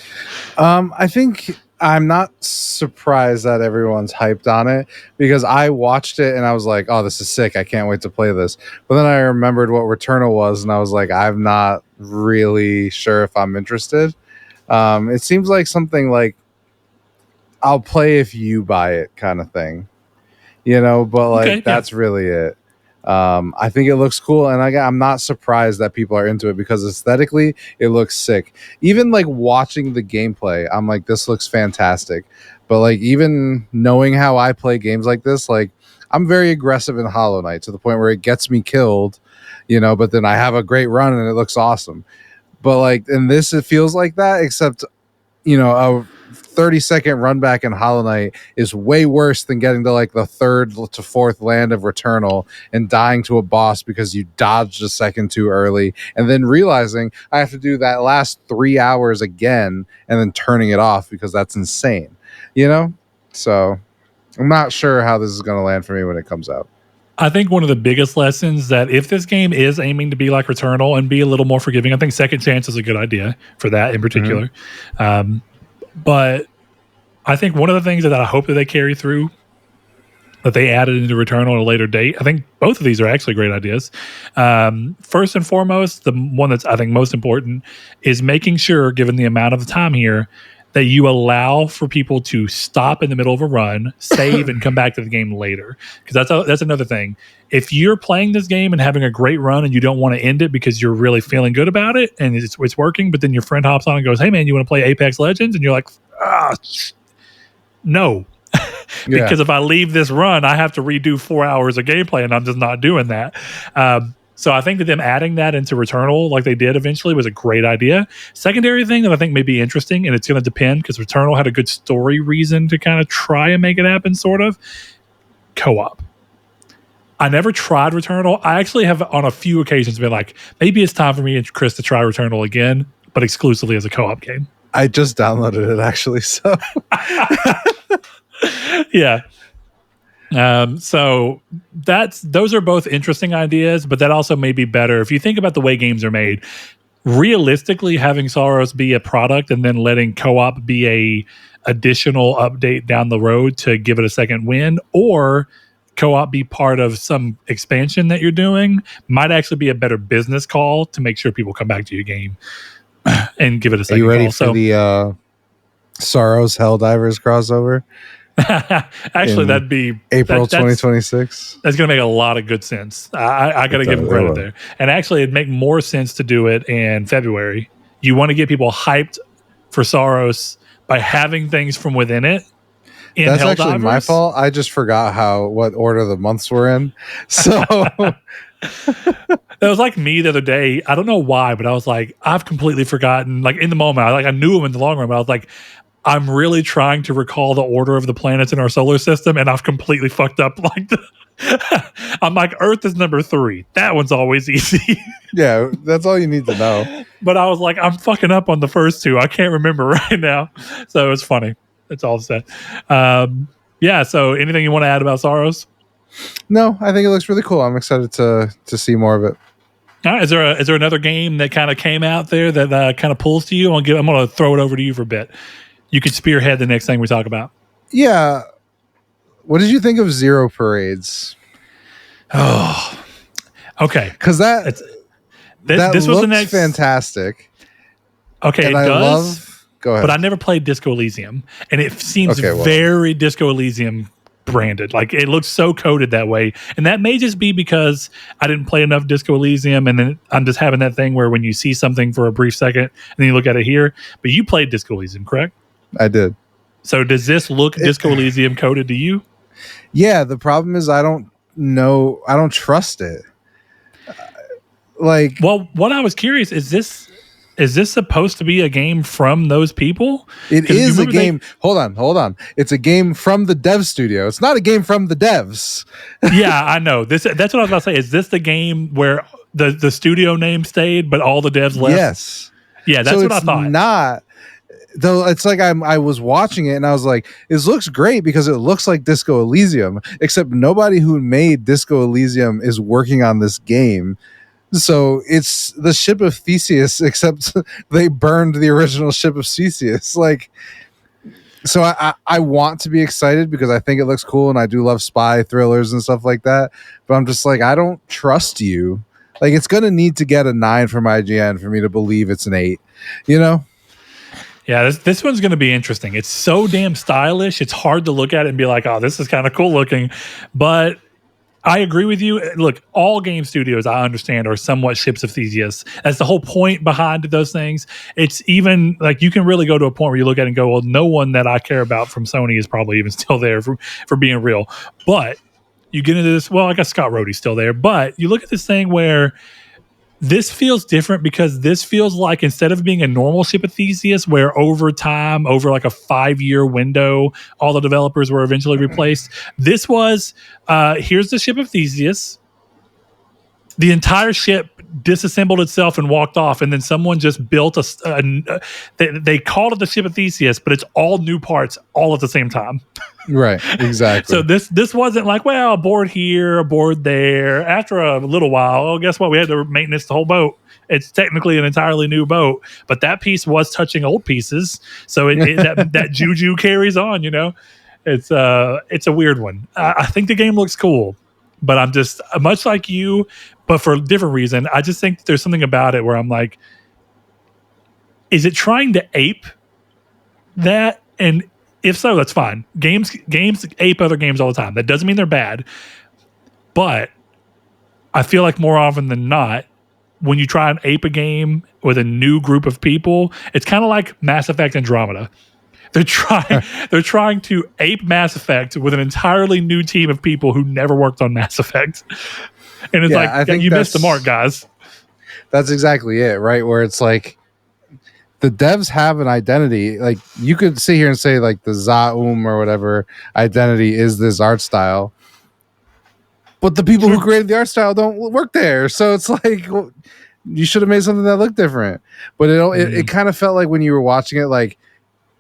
I think I'm not surprised that everyone's hyped on it because I watched it and I was like, oh, this is sick. I can't wait to play this. But then I remembered what Returnal was and I was like, I'm not really sure if I'm interested. It seems like something like I'll play if you buy it kind of thing, but like that's really it. I think it looks cool, and I'm not surprised that people are into it because aesthetically it looks sick. Even like watching the gameplay, I'm like, this looks fantastic. But like even knowing how I play games like this, like I'm very aggressive in Hollow Knight to the point where it gets me killed, but then I have a great run and it looks awesome. But like in this, it feels like that, except a 30-second run back in Hollow Knight is way worse than getting to like the 3rd to 4th land of Returnal and dying to a boss because you dodged a second too early and then realizing I have to do that last 3 hours again and then turning it off because that's insane, So I'm not sure how this is going to land for me when it comes out. I think one of the biggest lessons that if this game is aiming to be like Returnal and be a little more forgiving, I think Second Chance is a good idea for that in particular. But I think one of the things that I hope that they carry through that they added into Returnal at a later date, I think both of these are actually great ideas. First and foremost, the one that's I think most important is making sure, given the amount of time here, that you allow for people to stop in the middle of a run, save, and come back to the game later. Because that's another thing. If you're playing this game and having a great run and you don't want to end it because you're really feeling good about it and it's working, but then your friend hops on and goes, hey man, you want to play Apex Legends? And you're like, no. Because if I leave this run, I have to redo 4 hours of gameplay and I'm just not doing that. So I think that them adding that into Returnal like they did eventually was a great idea. Secondary thing that I think may be interesting, and it's going to depend because Returnal had a good story reason to kind of try and make it happen, sort of. Co-op. I never tried Returnal. I actually have on a few occasions been like, maybe it's time for me and Chris to try Returnal again, but exclusively as a co-op game. I just downloaded it actually, so. Yeah. So those are both interesting ideas, but that also may be better if you think about the way games are made. Realistically, having Saros be a product and then letting co-op be a additional update down the road to give it a second win, or co-op be part of some expansion that you're doing, might actually be a better business call to make sure people come back to your game and give it a second call. Are you ready for the Saros Helldivers crossover? Actually, that'd be April 2026. That's going to make a lot of good sense. I got to give them credit there. And actually, it'd make more sense to do it in February. You want to get people hyped for Saros by having things from within it. That's Helldivers. Actually my fault. I just forgot what order the months were in. So it was like me the other day. I don't know why, but I was like, I've completely forgotten. Like in the moment, I knew them in the long run, but I was like, I'm really trying to recall the order of the planets in our solar system, and I've completely fucked up. I'm like, Earth is number 3. That one's always easy. Yeah, that's all you need to know. But I was like, I'm fucking up on the first 2. I can't remember right now. So it's funny. That's all said. Yeah, so anything you want to add about Saros? No, I think it looks really cool. I'm excited to see more of it. All right, is there another game that kind of came out there that kind of pulls to you? I'm going to throw it over to you for a bit. You could spearhead the next thing we talk about. Yeah. What did you think of Zero Parades? Oh, okay. Because this was the next fantastic. Okay, and it does. Go ahead. But I never played Disco Elysium, and it seems very Disco Elysium branded. Like it looks so coded that way, and that may just be because I didn't play enough Disco Elysium, and then I'm just having that thing where when you see something for a brief second, and then you look at it here. But you played Disco Elysium, correct? I did. So does this look Disco Elysium coded to you? Yeah, the problem is I don't trust it. Well, what I was curious is this is this supposed to be a game from those people? It is a game. Hold on. It's a game from the dev studio. It's not a game from the devs. Yeah, I know. That's what I was about to say. Is this the game where the studio name stayed, but all the devs left? Yes. Yeah, that's what I thought. Not. Though it's like I was watching it and I was like, this looks great because it looks like Disco Elysium, except nobody who made Disco Elysium is working on this game. So it's the Ship of Theseus, except they burned the original Ship of Theseus. Like, so I want to be excited because I think it looks cool and I do love spy thrillers and stuff like that. But I'm just like, I don't trust you. Like, it's going to need to get a 9 from IGN for me to believe it's an 8, you know? Yeah, this one's going to be interesting. It's so damn stylish. It's hard to look at it and be like, oh, this is kind of cool looking. But I agree with you. Look, all game studios, I understand, are somewhat ships of Theseus. That's the whole point behind those things. It's even like you can really go to a point where you look at it and go, well, no one that I care about from Sony is probably even still there for being real. But you get into this, well, I guess Scott Rohde's still there. But you look at this thing where this feels different because this feels like instead of being a normal ship of Theseus where over time, over like a 5-year window, all the developers were eventually replaced, this was, here's the ship of Theseus. The entire ship disassembled itself and walked off, and then someone just built they called it the ship of Theseus, but it's all new parts all at the same time. Right, exactly. So this wasn't like, well, a board here, a board there. After a little while, oh, guess what? We had to maintenance the whole boat. It's technically an entirely new boat, but that piece was touching old pieces, so that juju carries on. You know, it's a weird one. I think the game looks cool, but I'm just much like you, but for a different reason. I just think there's something about it where I'm like, is it trying to ape that? And if so, that's fine. Games ape other games all the time. That doesn't mean they're bad. But I feel like more often than not, when you try and ape a game with a new group of people, it's kind of like Mass Effect Andromeda. They're trying to ape Mass Effect with an entirely new team of people who never worked on Mass Effect. And it's I think you missed the mark, guys. That's exactly it, right? Where it's like, the devs have an identity. Like, you could sit here and say like the Zaum or whatever identity is this art style, but the people who created the art style don't work there. So it's like, well, you should have made something that looked different. But it kind of felt like when you were watching it, like,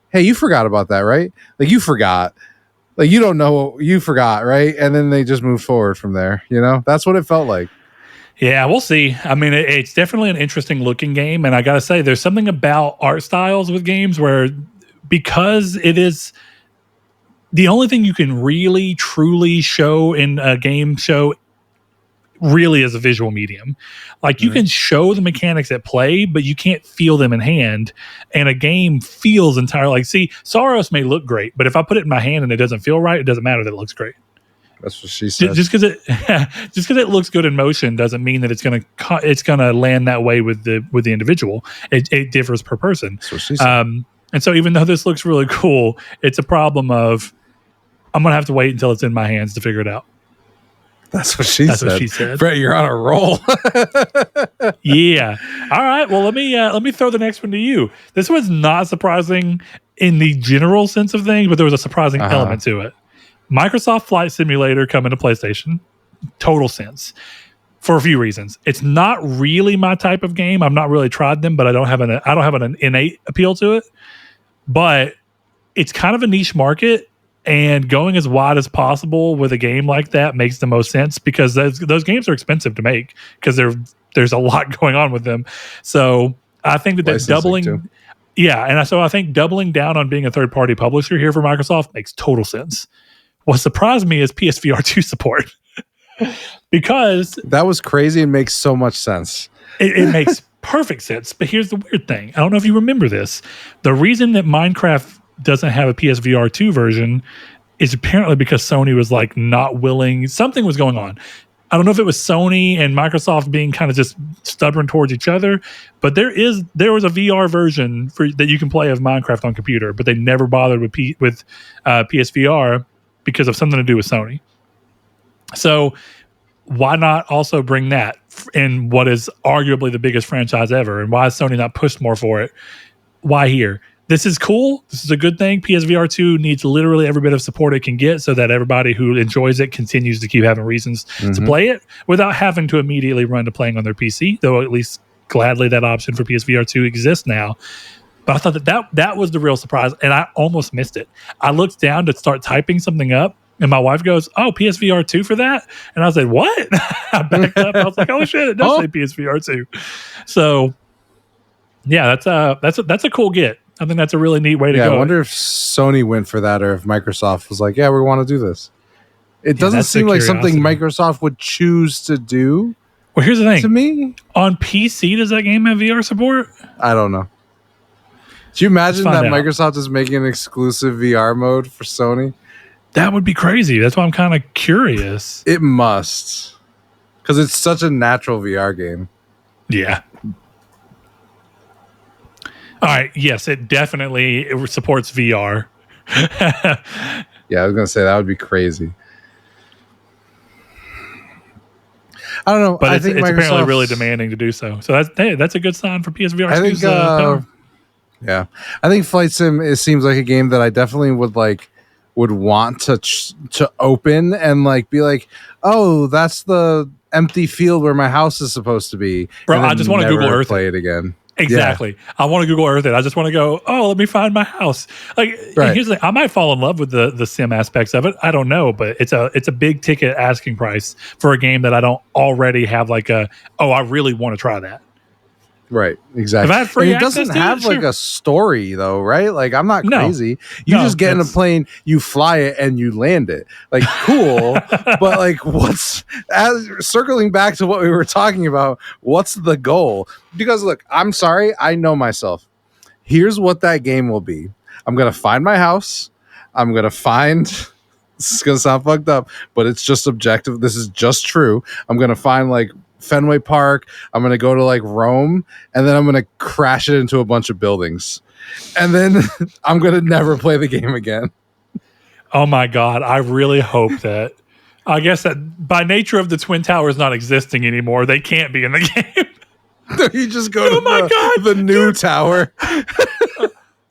hey, you forgot about that, right? Like, you forgot. Like, you don't know, you forgot, right? And then they just moved forward from there. You know, that's what it felt like. Yeah, we'll see. I mean, it's definitely an interesting looking game. And I got to say, there's something about art styles with games where, because it is the only thing you can really, truly show in a game show really is a visual medium. Like, you can show the mechanics at play, but you can't feel them in hand. And a game feels entirely like, see, Saros may look great, but if I put it in my hand and it doesn't feel right, it doesn't matter that it looks great. That's what she said. Just because it looks good in motion doesn't mean that it's gonna land that way with the individual. It differs per person. That's what she said. And so even though this looks really cool, it's a problem of I'm gonna have to wait until it's in my hands to figure it out. That's what she said. Brett, you're on a roll. Yeah. All right. Well, let me throw the next one to you. This was not surprising in the general sense of things, but there was a surprising element to it. Microsoft Flight Simulator coming to PlayStation. Total sense. For a few reasons. It's not really my type of game. I've not really tried them, but I don't have an innate appeal to it. But it's kind of a niche market, and going as wide as possible with a game like that makes the most sense because those games are expensive to make because there's a lot going on with them. So I think that's doubling. Too. Yeah, and so I think doubling down on being a third-party publisher here for Microsoft makes total sense. What surprised me is PSVR 2 support. Because that was crazy and makes so much sense. It makes perfect sense. But here's the weird thing. I don't know if you remember this. The reason that Minecraft doesn't have a PSVR 2 version is apparently because Sony was like not willing. Something was going on. I don't know if it was Sony and Microsoft being kind of just stubborn towards each other, but there was a VR version that you can play of Minecraft on computer, but they never bothered with PSVR because of something to do with Sony. So why not also bring that in what is arguably the biggest franchise ever? And why has Sony not pushed more for it? Why here? This is cool. This is a good thing. PSVR 2 needs literally every bit of support it can get so that everybody who enjoys it continues to keep having reasons to play it without having to immediately run to playing on their PC, though at least gladly that option for PSVR 2 exists now. But I thought that was the real surprise, and I almost missed it. I looked down to start typing something up, and my wife goes, "Oh, PSVR 2 for that?" And I said, "What?" I backed up. I was like, "Oh shit, it does say PSVR 2." So, yeah, that's a cool get. I think that's a really neat way to go. I wonder if Sony went for that or if Microsoft was like, "Yeah, we want to do this." It doesn't seem like something Microsoft would choose to do. Well, here's the thing. To me, on PC, does that game have VR support? I don't know. Do you imagine that Microsoft is making an exclusive VR mode for Sony? That would be crazy. That's why I'm kind of curious. It must. Because it's such a natural VR game. Yeah. All right. Yes, it definitely supports VR. Yeah, I was going to say that would be crazy. I don't know. But I think it's apparently really demanding to do so. So that's a good sign for PSVR. I think, yeah. I think Flight Sim, it seems like a game that I definitely would want to open and like be like, oh, that's the empty field where my house is supposed to be. Bro, I just want to Google Earth play it again. Exactly. Yeah. I want to Google Earth it. I just want to go, oh, let me find my house. Like, here's the thing. I might fall in love with the sim aspects of it. I don't know, but it's a big ticket asking price for a game that I don't already have like I really want to try that. Right, exactly. If I had free it doesn't have like a story though, right? Like I'm not crazy. You just get in a plane, you fly it, and you land it. Like cool, but like circling back to what we were talking about? What's the goal? Because look, I'm sorry, I know myself. Here's what that game will be. I'm gonna find my house. I'm gonna find. This is gonna sound fucked up, but it's just objective. This is just true. I'm gonna find like Fenway Park. I'm going to go to like Rome, and then I'm going to crash it into a bunch of buildings. And then I'm going to never play the game again. Oh my God. I really hope that, I guess that by nature of the Twin Towers not existing anymore, they can't be in the game. You just go to the new tower.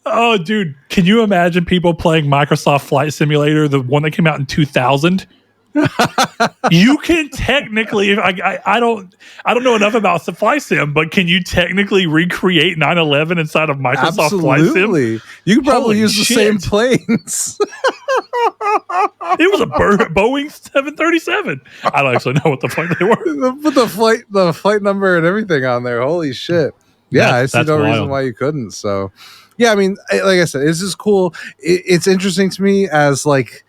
Oh, dude. Can you imagine people playing Microsoft Flight Simulator, the one that came out in 2000? You can technically, I don't know enough about Flight Sim, but can you technically recreate 9/11 inside of Microsoft Flight Sim? You could probably use the same planes. It was a Boeing 737. I don't actually know what the fuck they were. Put the flight number and everything on there. Holy shit! Yeah, I see no reason why you couldn't. So, yeah, I mean, like I said, this is cool. It's interesting to me as like.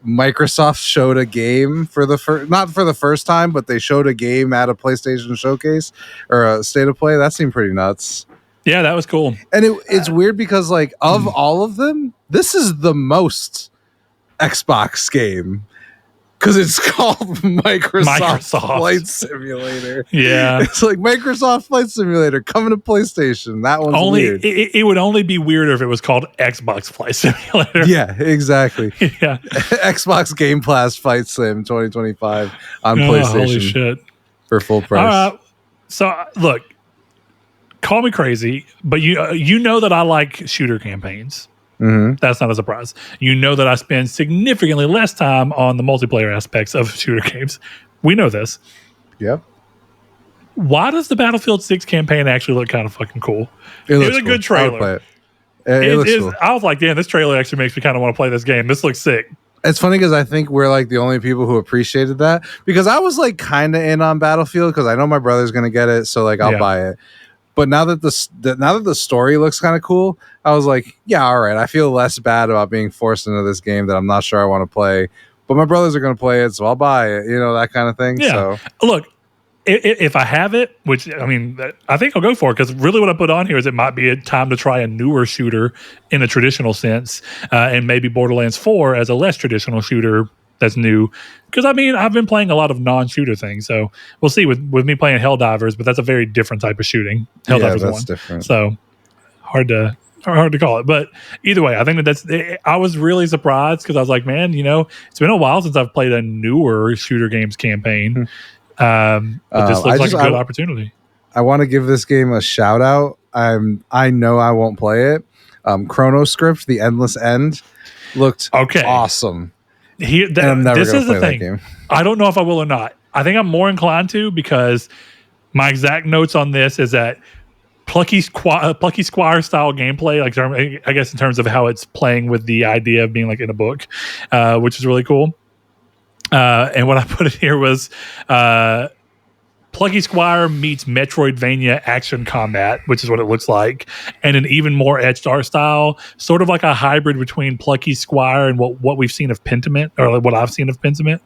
Microsoft showed a game not for the first time, but they showed a game at a PlayStation showcase or a state of play. That seemed pretty nuts. Yeah, that was cool. And it's weird because like of all of them, this is the most Xbox game because it's called Microsoft Flight Simulator. Yeah, it's like Microsoft Flight Simulator coming to PlayStation. That one's weird. It would only be weirder if it was called Xbox Flight Simulator. Yeah, exactly. Yeah, Xbox Game Pass Flight Sim 2025 on PlayStation. Holy shit! For full price. So look, call me crazy, but you know that I like shooter campaigns. Mm-hmm. That's not a surprise. You know that I spend significantly less time on the multiplayer aspects of shooter games. We know this. Yep. Why does the Battlefield 6 campaign actually look kind of fucking cool? It was a good trailer. It looks cool. I was like, damn, this trailer actually makes me kind of want to play this game. This looks sick. It's funny because I think we're like the only people who appreciated that because I was like kind of in on Battlefield because I know my brother's going to get it. So like I'll buy it. But now that the story looks kind of cool, I was like, yeah, all right. I feel less bad about being forced into this game that I'm not sure I want to play. But my brothers are going to play it, so I'll buy it. You know, that kind of thing. Yeah. So look, if I have it, which I mean, I think I'll go for it because really what I put on here is it might be a time to try a newer shooter in a traditional sense, and maybe Borderlands 4 as a less traditional shooter that's new. Because I mean, I've been playing a lot of non-shooter things, so we'll see with me playing Helldivers, but that's a very different type of shooting. Helldivers that's 1, different. So hard to hard to call it. But either way, I think I was really surprised because I was like, man, it's been a while since I've played a newer shooter games campaign. But this looks like a good opportunity. I want to give this game a shout out. I know I won't play it. Chronoscript, The Endless End, looked awesome. This is the thing. I don't know if I will or not. I think I'm more inclined to, because my exact notes on this is that Plucky Squire style gameplay, like I guess in terms of how it's playing with the idea of being like in a book, which is really cool. And what I put in here was Plucky Squire meets Metroidvania action combat, which is what it looks like, and an even more etched art style, sort of like a hybrid between Plucky Squire and what we've seen of Pentiment, or what I've seen of Pentiment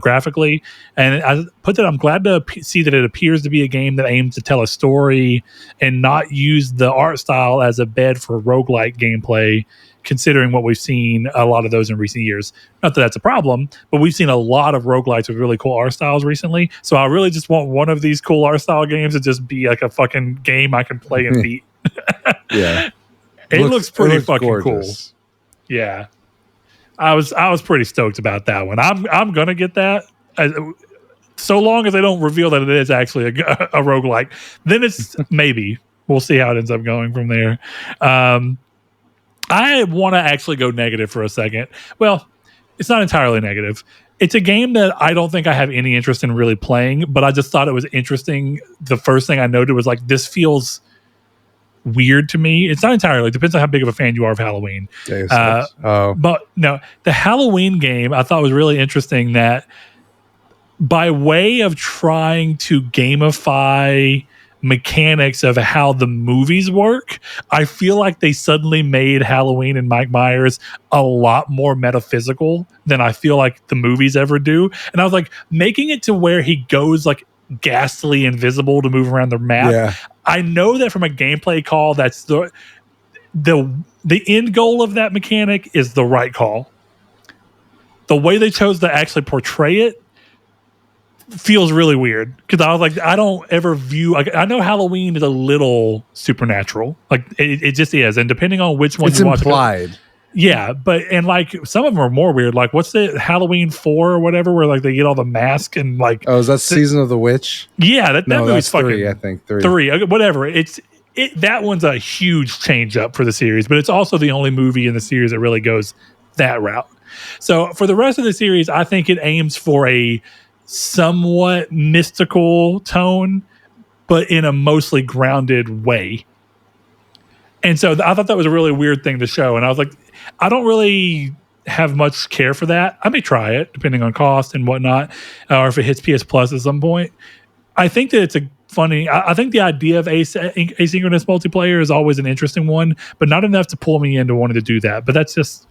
graphically. And I put that I'm glad to see that it appears to be a game that aims to tell a story and not use the art style as a bed for roguelike gameplay, considering what we've seen a lot of those in recent years. Not that that's a problem, but we've seen a lot of roguelites with really cool art styles recently. So I really just want one of these cool art style games to just be like a fucking game I can play and beat. Yeah. It looks pretty fucking gorgeous. Cool. Yeah. I was pretty stoked about that one. I'm going to get that. So long as they don't reveal that it is actually a roguelike, then it's maybe. We'll see how it ends up going from there. I want to actually go negative for a second. Well, it's not entirely negative. It's a game that I don't think I have any interest in really playing, but I just thought it was interesting. The first thing I noted was like, this feels weird to me. It's not entirely. It depends on how big of a fan you are of Halloween. But no, the Halloween game I thought was really interesting, that by way of trying to gamify mechanics of how the movies work, I feel like they suddenly made Halloween and Mike Myers a lot more metaphysical than I feel like the movies ever do. And I was like, making it to where he goes like ghastly invisible to move around the map. Yeah. I know that from a gameplay call, that's the end goal of that mechanic is the right call. The way they chose to actually portray it feels really weird, because I was like, I don't ever view, like, I know Halloween is a little supernatural, like it just is, and depending on which one you watch, implied. Yeah, but and like some of them are more weird. Like what's the Halloween 4 or whatever, where like they get all the masks and like, is that Season of the Witch? Yeah, that movie's fucking 3. I think 3. Whatever. That one's a huge change up for the series, but it's also the only movie in the series that really goes that route. So for the rest of the series, I think it aims for a somewhat mystical tone, but in a mostly grounded way. And so I thought that was a really weird thing to show. And I was like, I don't really have much care for that. I may try it depending on cost and whatnot, or if it hits PS Plus at some point. I think that it's I think the idea of asynchronous multiplayer is always an interesting one, but not enough to pull me into wanting to do that. But that's just,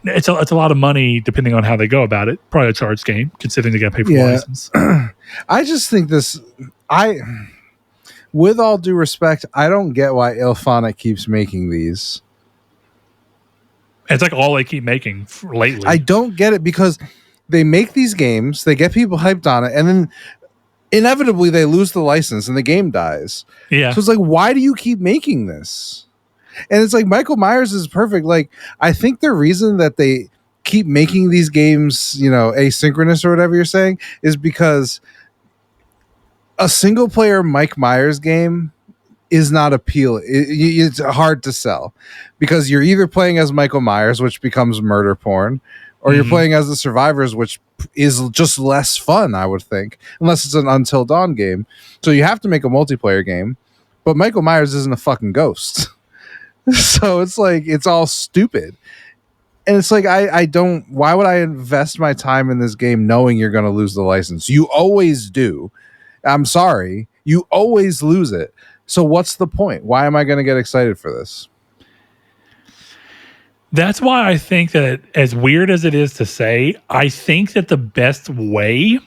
it's a lot of money depending on how they go about it. Probably a charge game, considering they got to pay for the license. I just think with all due respect, I don't get why Ilphonic keeps making these. It's like all they keep making lately. I don't get it, because they make these games, they get people hyped on it, and then inevitably they lose the license and the game dies. Yeah. So it's like, why do you keep making this? And it's like, Michael Myers is perfect. Like, I think the reason that they keep making these games, asynchronous or whatever you're saying, is because a single player Mike Myers game is not appealing. It's hard to sell, because you're either playing as Michael Myers, which becomes murder porn, or you're playing as the survivors, which is just less fun, I would think, unless it's an Until Dawn game. So you have to make a multiplayer game, but Michael Myers isn't a fucking ghost. So it's like, it's all stupid. And it's like, why would I invest my time in this game knowing you're going to lose the license? You always do. I'm sorry. You always lose it. So what's the point? Why am I going to get excited for this? That's why I think that, as weird as it is to say, I think that the best way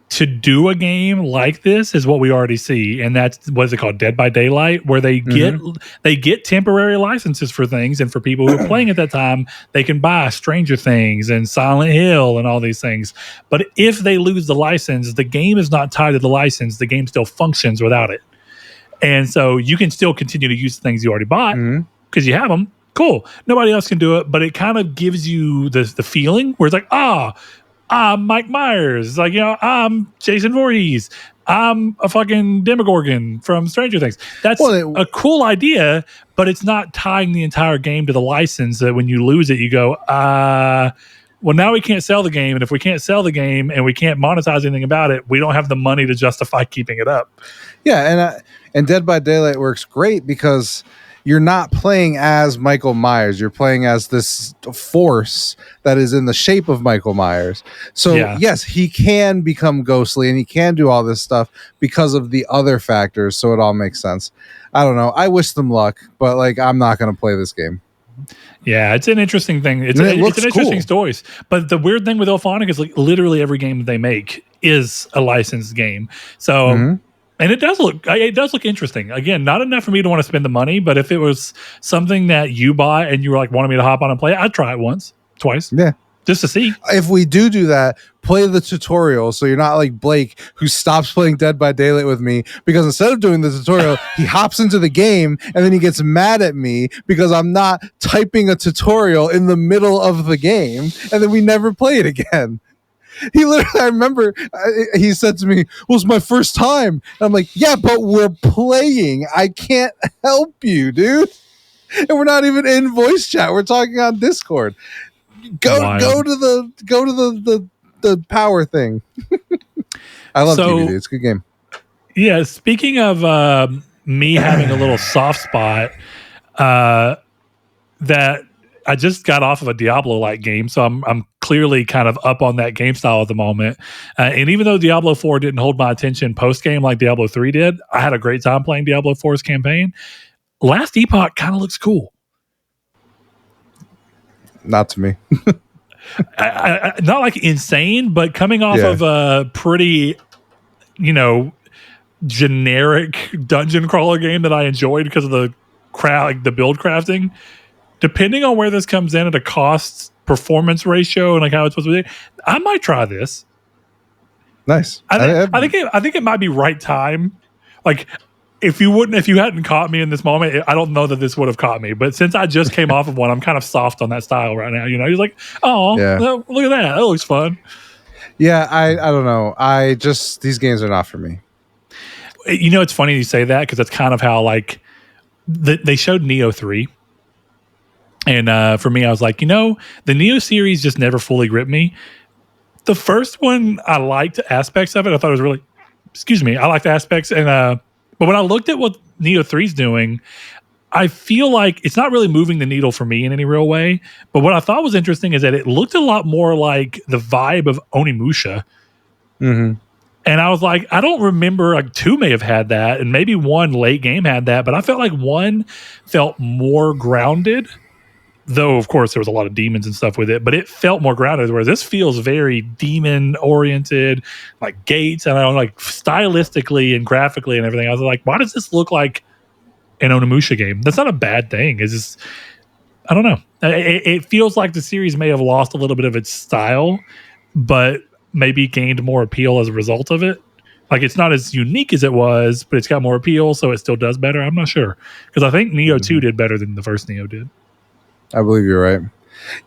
to do a game like this is what we already see, and that's, what is it called, Dead by Daylight, where they get temporary licenses for things, and for people who are playing at that time, they can buy Stranger Things and Silent Hill and all these things. But if they lose the license, the game is not tied to the license. The game still functions without it. And so you can still continue to use things you already bought, because you have them. Cool. Nobody else can do it, but it kind of gives you the feeling where it's like, I'm Mike Myers. Like, I'm Jason Voorhees. I'm a fucking Demogorgon from Stranger Things. That's a cool idea, but it's not tying the entire game to the license that when you lose it, you go, well, now we can't sell the game. And if we can't sell the game and we can't monetize anything about it, we don't have the money to justify keeping it up. Yeah, and Dead by Daylight works great because you're not playing as Michael Myers. You're playing as this force that is in the shape of Michael Myers. So, yes, he can become ghostly and he can do all this stuff because of the other factors. So it all makes sense. I don't know. I wish them luck, but like, I'm not going to play this game. Yeah, it's an interesting thing. It's an interesting story. But the weird thing with Ilphonic is like literally every game that they make is a licensed game. So... And it does look interesting. Again, not enough for me to want to spend the money, but if it was something that you buy and you were like wanting me to hop on and play, I'd try it once, twice. Yeah. Just to see. If we do that, play the tutorial so you're not like Blake who stops playing Dead by Daylight with me because instead of doing the tutorial, he hops into the game and then he gets mad at me because I'm not typing a tutorial in the middle of the game and then we never play it again. He literally, I remember he said to me, well, it's my first time. And I'm like, yeah, but we're playing. I can't help you, dude. And we're not even in voice chat. We're talking on Discord. Go to the power thing. I love DVD. It's a good game. Yeah. Speaking of me having a little soft spot, that I just got off of a Diablo-like game, so I'm clearly kind of up on that game style at the moment. And even though Diablo 4 didn't hold my attention post-game like Diablo 3 did, I had a great time playing Diablo 4's campaign. Last Epoch kind of looks cool. Not to me. Not like insane, but coming off of a pretty, generic dungeon crawler game that I enjoyed because of the build crafting. Depending on where this comes in at a cost performance ratio and like how it's supposed to be, I might try this. Nice. I think it might be right time. Like if you hadn't caught me in this moment, I don't know that this would have caught me. But since I just came off of one, I'm kind of soft on that style right now. He's like, look at that. That looks fun. Yeah, I don't know. These games are not for me. It's funny you say that because that's kind of how like they showed Neo 3. And for me, I was like, the Neo series just never fully gripped me. The first one, I liked aspects of it. I thought it was really, I liked aspects. And but when I looked at what Neo 3's doing, I feel like it's not really moving the needle for me in any real way. But what I thought was interesting is that it looked a lot more like the vibe of Onimusha. Mm-hmm. And I was like, I don't remember, like 2 may have had that, and maybe 1 late game had that, but I felt like 1 felt more grounded. Though, of course, there was a lot of demons and stuff with it, but it felt more grounded, whereas this feels very demon-oriented, like gates, and I don't like stylistically and graphically and everything. I was like, why does this look like an Onimusha game? That's not a bad thing. It's just, I don't know. It feels like the series may have lost a little bit of its style, but maybe gained more appeal as a result of it. Like, it's not as unique as it was, but it's got more appeal, so it still does better. I'm not sure. Because I think Neo 2 did better than the first Neo did. I believe you're right.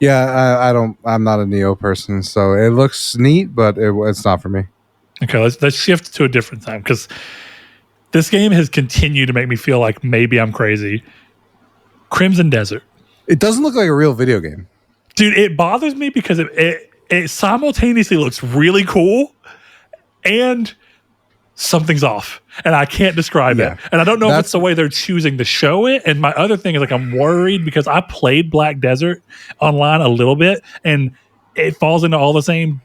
Yeah, I'm not a Neo person, so it looks neat, but it's not for me. Okay, let's shift to a different time, because this game has continued to make me feel like maybe I'm crazy. Crimson Desert. It doesn't look like a real video game. Dude, it bothers me because it simultaneously looks really cool and something's off, and I can't describe it. And I don't know if it's the way they're choosing to show it. And my other thing is, like, I'm worried because I played Black Desert online a little bit, and it falls into all the same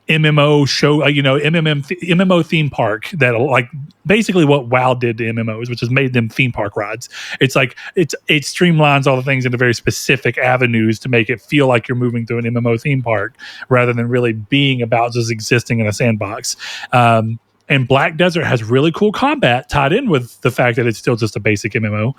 MMO show, MMO theme park that, like, basically what WoW did to MMOs, which has made them theme park rides. It's like it streamlines all the things into very specific avenues to make it feel like you're moving through an MMO theme park rather than really being about just existing in a sandbox. And Black Desert has really cool combat tied in with the fact that it's still just a basic MMO.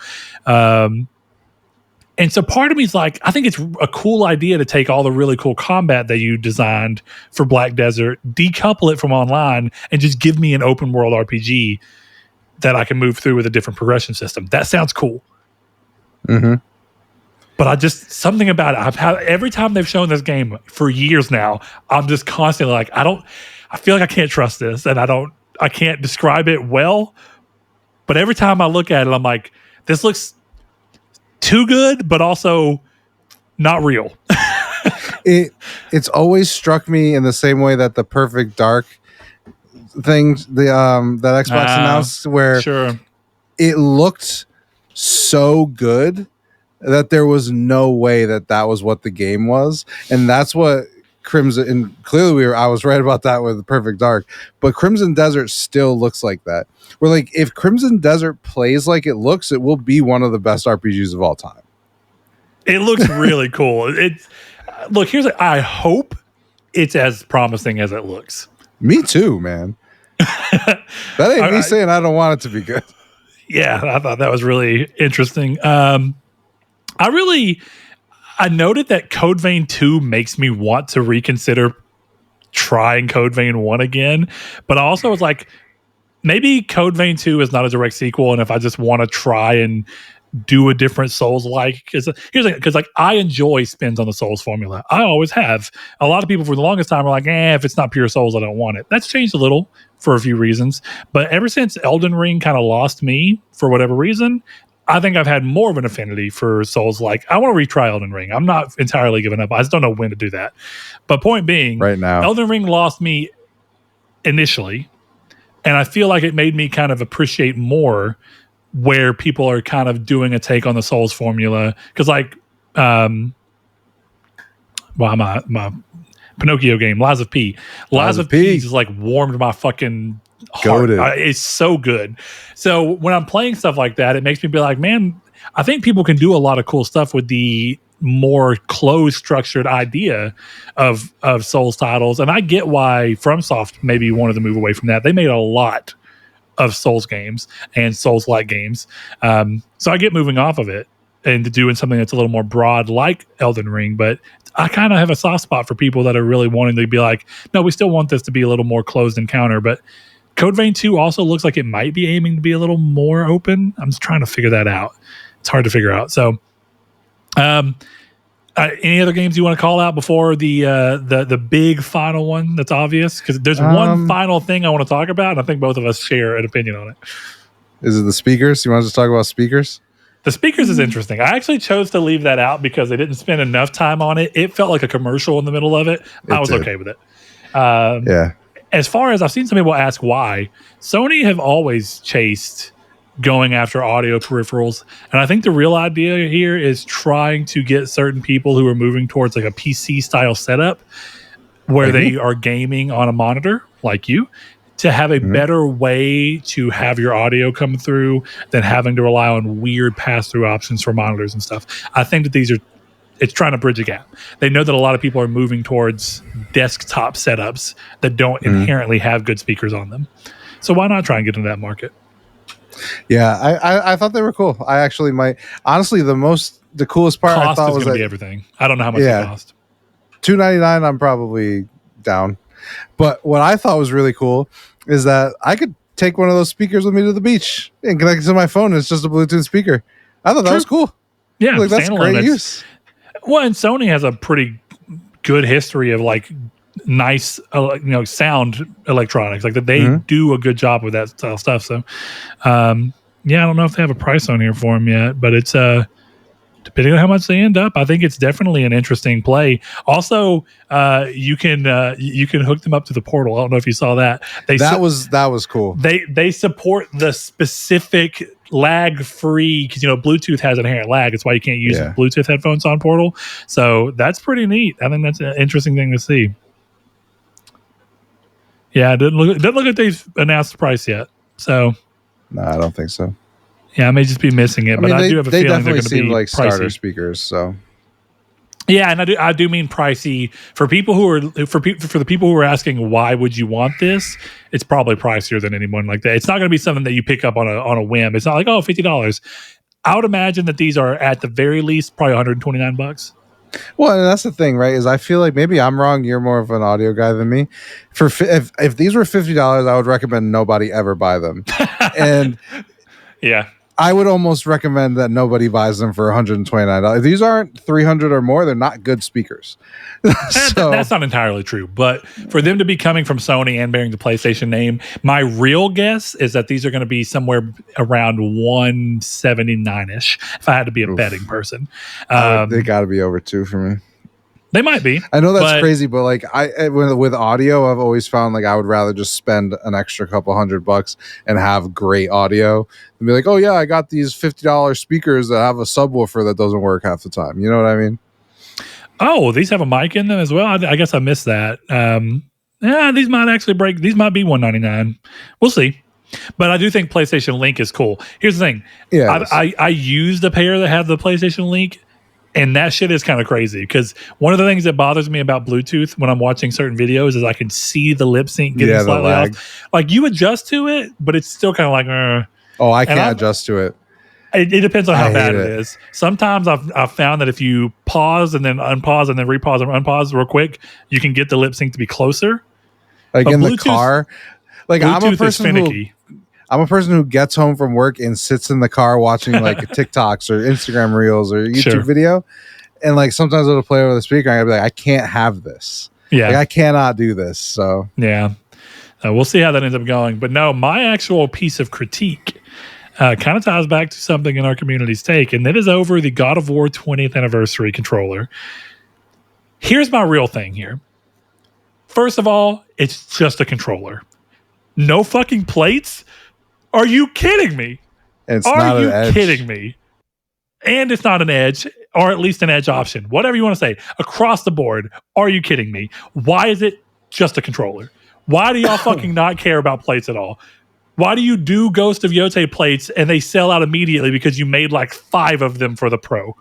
And so part of me is like, I think it's a cool idea to take all the really cool combat that you designed for Black Desert, decouple it from online, and just give me an open world RPG that I can move through with a different progression system. That sounds cool. Mm-hmm. But I just, something about it. I've had, every time they've shown this game for years now, I'm just constantly like, I feel like I can't trust this, and I can't describe it well. But every time I look at it, I'm like, this looks too good, but also not real. It's always struck me in the same way that the Perfect Dark thing, that Xbox announced, where sure. it looked so good that there was no way that was what the game was, and that's what Crimson, and clearly I was right about that with Perfect Dark, but Crimson Desert still looks like that. We're like, if Crimson Desert plays like it looks, it will be one of the best RPGs of all time. It looks really cool. Look, I hope it's as promising as it looks. Me too, man. That ain't me saying I don't want it to be good. Yeah, I thought that was really interesting. I noted that Code Vein 2 makes me want to reconsider trying Code Vein 1 again, but I also was like, maybe Code Vein 2 is not a direct sequel, and if I just want to try and do a different Souls-like, because like I enjoy spins on the Souls formula. I always have. A lot of people for the longest time are like, if it's not pure Souls, I don't want it. That's changed a little for a few reasons, but ever since Elden Ring kind of lost me for whatever reason, I think I've had more of an affinity for Souls-like. I want to retry Elden Ring. I'm not entirely giving up. I just don't know when to do that. But point being, right now, Elden Ring lost me initially, and I feel like it made me kind of appreciate more where people are kind of doing a take on the Souls formula. Because like, my Pinocchio game, Lies of P. Lies of P is like warmed my fucking heart. It's so good. So when I'm playing stuff like that, it makes me be like, man, I think people can do a lot of cool stuff with the more closed structured idea of Souls titles. And I get why FromSoft maybe wanted to move away from that. They made a lot of Souls games and Souls-like games. So I get moving off of it and doing something that's a little more broad like Elden Ring, but I kind of have a soft spot for people that are really wanting to be like, no, we still want this to be a little more closed encounter. But Code Vein 2 also looks like it might be aiming to be a little more open. I'm just trying to figure that out. It's hard to figure out. So any other games you want to call out before the big final one that's obvious? Because there's one final thing I want to talk about, and I think both of us share an opinion on it. Is it the speakers? You want to just talk about speakers? The speakers is interesting. I actually chose to leave that out because they didn't spend enough time on it. It felt like a commercial in the middle of it. I was okay with it. Yeah. As far as I've seen some people ask why, Sony have always chased going after audio peripherals. And I think the real idea here is trying to get certain people who are moving towards like a PC style setup where they are gaming on a monitor like you, to have a better way to have your audio come through than having to rely on weird pass-through options for monitors and stuff. I think that it's trying to bridge a gap. They know that a lot of people are moving towards desktop setups that don't inherently have good speakers on them. So why not try and get into that market? Yeah, I thought they were cool. I actually might. Honestly, the coolest part cost I thought was going to be everything. I don't know how much it cost. $299, I'm probably down. But what I thought was really cool is that I could take one of those speakers with me to the beach and connect it to my phone. It's just a Bluetooth speaker. I thought that was cool. Yeah, like, that's great use. Well, and Sony has a pretty good history of like nice, sound electronics. Like that they do a good job with that style stuff. So, I don't know if they have a price on here for them yet, but it's depending on how much they end up, I think it's definitely an interesting play. Also, you can hook them up to the portal. I don't know if you saw that. That was cool. They support the specific lag-free, because Bluetooth has inherent lag. It's why you can't use Bluetooth headphones on Portal. So that's pretty neat. I think that's an interesting thing to see. Yeah, it doesn't look like they've announced the price yet. So no, I don't think so. Yeah, I may just be missing it, but I do have a feeling they're going to be like pricey. Starter speakers. So yeah, and I do mean pricey for people who are for the people who are asking why would you want this. It's probably pricier than anyone like that. It's not going to be something that you pick up on a whim. It's not like $50. I would imagine that these are at the very least probably $129. Well, and that's the thing, right? Is I feel like maybe I'm wrong. You're more of an audio guy than me. If these were $50, I would recommend nobody ever buy them. And yeah. I would almost recommend that nobody buys them for $129. If these aren't 300 or more, they're not good speakers. So, that's not entirely true, but for them to be coming from Sony and bearing the PlayStation name, my real guess is that these are going to be somewhere around 179-ish. If I had to be a betting person, they got to be over 2 for me. They might be. I know that's crazy, but like with audio, I've always found like I would rather just spend an extra couple $100 and have great audio and be like, oh yeah, I got these $50 speakers that have a subwoofer that doesn't work half the time. You know what I mean? Oh, these have a mic in them as well. I guess I missed that. Yeah, these might actually break. These might be $199. We'll see. But I do think PlayStation Link is cool. Here's the thing. Yeah, I used a pair that have the PlayStation Link. And that shit is kind of crazy because one of the things that bothers me about Bluetooth when I'm watching certain videos is I can see the lip sync getting slightly off. Like you adjust to it, but it's still kind of like, Oh, I can't adjust to it. It depends on how bad it is. Sometimes I've found that if you pause and then unpause and then repause and unpause real quick, you can get the lip sync to be closer. Like in the car, like Bluetooth I'm a person who gets home from work and sits in the car watching like TikToks or Instagram Reels or YouTube video. And like sometimes it'll play over the speaker and I'll be like, I can't have this. Yeah. Like, I cannot do this. So, yeah. We'll see how that ends up going. But no, my actual piece of critique kind of ties back to something in our community's take, and that is over the God of War 20th anniversary controller. Here's my real thing here. First of all, it's just a controller. No fucking plates? Are you kidding me? Are you kidding me? And it's not an edge, or at least an edge option. Whatever you want to say. Across the board, are you kidding me? Why is it just a controller? Why do y'all fucking not care about plates at all? Why do you do Ghost of Yotei plates and they sell out immediately because you made like 5 of them for the Pro?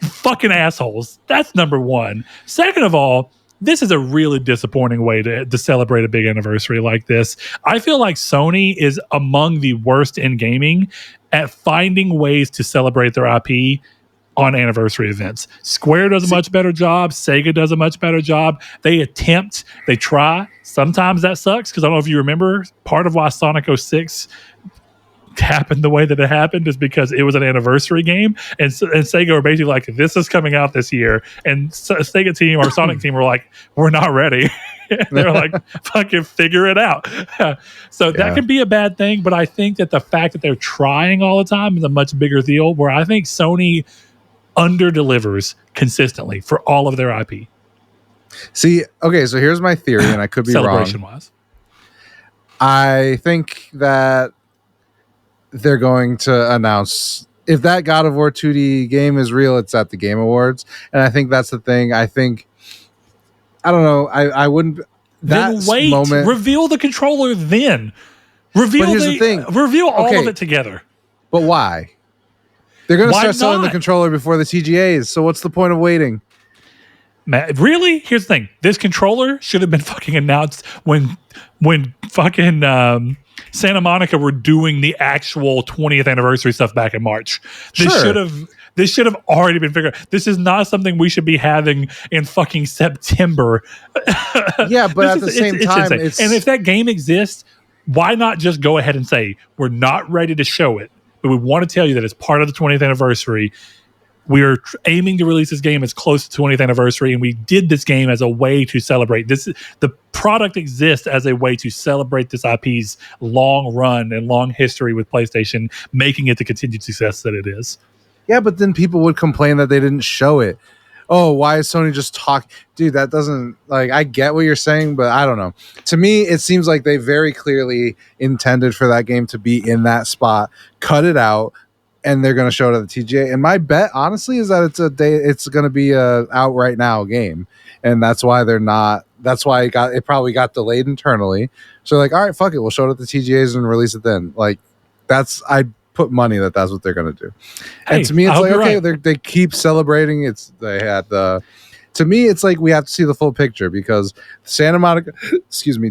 Fucking assholes. That's number one. Second of all, this is a really disappointing way to celebrate a big anniversary like this. I feel like Sony is among the worst in gaming at finding ways to celebrate their IP on anniversary events. Square does a much better job. Sega does a much better job. They attempt, they try. Sometimes that sucks because I don't know if you remember, part of why Sonic 06 happened the way that it happened is because it was an anniversary game, and Sega were basically like, this is coming out this year, and Sega team or Sonic team were like, we're not ready. They're like, fucking figure it out. So that could be a bad thing, but I think that the fact that they're trying all the time is a much bigger deal, where I think Sony under delivers consistently for all of their IP. See, okay, so here's my theory, and I could be celebration wrong. Wise, I think that they're going to announce if that God of War 2D game is real, it's at the Game Awards. And I think that's the thing. I don't know. I wouldn't. Then wait. Moment, reveal the controller then. Reveal the thing. Reveal all of it together. But why? They're going to start selling the controller before the TGAs. So what's the point of waiting? Matt, really? Here's the thing. This controller should have been fucking announced when fucking Santa Monica were doing the actual 20th anniversary stuff back in March. This should have already been figured out. This is not something we should be having in fucking September. Yeah, but at the same time, and if that game exists, why not just go ahead and say, we're not ready to show it, but we want to tell you that it's part of the 20th anniversary. We are aiming to release this game as close to 20th anniversary, and we did this game as a way to celebrate this. The product exists as a way to celebrate this IP's long run and long history with PlayStation, making it the continued success that it is. Yeah, but then people would complain that they didn't show it. Oh, why is Sony just talk? Dude, that doesn't, like, I get what you're saying, but I don't know. To me, it seems like they very clearly intended for that game to be in that spot, cut it out, and they're going to show it at the TGA. And my bet, honestly, is that it's going to be a out right now game, and that's why they're not. That's why it probably got delayed internally. So like, all right, fuck it, we'll show it at the TGAs and release it then. Like, I put money that's what they're going to do. Hey, and to me, it's like, okay, right. They keep celebrating. To me, it's like we have to see the full picture because Santa Monica,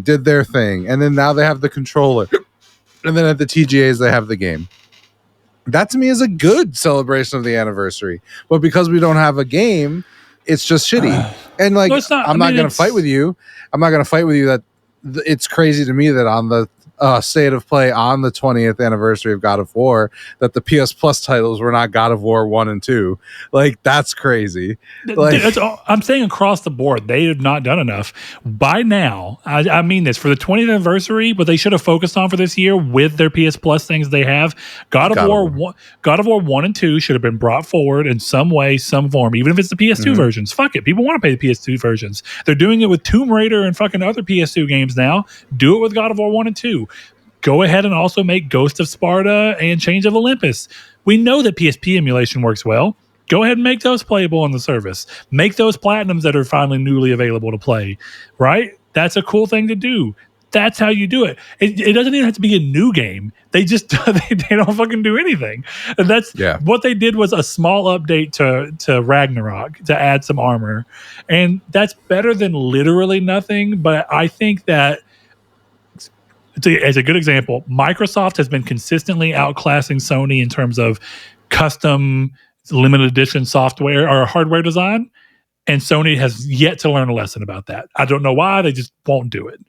did their thing, and then now they have the controller, and then at the TGAs they have the game. That to me is a good celebration of the anniversary. But because we don't have a game, it's just shitty. And like, I'm not going to fight with you. I'm not going to fight with you that it's crazy to me that on the state of play on the 20th anniversary of God of War that the PS Plus titles were not God of War 1 and 2. Like, that's crazy. Like, I'm saying across the board, they have not done enough. By now, I mean this, for the 20th anniversary, what they should have focused on for this year with their PS Plus things they have, God of War 1 and 2 should have been brought forward in some way, some form, even if it's the PS2 versions. Fuck it. People want to pay the PS2 versions. They're doing it with Tomb Raider and fucking other PS2 games now. Do it with God of War 1 and 2. Go ahead and also make Ghost of Sparta and Chains of Olympus. We know that PSP emulation works well. Go ahead and make those playable on the service. Make those platinums that are finally newly available to play, right? That's a cool thing to do. That's how you do it. It doesn't even have to be a new game. They just they don't fucking do anything. And that's what they did was a small update to Ragnarok to add some armor. And that's better than literally nothing. But I think that as a good example, Microsoft has been consistently outclassing Sony in terms of custom limited edition software or hardware design, and Sony has yet to learn a lesson about that. I don't know why, they just won't do it.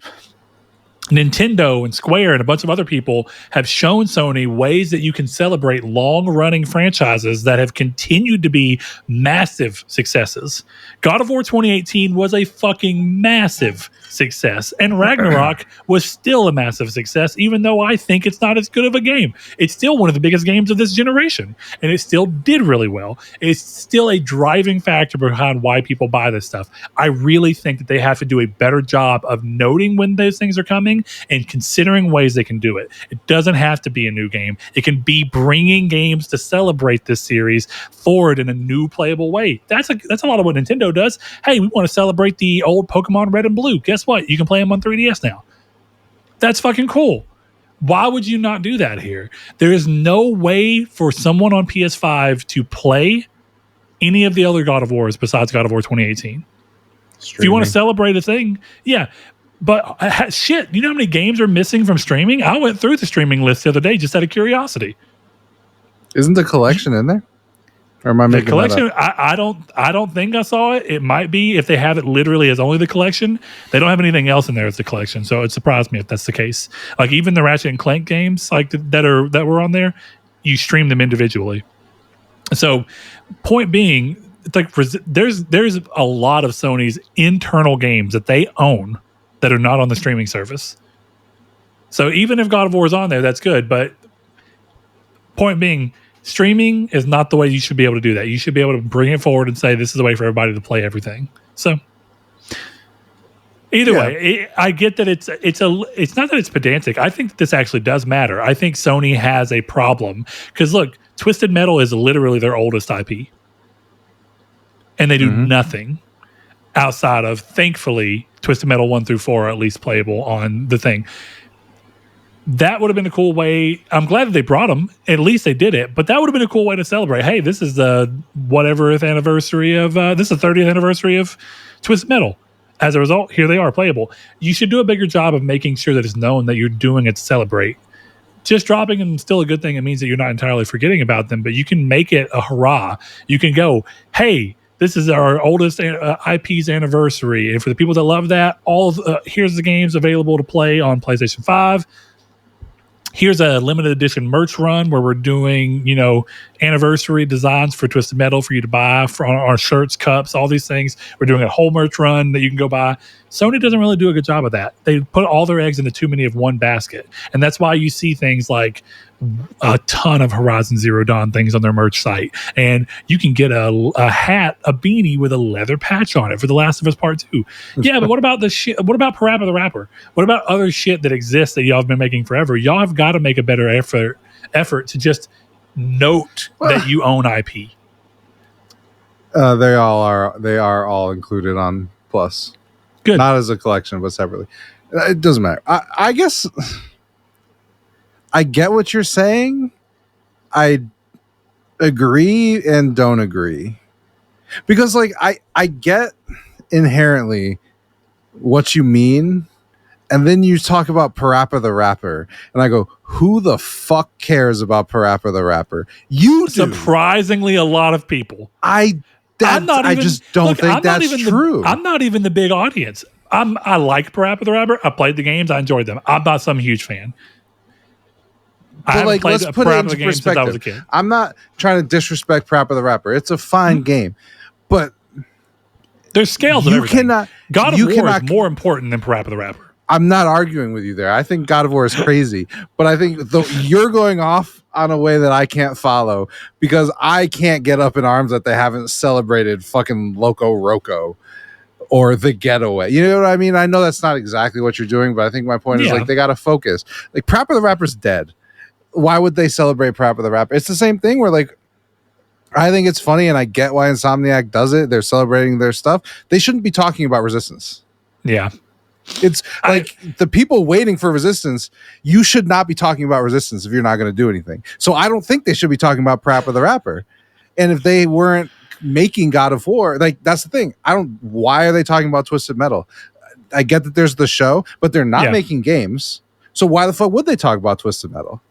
Nintendo and Square and a bunch of other people have shown Sony ways that you can celebrate long-running franchises that have continued to be massive successes. God of War 2018 was a fucking massive success, and Ragnarok was still a massive success, even though I think it's not as good of a game. It's still one of the biggest games of this generation, and it still did really well. It's still a driving factor behind why people buy this stuff. I really think that they have to do a better job of noting when those things are coming and considering ways they can do it. It doesn't have to be a new game. It can be bringing games to celebrate this series forward in a new playable way. That's a lot of what Nintendo does. Hey, we want to celebrate the old Pokemon Red and Blue. Guess what? You can play them on 3DS now. That's fucking cool. Why would you not do that here? There is no way for someone on PS5 to play any of the other God of Wars besides God of War 2018. Streaming. If you want to celebrate a thing, yeah. But shit, you know how many games are missing from streaming? I went through the streaming list the other day just out of curiosity. Isn't the collection in there? Or am I making the collection? I don't think I saw it. It might be if they have it literally as only the collection. They don't have anything else in there as the collection, so it surprised me if that's the case. Like even the Ratchet and Clank games, like that were on there, you stream them individually. So, point being, it's like there's a lot of Sony's internal games that they own that are not on the streaming service. So even if God of War is on there, that's good. But point being, streaming is not the way you should be able to do that. You should be able to bring it forward and say, this is the way for everybody to play everything. So either way, I get that it's not that it's pedantic. I think that this actually does matter. I think Sony has a problem because look, Twisted Metal is literally their oldest IP. And they do nothing outside of, thankfully, Twisted Metal 1 through 4 are at least playable on the thing. That would have been a cool way. I'm glad that they brought them. At least they did it. But that would have been a cool way to celebrate. Hey, this is the anniversary of this is the 30th anniversary of Twisted Metal. As a result, here they are playable. You should do a bigger job of making sure that it's known that you're doing it to celebrate. Just dropping them is still a good thing. It means that you're not entirely forgetting about them, but you can make it a hurrah. You can go, hey, this is our oldest IP's anniversary. And for the people that love that, here's the games available to play on PlayStation 5. Here's a limited edition merch run where we're doing, anniversary designs for Twisted Metal for you to buy for our shirts, cups, all these things. We're doing a whole merch run that you can go buy. Sony doesn't really do a good job of that. They put all their eggs into too many of one basket. And that's why you see things like a ton of Horizon Zero Dawn things on their merch site. And you can get a hat, a beanie with a leather patch on it for The Last of Us Part 2. Yeah, but what about the shit? What about Parappa the Rapper? What about other shit that exists that y'all have been making forever? Y'all have got to make a better effort to just note that you own IP. They are all included on Plus. Good. Not as a collection, but separately. It doesn't matter. I guess I get what you're saying. I agree and don't agree. Because I get inherently what you mean. And then you talk about Parappa the Rapper. And I go, who the fuck cares about Parappa the Rapper? You do. Surprisingly, a lot of people. I just don't think that's true. I'm not even the big audience. I like Parappa the Rapper. I played the games. I enjoyed them. I'm not some huge fan. I But haven't like, played let's put it Parappa the into game since I was a perspective. kid. I'm not trying to disrespect Parappa the Rapper. It's a fine game, but There's scales of you everything. cannot. God of You War cannot. is more important than Parappa the Rapper. I'm not arguing with you there. I think God of War is crazy, but I think you're going off on a way that I can't follow because I can't get up in arms that they haven't celebrated fucking Loco Roco or The Getaway. You know what I mean? I know that's not exactly what you're doing, but I think my point is like they got to focus. Like Parappa the Rapper's dead. Why would they celebrate Parappa the Rapper? It's the same thing where like I think it's funny and I get why Insomniac does it. They're celebrating their stuff. They shouldn't be talking about Resistance. Yeah. It's like the people waiting for Resistance, you should not be talking about Resistance if you're not going to do anything. So I don't think they should be talking about Parappa the Rapper. And if they weren't making God of War, like that's the thing. Why are they talking about Twisted Metal? I get that there's the show, but they're not making games. So why the fuck would they talk about Twisted Metal?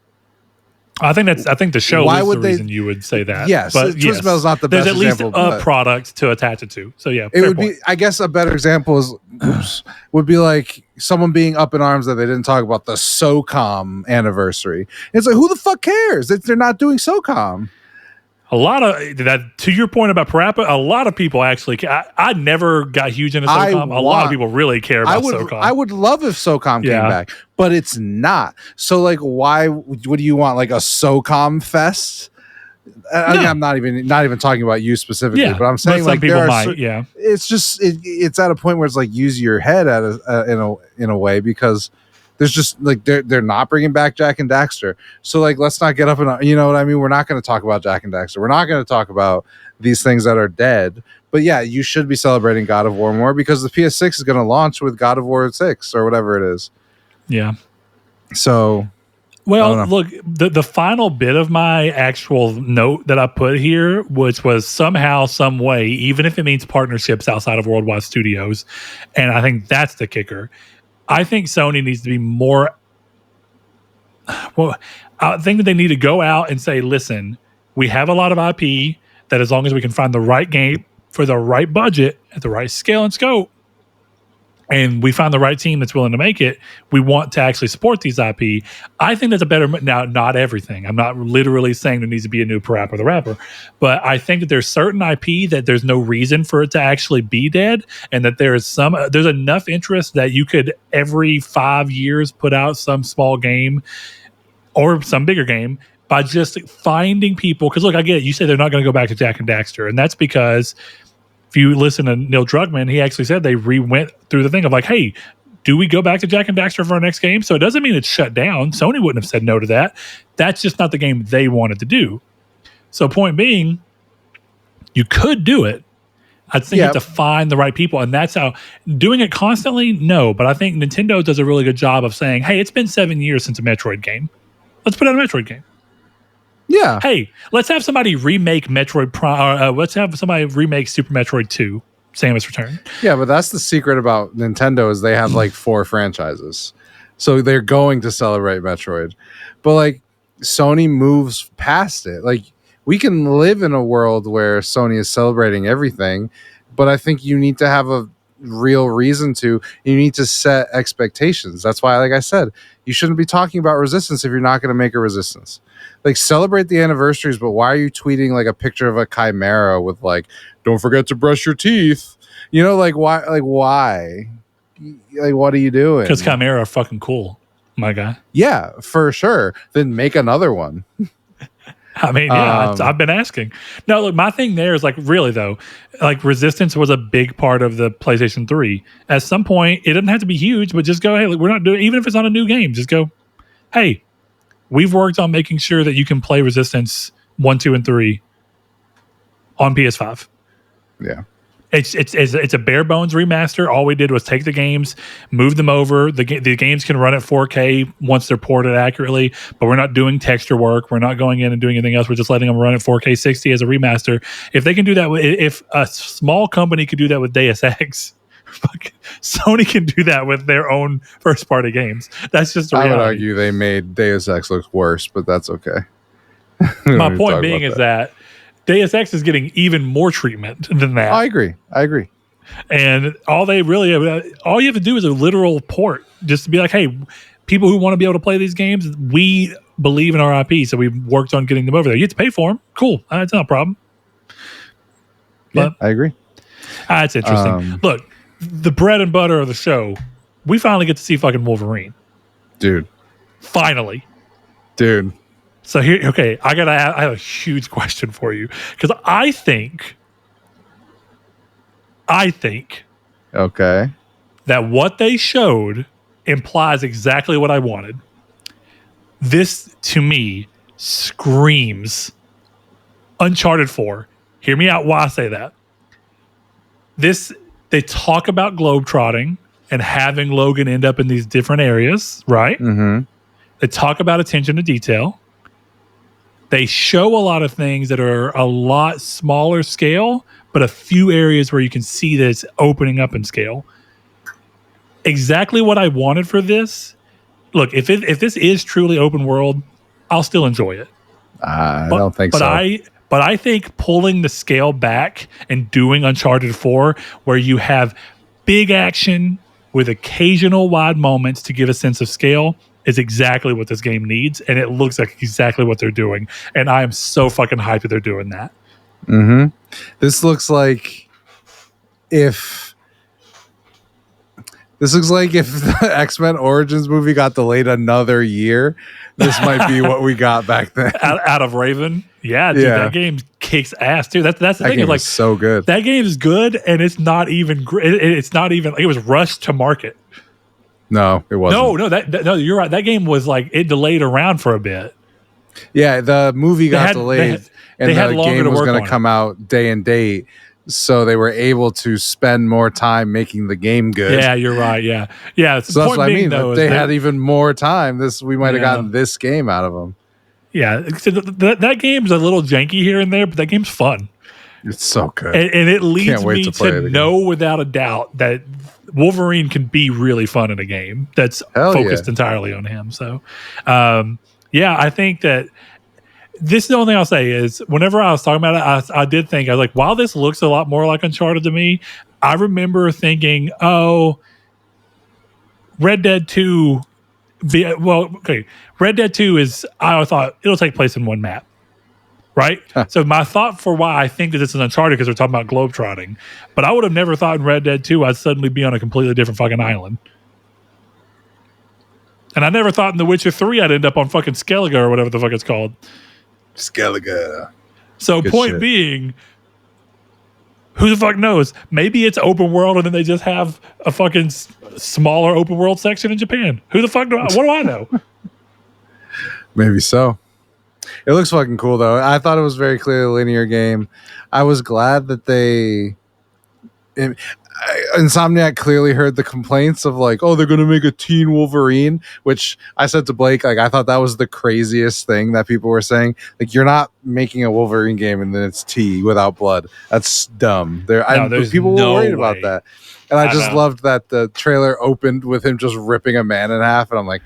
I think the show Why is would the reason you would say that. Yes, but Twisted Metal's not the best example. There's at example, least a product to attach it to. So yeah, it would be. I guess a better example is would be like someone being up in arms that they didn't talk about the SOCOM anniversary. It's like who the fuck cares? They're not doing SOCOM. A lot of that, to your point about Parappa, a lot of people actually. I never got huge into SOCOM. A lot of people really care about SOCOM. I would love if SOCOM came back, but it's not. So, like, why? What do you want? Like a SOCOM fest? I mean, I'm not even talking about you specifically, but I'm saying like there are. It's just it's at a point where it's like use your head in a way because. There's just like they're not bringing back Jack and Daxter, so like let's not get up and you know what I mean. We're not going to talk about Jack and Daxter. We're not going to talk about these things that are dead. But yeah, you should be celebrating God of War more because the PS6 is going to launch with God of War 6 or whatever it is. Yeah. So, well, look, the final bit of my actual note that I put here, which was somehow, some way, even if it means partnerships outside of Worldwide Studios, and I think that's the kicker. I think Sony needs to be more. Well, I think that they need to go out and say, listen, we have a lot of IP that as long as we can find the right game for the right budget at the right scale and scope, and we find the right team that's willing to make it, we want to actually support these IP. I think that's a better. Now, not everything. I'm not literally saying there needs to be a new Parappa the Rapper, but I think that there's certain IP that there's no reason for it to actually be dead, and that there's enough interest that you could every 5 years put out some small game or some bigger game by just finding people. Because look, I get it. You say they're not going to go back to Jack and Daxter, and that's because. If you listen to Neil Druckmann, he actually said they went through the thing of like, hey, do we go back to Jack and Daxter for our next game? So it doesn't mean it's shut down. Sony wouldn't have said no to that. That's just not the game they wanted to do. So point being, you could do it. I think you have to find the right people. And that's how doing it constantly, no. But I think Nintendo does a really good job of saying, hey, it's been 7 years since a Metroid game. Let's put out a Metroid game. Yeah. Hey, let's have somebody remake Metroid Prime. Let's have somebody remake Super Metroid 2, Samus Return. Yeah, but that's the secret about Nintendo is they have like 4 franchises. So they're going to celebrate Metroid. But like Sony moves past it. Like we can live in a world where Sony is celebrating everything, but I think you need to have a real reason to. You need to set expectations. That's why, like I said, you shouldn't be talking about Resistance if you're not going to make a Resistance. Like celebrate the anniversaries, but why are you tweeting like a picture of a chimera with like, don't forget to brush your teeth? You know, like why? Like why? Like what are you doing? Because chimera are fucking cool, my guy. Yeah, for sure. Then make another one. I mean, yeah, I've been asking. No, look, my thing there is like really though, like Resistance was a big part of the PlayStation 3. At some point, it doesn't have to be huge, but just go, hey, look, we're not doing, even if it's not a new game, just go, hey, we've worked on making sure that you can play Resistance 1, 2, and 3 on PS5. Yeah. It's a bare bones remaster. All we did was take the games, move them over. The games can run at 4K once they're ported accurately, but we're not doing texture work. We're not going in and doing anything else. We're just letting them run at 4K 60 as a remaster. If they can do that, if a small company could do that with Deus Ex, Sony can do that with their own first party games. That's just a reality. I would argue they made Deus Ex look worse, but that's okay. My point being is that Deus Ex is getting even more treatment than that. I agree. And all you have to do is a literal port, just to be like, hey, people who want to be able to play these games, we believe in our IP, so we've worked on getting them over there. You have to pay for them. Cool. That's not a problem. But I agree. That's interesting. Look, the bread and butter of the show, we finally get to see fucking Wolverine. Dude. Finally. Dude. So here, okay, I have a huge question for you. Because I think okay, that what they showed implies exactly what I wanted. This, to me, screams Uncharted 4. Hear me out why I say that. They talk about globetrotting and having Logan end up in these different areas, right? Mm-hmm. They talk about attention to detail. They show a lot of things that are a lot smaller scale, but a few areas where you can see that it's opening up in scale. Exactly what I wanted for this. Look, if this is truly open world, I'll still enjoy it. I don't think so. But I think pulling the scale back and doing Uncharted 4, where you have big action with occasional wide moments to give a sense of scale, is exactly what this game needs. And it looks like exactly what they're doing. And I am so fucking hyped that they're doing that. Mm-hmm. This looks like if the X-Men Origins movie got delayed another year, this might be what we got back then. Out of Raven. Yeah, dude, that game kicks ass, dude. That's the thing. Game is so good. That game is good, and it's not even. It's not even. It was rushed to market. No, it wasn't. No, you're right. That game was like it delayed around for a bit. Yeah, the movie got delayed, and the game was going to come out day and date. So they were able to spend more time making the game good. Yeah, you're right. Yeah. So that's what I mean. Though, they had even more time. We might have gotten this game out of them. Yeah, so that game's a little janky here and there, but that game's fun. It's so good, and it leads me to know without a doubt that Wolverine can be really fun in a game that's focused entirely on him. So, I think that. This is the only thing I'll say is whenever I was talking about it, I did think, I was like, while this looks a lot more like Uncharted to me, I remember thinking, Red Dead 2, Red Dead 2 is, I thought it'll take place in one map, right? So my thought for why I think that this is Uncharted, because they're talking about globetrotting, but I would have never thought in Red Dead 2 I'd suddenly be on a completely different fucking island. And I never thought in The Witcher 3 I'd end up on fucking Skellige or whatever the fuck it's called. Skellige. So good point shit. Being, who the fuck knows? Maybe it's open world and then they just have a fucking smaller open world section in Japan. Who the fuck what do I know? Maybe so. It looks fucking cool though. I thought it was very clearly a linear game. I was glad that Insomniac clearly heard the complaints of like, oh, they're going to make a teen Wolverine, which I said to Blake, like, I thought that was the craziest thing that people were saying. Like, you're not making a Wolverine game and then it's T without blood. That's dumb. People were worried about that. And I just loved that the trailer opened with him just ripping a man in half. And I'm like,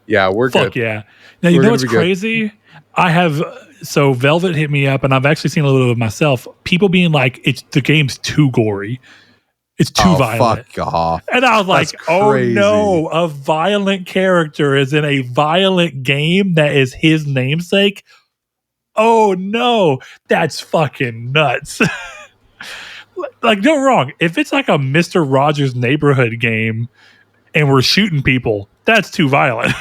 yeah, we're good. Fuck yeah. Now, you know what's crazy? So Velvet hit me up and I've actually seen a little bit of myself. People being like, the game's too gory. It's too violent. Fuck off. And I was like, oh no, a violent character is in a violent game that is his namesake. Oh no, that's fucking nuts. Like, don't get me wrong. If it's like a Mr. Rogers Neighborhood game and we're shooting people, that's too violent.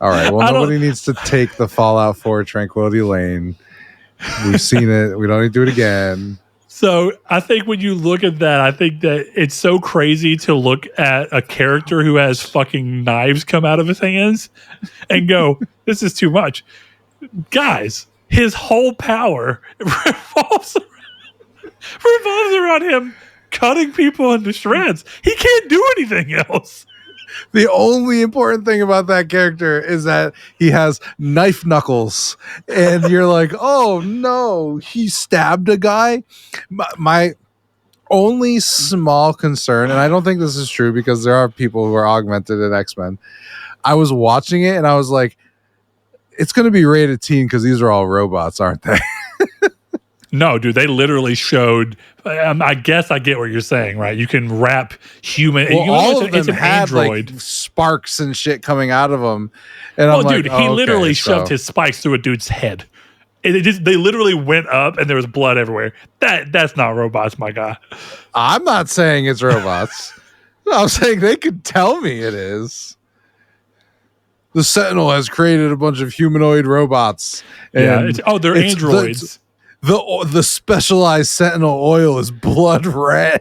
All right. Well, nobody needs to take the Fallout 4 Tranquility Lane. We've seen it. We don't need to do it again. So I think when you look at that, I think that it's so crazy to look at a character who has fucking knives come out of his hands and go, this is too much. Guys, his whole power revolves around him cutting people into shreds. He can't do anything else. The only important thing about that character is that he has knife knuckles. And you're like, oh no, he stabbed a guy. My only small concern, and I don't think this is true because there are people who are augmented in X-Men. I was watching it and I was like, it's going to be rated teen because these are all robots, aren't they? No, dude, they literally showed. I guess I get what you're saying, right? You can wrap human. Well, all of them it's an had android. like sparks and shit coming out of them, and Well, I'm like, dude, he oh, literally okay, shoved so his spikes through a dude's head. They literally went up, and there was blood everywhere. That's not robots, my guy. I'm not saying it's robots. I'm saying they could tell me it is. The Sentinel has created a bunch of humanoid robots. And they're androids. The specialized Sentinel oil is blood red.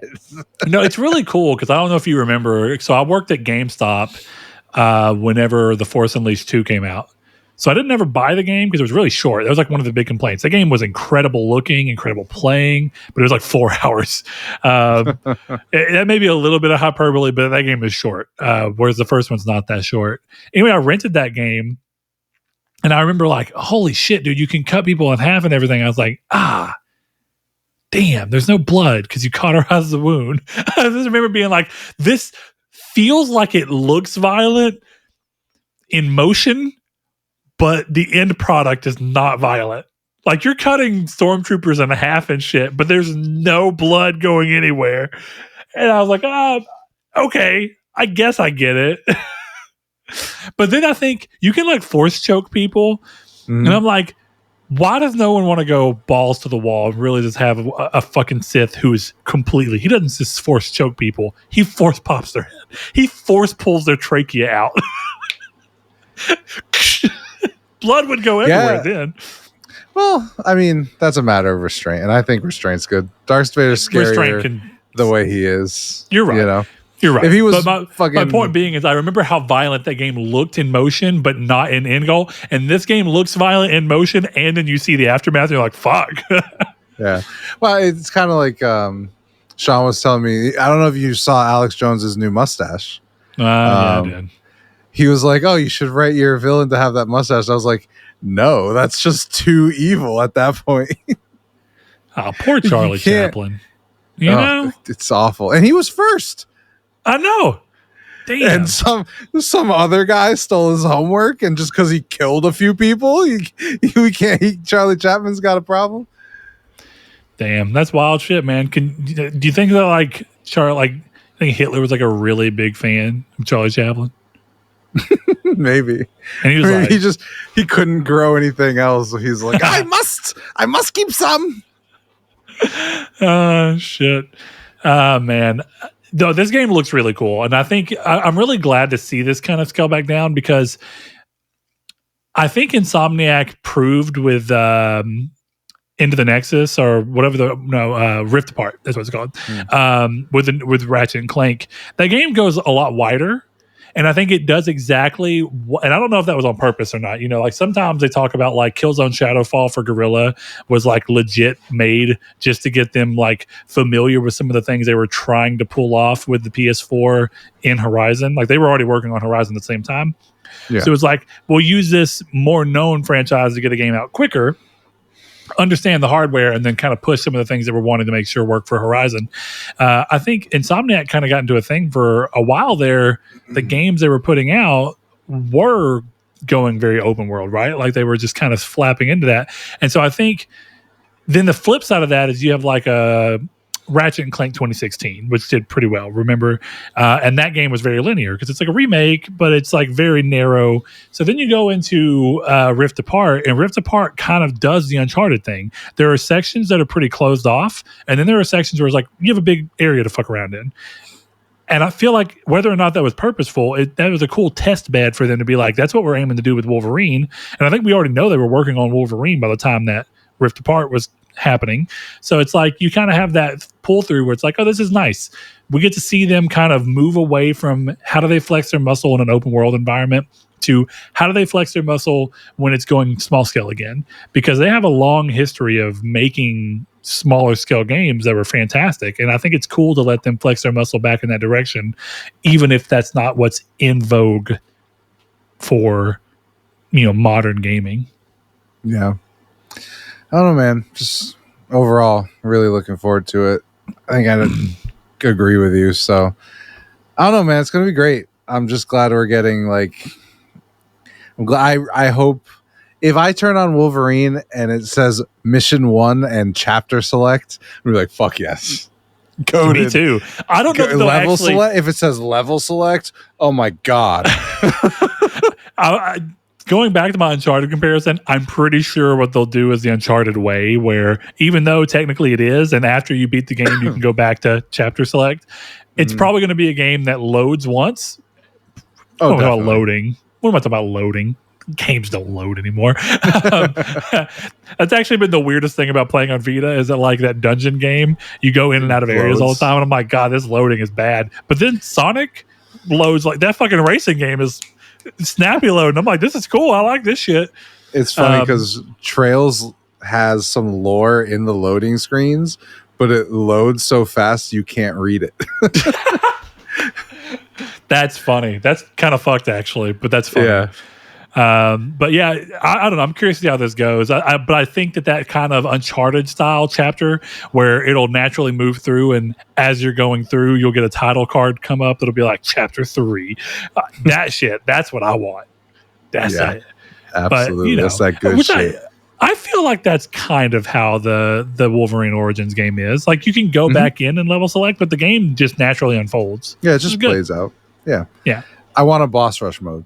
No, it's really cool because I don't know if you remember. So I worked at GameStop whenever The Force Unleashed 2 came out. So I didn't ever buy the game because it was really short. That was like one of the big complaints. The game was incredible looking, incredible playing, but it was like 4 hours. That may be a little bit of hyperbole, but that game is short, whereas the first one's not that short. Anyway, I rented that game, and I remember like, holy shit, dude, you can cut people in half and everything. I was like, damn, there's no blood because you cauterize the wound. I just remember being like, this feels like it looks violent in motion, but the end product is not violent. Like you're cutting stormtroopers in half and shit, but there's no blood going anywhere. And I was like, okay, I guess I get it. But then I think you can like force choke people. Mm-hmm. And I'm like, why does no one want to go balls to the wall and really just have a fucking Sith who is completely, he doesn't just force choke people. He force pops their head. He force pulls their trachea out. Blood would go everywhere then. Well, I mean, that's a matter of restraint, and I think restraint's good. Darth Vader's scarier the way he is. You're right. You know? You're right. If he was my point being is I remember how violent that game looked in motion, but not in end goal. And this game looks violent in motion, and then you see the aftermath, and you're like, fuck. Yeah. Well, it's kind of like Sean was telling me, I don't know if you saw Alex Jones's new mustache. Yeah, I did. He was like, oh, you should write your villain to have that mustache. I was like, no, that's just too evil at that point. Oh, poor Charlie Chaplin. You know? It's awful. And he was first. I know. Damn. And some other guy stole his homework, and just because he killed a few people, Charlie Chapman's got a problem. Damn, that's wild shit, man. Do you think that like I think Hitler was like a really big fan of Charlie Chaplin? Maybe. And he was he couldn't grow anything else. So he's like, I must keep some. Shit. Man. No, this game looks really cool. And I think I'm really glad to see this kind of scale back down because I think Insomniac proved with Into the Nexus or whatever Rift Apart, that's what it's called. With Ratchet and Clank. That game goes a lot wider. And I think it does exactly and I don't know if that was on purpose or not. You know, like sometimes they talk about like Killzone Shadowfall for Guerrilla was like legit made just to get them like familiar with some of the things they were trying to pull off with the PS4 in Horizon. Like they were already working on Horizon at the same time. Yeah. So it was like, we'll use this more known franchise to get a game out quicker, understand the hardware, and then kind of push some of the things that we're wanting to make sure work for Horizon. I think Insomniac kind of got into a thing for a while there. The games they were putting out were going very open world, right? Like they were just kind of flapping into that. And so I think then the flip side of that is you have like a Ratchet and Clank 2016, which did pretty well, remember? And that game was very linear because it's like a remake, but it's like very narrow. So then you go into Rift Apart, and Rift Apart kind of does the Uncharted thing. There are sections that are pretty closed off, and then there are sections where it's like you have a big area to fuck around in. And I feel like whether or not that was purposeful, that was a cool test bed for them to be like, that's what we're aiming to do with Wolverine. And I think we already know they were working on Wolverine by the time that Rift Apart was happening. So it's like you kind of have that pull through where it's like, oh, this is nice. We get to see them kind of move away from how do they flex their muscle in an open world environment to how do they flex their muscle when it's going small scale again, because they have a long history of making smaller scale games that were fantastic. And I think it's cool to let them flex their muscle back in that direction, even if that's not what's in vogue for, modern gaming. Yeah. I don't know, man. Just overall, really looking forward to it. I think I agree with you. So I don't know, man. It's going to be great. I'm just glad we're getting I hope if I turn on Wolverine and it says mission 1 and chapter select, I'm like, fuck yes. Coded. Me too. I don't know if they'll level actually select. If it says level select, oh my god. Going back to my Uncharted comparison, I'm pretty sure what they'll do is the Uncharted way, where even though technically it is, and after you beat the game, you can go back to chapter select. It's probably going to be a game that loads once. Oh, definitely. About loading. What am I talking about loading? Games don't load anymore. That's actually been the weirdest thing about playing on Vita is that like that dungeon game, you go in and out of areas all the time, and I'm like, God, this loading is bad. But then Sonic loads like that fucking racing game is snappy loading. I'm like, this is cool. I like this shit. It's funny because Trails has some lore in the loading screens, but it loads so fast you can't read it. That's funny. That's kind of fucked actually, but that's funny. Yeah. But yeah, I don't know. I'm curious to see how this goes. But I think that kind of Uncharted style chapter where it'll naturally move through, and as you're going through, you'll get a title card come up that'll be like chapter 3. That shit. That's what I want. That's it. Absolutely. But, that's that good shit. I feel like that's kind of how the Wolverine Origins game is. Like you can go back in and level select, but the game just naturally unfolds. Yeah, it just plays out. Yeah. Yeah. I want a boss rush mode.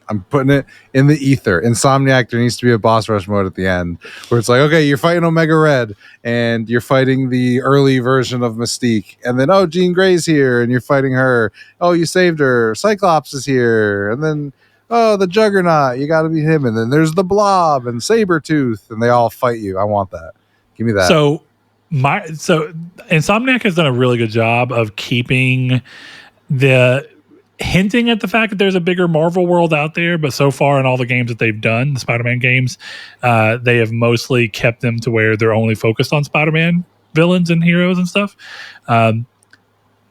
I'm putting it in the ether. Insomniac, there needs to be a boss rush mode at the end where it's like, okay, you're fighting Omega Red and you're fighting the early version of Mystique. And then, oh, Jean Grey's here and you're fighting her. Oh, you saved her. Cyclops is here. And then, oh, the Juggernaut, you got to beat him. And then there's the Blob and Sabretooth and they all fight you. I want that. Give me that. So Insomniac has done a really good job of keeping hinting at the fact that there's a bigger Marvel world out there, but so far in all the games that they've done, the Spider-Man games, they have mostly kept them to where they're only focused on Spider-Man villains and heroes and stuff. Do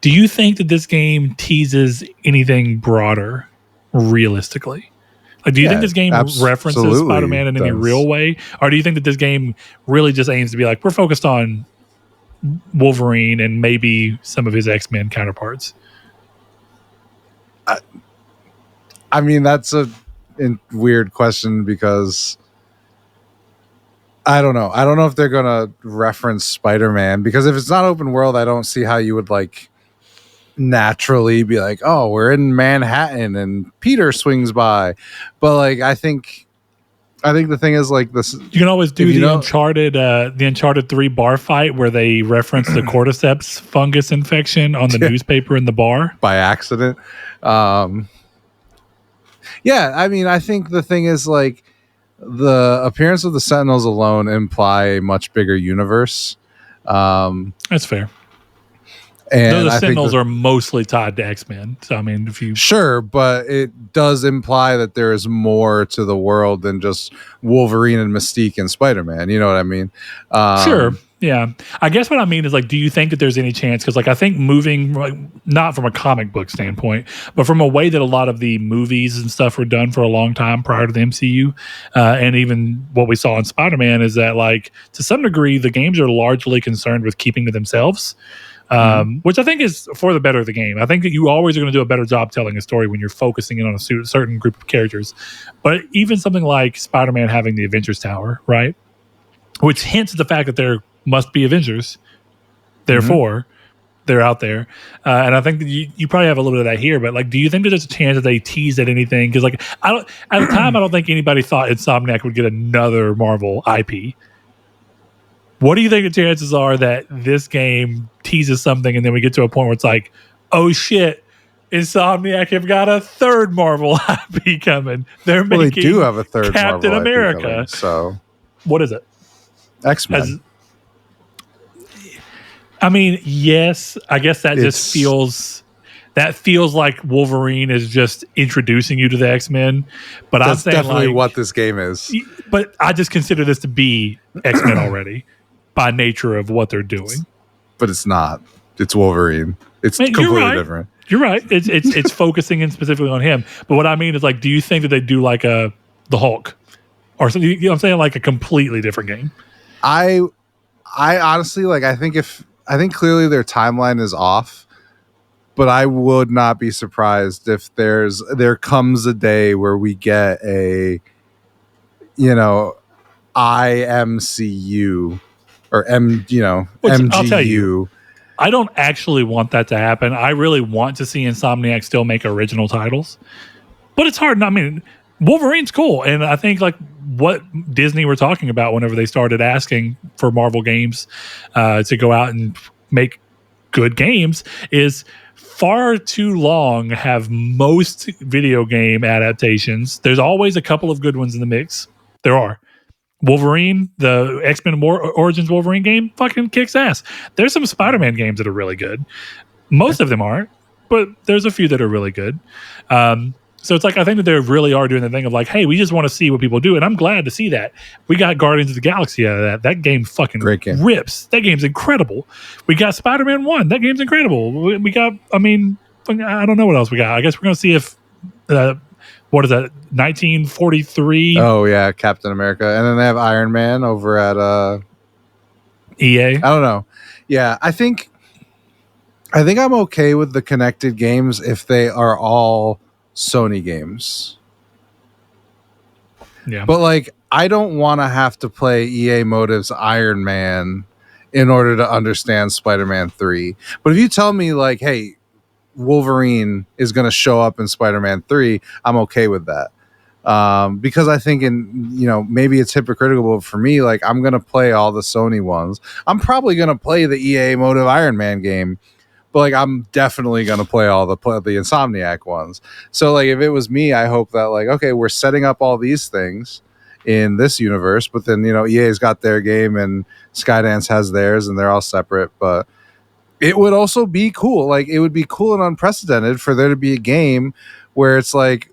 you think that this game teases anything broader, realistically? Like, do you think this game references Spider-Man in any real way? Or do you think that this game really just aims to be like, we're focused on Wolverine and maybe some of his X-Men counterparts? I mean, that's a weird question because I don't know. I don't know if they're going to reference Spider-Man because if it's not open world, I don't see how you would like naturally be like, oh, we're in Manhattan and Peter swings by. But like, I think the thing is like this. You can always do the Uncharted 3 bar fight where they reference the cordyceps fungus infection on the newspaper in the bar by accident. Yeah, I mean, I think the thing is like the appearance of the Sentinels alone imply a much bigger universe. That's fair. And the Sentinels are mostly tied to X-Men. So, I mean, Sure, but it does imply that there is more to the world than just Wolverine and Mystique and Spider-Man. You know what I mean? Sure. Yeah. I guess what I mean is, like, do you think that there's any chance? Because, like, I think moving, like, not from a comic book standpoint, but from a way that a lot of the movies and stuff were done for a long time prior to the MCU, and even what we saw in Spider-Man is that, like, to some degree, the games are largely concerned with keeping to themselves. Which I think is for the better of the game. I think that you always are going to do a better job telling a story when you're focusing in on a certain group of characters. But even something like Spider-Man having the Avengers Tower, right? Which hints at the fact that there must be Avengers. Therefore, they're out there. And I think that you probably have a little bit of that here. But like, do you think that there's a chance that they tease at anything? Because like, at the time, I don't think anybody thought Insomniac would get another Marvel IP. What do you think the chances are that this game teases something and then we get to a point where it's like, oh shit, Insomniac have got a third Marvel IP coming. They're making they do have a third Captain Marvel America. IP coming, so what is it? X-Men. I mean, yes, I guess that just feels like Wolverine is just introducing you to the X-Men. But that's I'm saying definitely like, what this game is. But I just consider this to be X-Men already. By nature of what they're doing, but it's not. It's Wolverine. It's completely different. You're right. It's focusing in specifically on him. But what I mean is, like, do you think that they do like the Hulk or something? You know what I'm saying, like a completely different game? I honestly like. I think clearly their timeline is off, but I would not be surprised if there comes a day where we get a IMCU or Which, I'll tell MGU. you, I don't actually want that to happen. I really want to see Insomniac still make original titles, but it's hard. I mean, Wolverine's cool, and I think like what Disney were talking about whenever they started asking for Marvel games to go out and make good games is far too long have most video game adaptations. There's always a couple of good ones in the mix. There are. Wolverine, the X-Men Origins Wolverine game, fucking kicks ass. There's some Spider-Man games that are really good. Most of them aren't, but there's a few that are really good. So it's like, I think that they really are doing the thing of like, hey, we just want to see what people do. And I'm glad to see that. We got Guardians of the Galaxy out of that. That game fucking Great game. rips. That game's incredible. We got Spider-Man 1. That game's incredible. We got, I mean, I don't know what else we got. I guess we're going to see if, what is that, 1943? Oh, yeah, Captain America. And then they have Iron Man over at EA. I don't know. Yeah, I think I'm okay with the connected games if they are all Sony games. Yeah. But like, I don't want to have to play EA Motive's Iron Man in order to understand Spider-Man 3. But if you tell me like, hey, Wolverine is going to show up in Spider-Man 3, I'm okay with that. Because I think maybe it's hypocritical, but for me, like, I'm going to play all the Sony ones. I'm probably going to play the EA Motive Iron Man game, but like, I'm definitely going to play all the Insomniac ones. So like, if it was me, I hope that like, okay, we're setting up all these things in this universe, but then, EA's got their game and Skydance has theirs and they're all separate, but it would also be cool. Like, it would be cool and unprecedented for there to be a game where it's like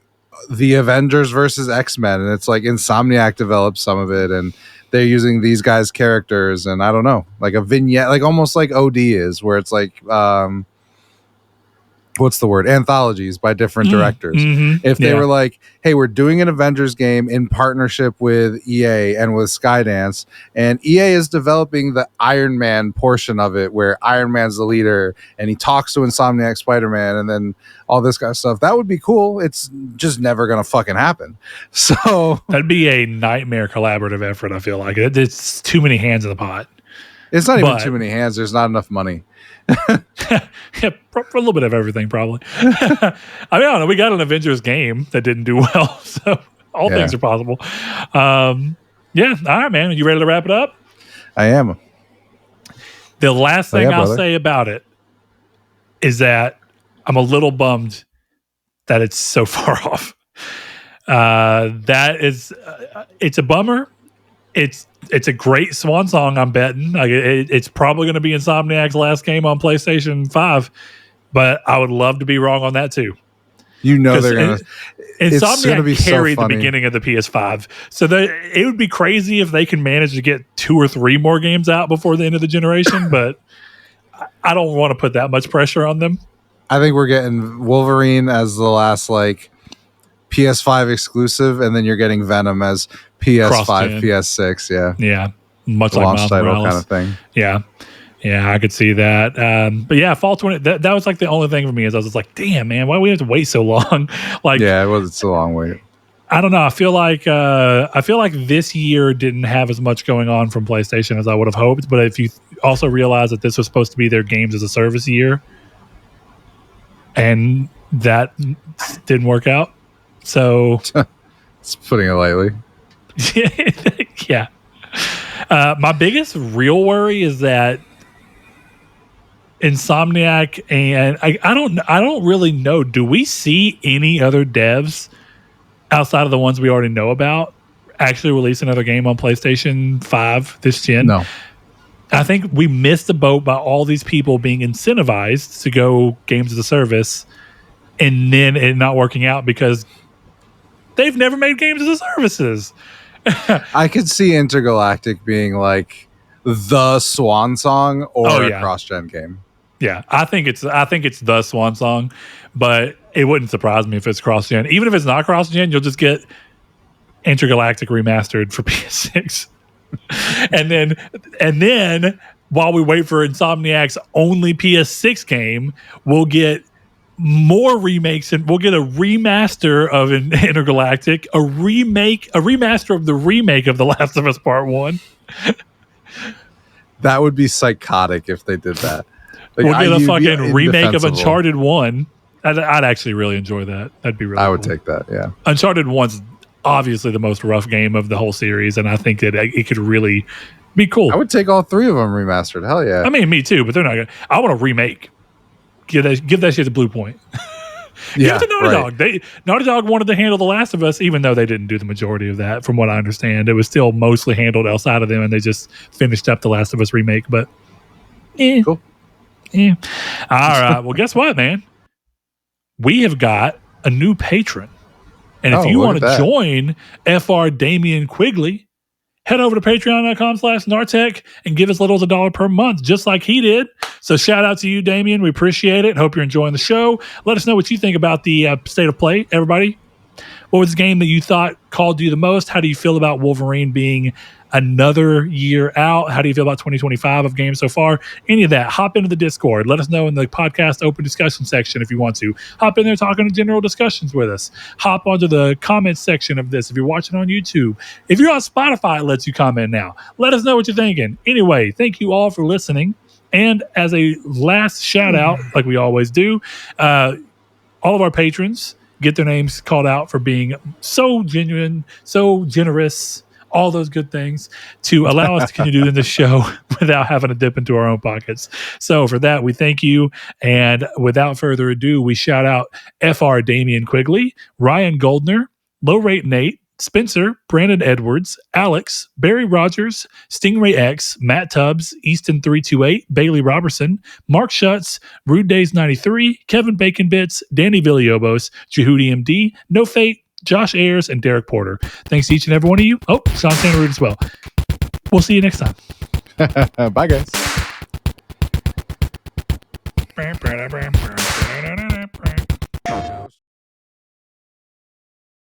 the Avengers versus X-Men, and it's like Insomniac developed some of it, and they're using these guys' characters, and I don't know, like a vignette, like almost like OD is, where it's like what's the word? Anthologies by different directors. Mm-hmm. If they were like, hey, we're doing an Avengers game in partnership with EA and with Skydance, and EA is developing the Iron Man portion of it, where Iron Man's the leader and he talks to Insomniac Spider-Man and then all this kind of stuff, that would be cool. It's just never going to fucking happen. So that'd be a nightmare collaborative effort. I feel like it's too many hands in the pot. It's not even too many hands. There's not enough money. Yeah, for a little bit of everything, probably. I mean, I don't know. We got an Avengers game that didn't do well, so all things are possible. Yeah, all right, man. You ready to wrap it up? I am. The last thing I'll say about it is that I'm a little bummed that it's so far off. That is, it's a bummer. It's a great swan song, I'm betting. Like it's probably going to be Insomniac's last game on PlayStation 5, but I would love to be wrong on that too. They're going to. Insomniac carried the beginning of the PS5, so it would be crazy if they can manage to get 2 or 3 more games out before the end of the generation. But I don't want to put that much pressure on them. I think we're getting Wolverine as the last like PS5 exclusive, and then you're getting Venom as PS5, PS6. Yeah, much the like launch Miles title Morales. kind of thing. Yeah, I could see that. But yeah, fall 20. That was like the only thing for me is I was just like, damn, man, why do we have to wait so long? Like, yeah, it was a long wait. I don't know. I feel like this year didn't have as much going on from PlayStation as I would have hoped. But if you also realize that this was supposed to be their games as a service year, and that didn't work out. So it's putting it lightly. Yeah. My biggest real worry is that Insomniac, and I don't really know. Do we see any other devs outside of the ones we already know about actually release another game on PlayStation 5 this gen? No. I think we missed the boat by all these people being incentivized to go games as a service, and then it not working out because they've never made games as a services. I could see Intergalactic being like the swan song or a cross-gen game. Yeah, I think it's the swan song, but it wouldn't surprise me if it's cross-gen. Even if it's not cross-gen, you'll just get Intergalactic remastered for PS6. and then while we wait for Insomniac's only PS6 game, we'll get more remakes, and we'll get a remaster of an Intergalactic, a remaster of the remake of The Last of Us Part 1. That would be psychotic if they did that. Like, we'll get a fucking remake of Uncharted 1. I'd actually really enjoy that. That'd be really I would cool. take that, yeah. Uncharted 1's obviously the most rough game of the whole series, and I think that it could really be cool. I would take all three of them remastered. Hell yeah. I mean, me too, but they're not going to. I want a remake. Give that shit to Blue Point. Give it to Naughty Dog. Naughty Dog wanted to handle The Last of Us, even though they didn't do the majority of that, from what I understand. It was still mostly handled outside of them, and they just finished up The Last of Us remake. But, cool. Yeah. All right. Well, guess what, man? We have got a new patron. And if you want to join FR Damian Quigley, head over to patreon.com/Nartech and give as little as $1 per month, just like he did. So shout out to you, Damian. We appreciate it. Hope you're enjoying the show. Let us know what you think about the state of play, everybody. What was the game that you thought called you the most? How do you feel about Wolverine being another year out? How do you feel about 2025 of games so far? Any of that, hop into the Discord. Let us know in the podcast open discussion section if you want to. Hop in there talking to general discussions with us. Hop onto the comments section of this if you're watching on YouTube. If you're on Spotify, it lets you comment now. Let us know what you're thinking. Anyway, thank you all for listening. And as a last shout out, like we always do, all of our patrons get their names called out for being so genuine, so generous, all those good things to allow us to continue doing this show without having to dip into our own pockets. So for that, we thank you. And without further ado, we shout out FR Damian Quigley, Ryan Goldner, Low Rate Nate, Spencer, Brandon Edwards, Alex, Barry Rogers, Stingray X, Matt Tubbs, Easton 328, Bailey Robertson, Mark Schutz, Rude Days 93, Kevin Bacon Bits, Danny Villalobos, Jehudi MD, No Fate, Josh Ayers, and Derek Porter. Thanks to each and every one of you. Oh, Sean Sanderud as well. We'll see you next time. Bye, guys.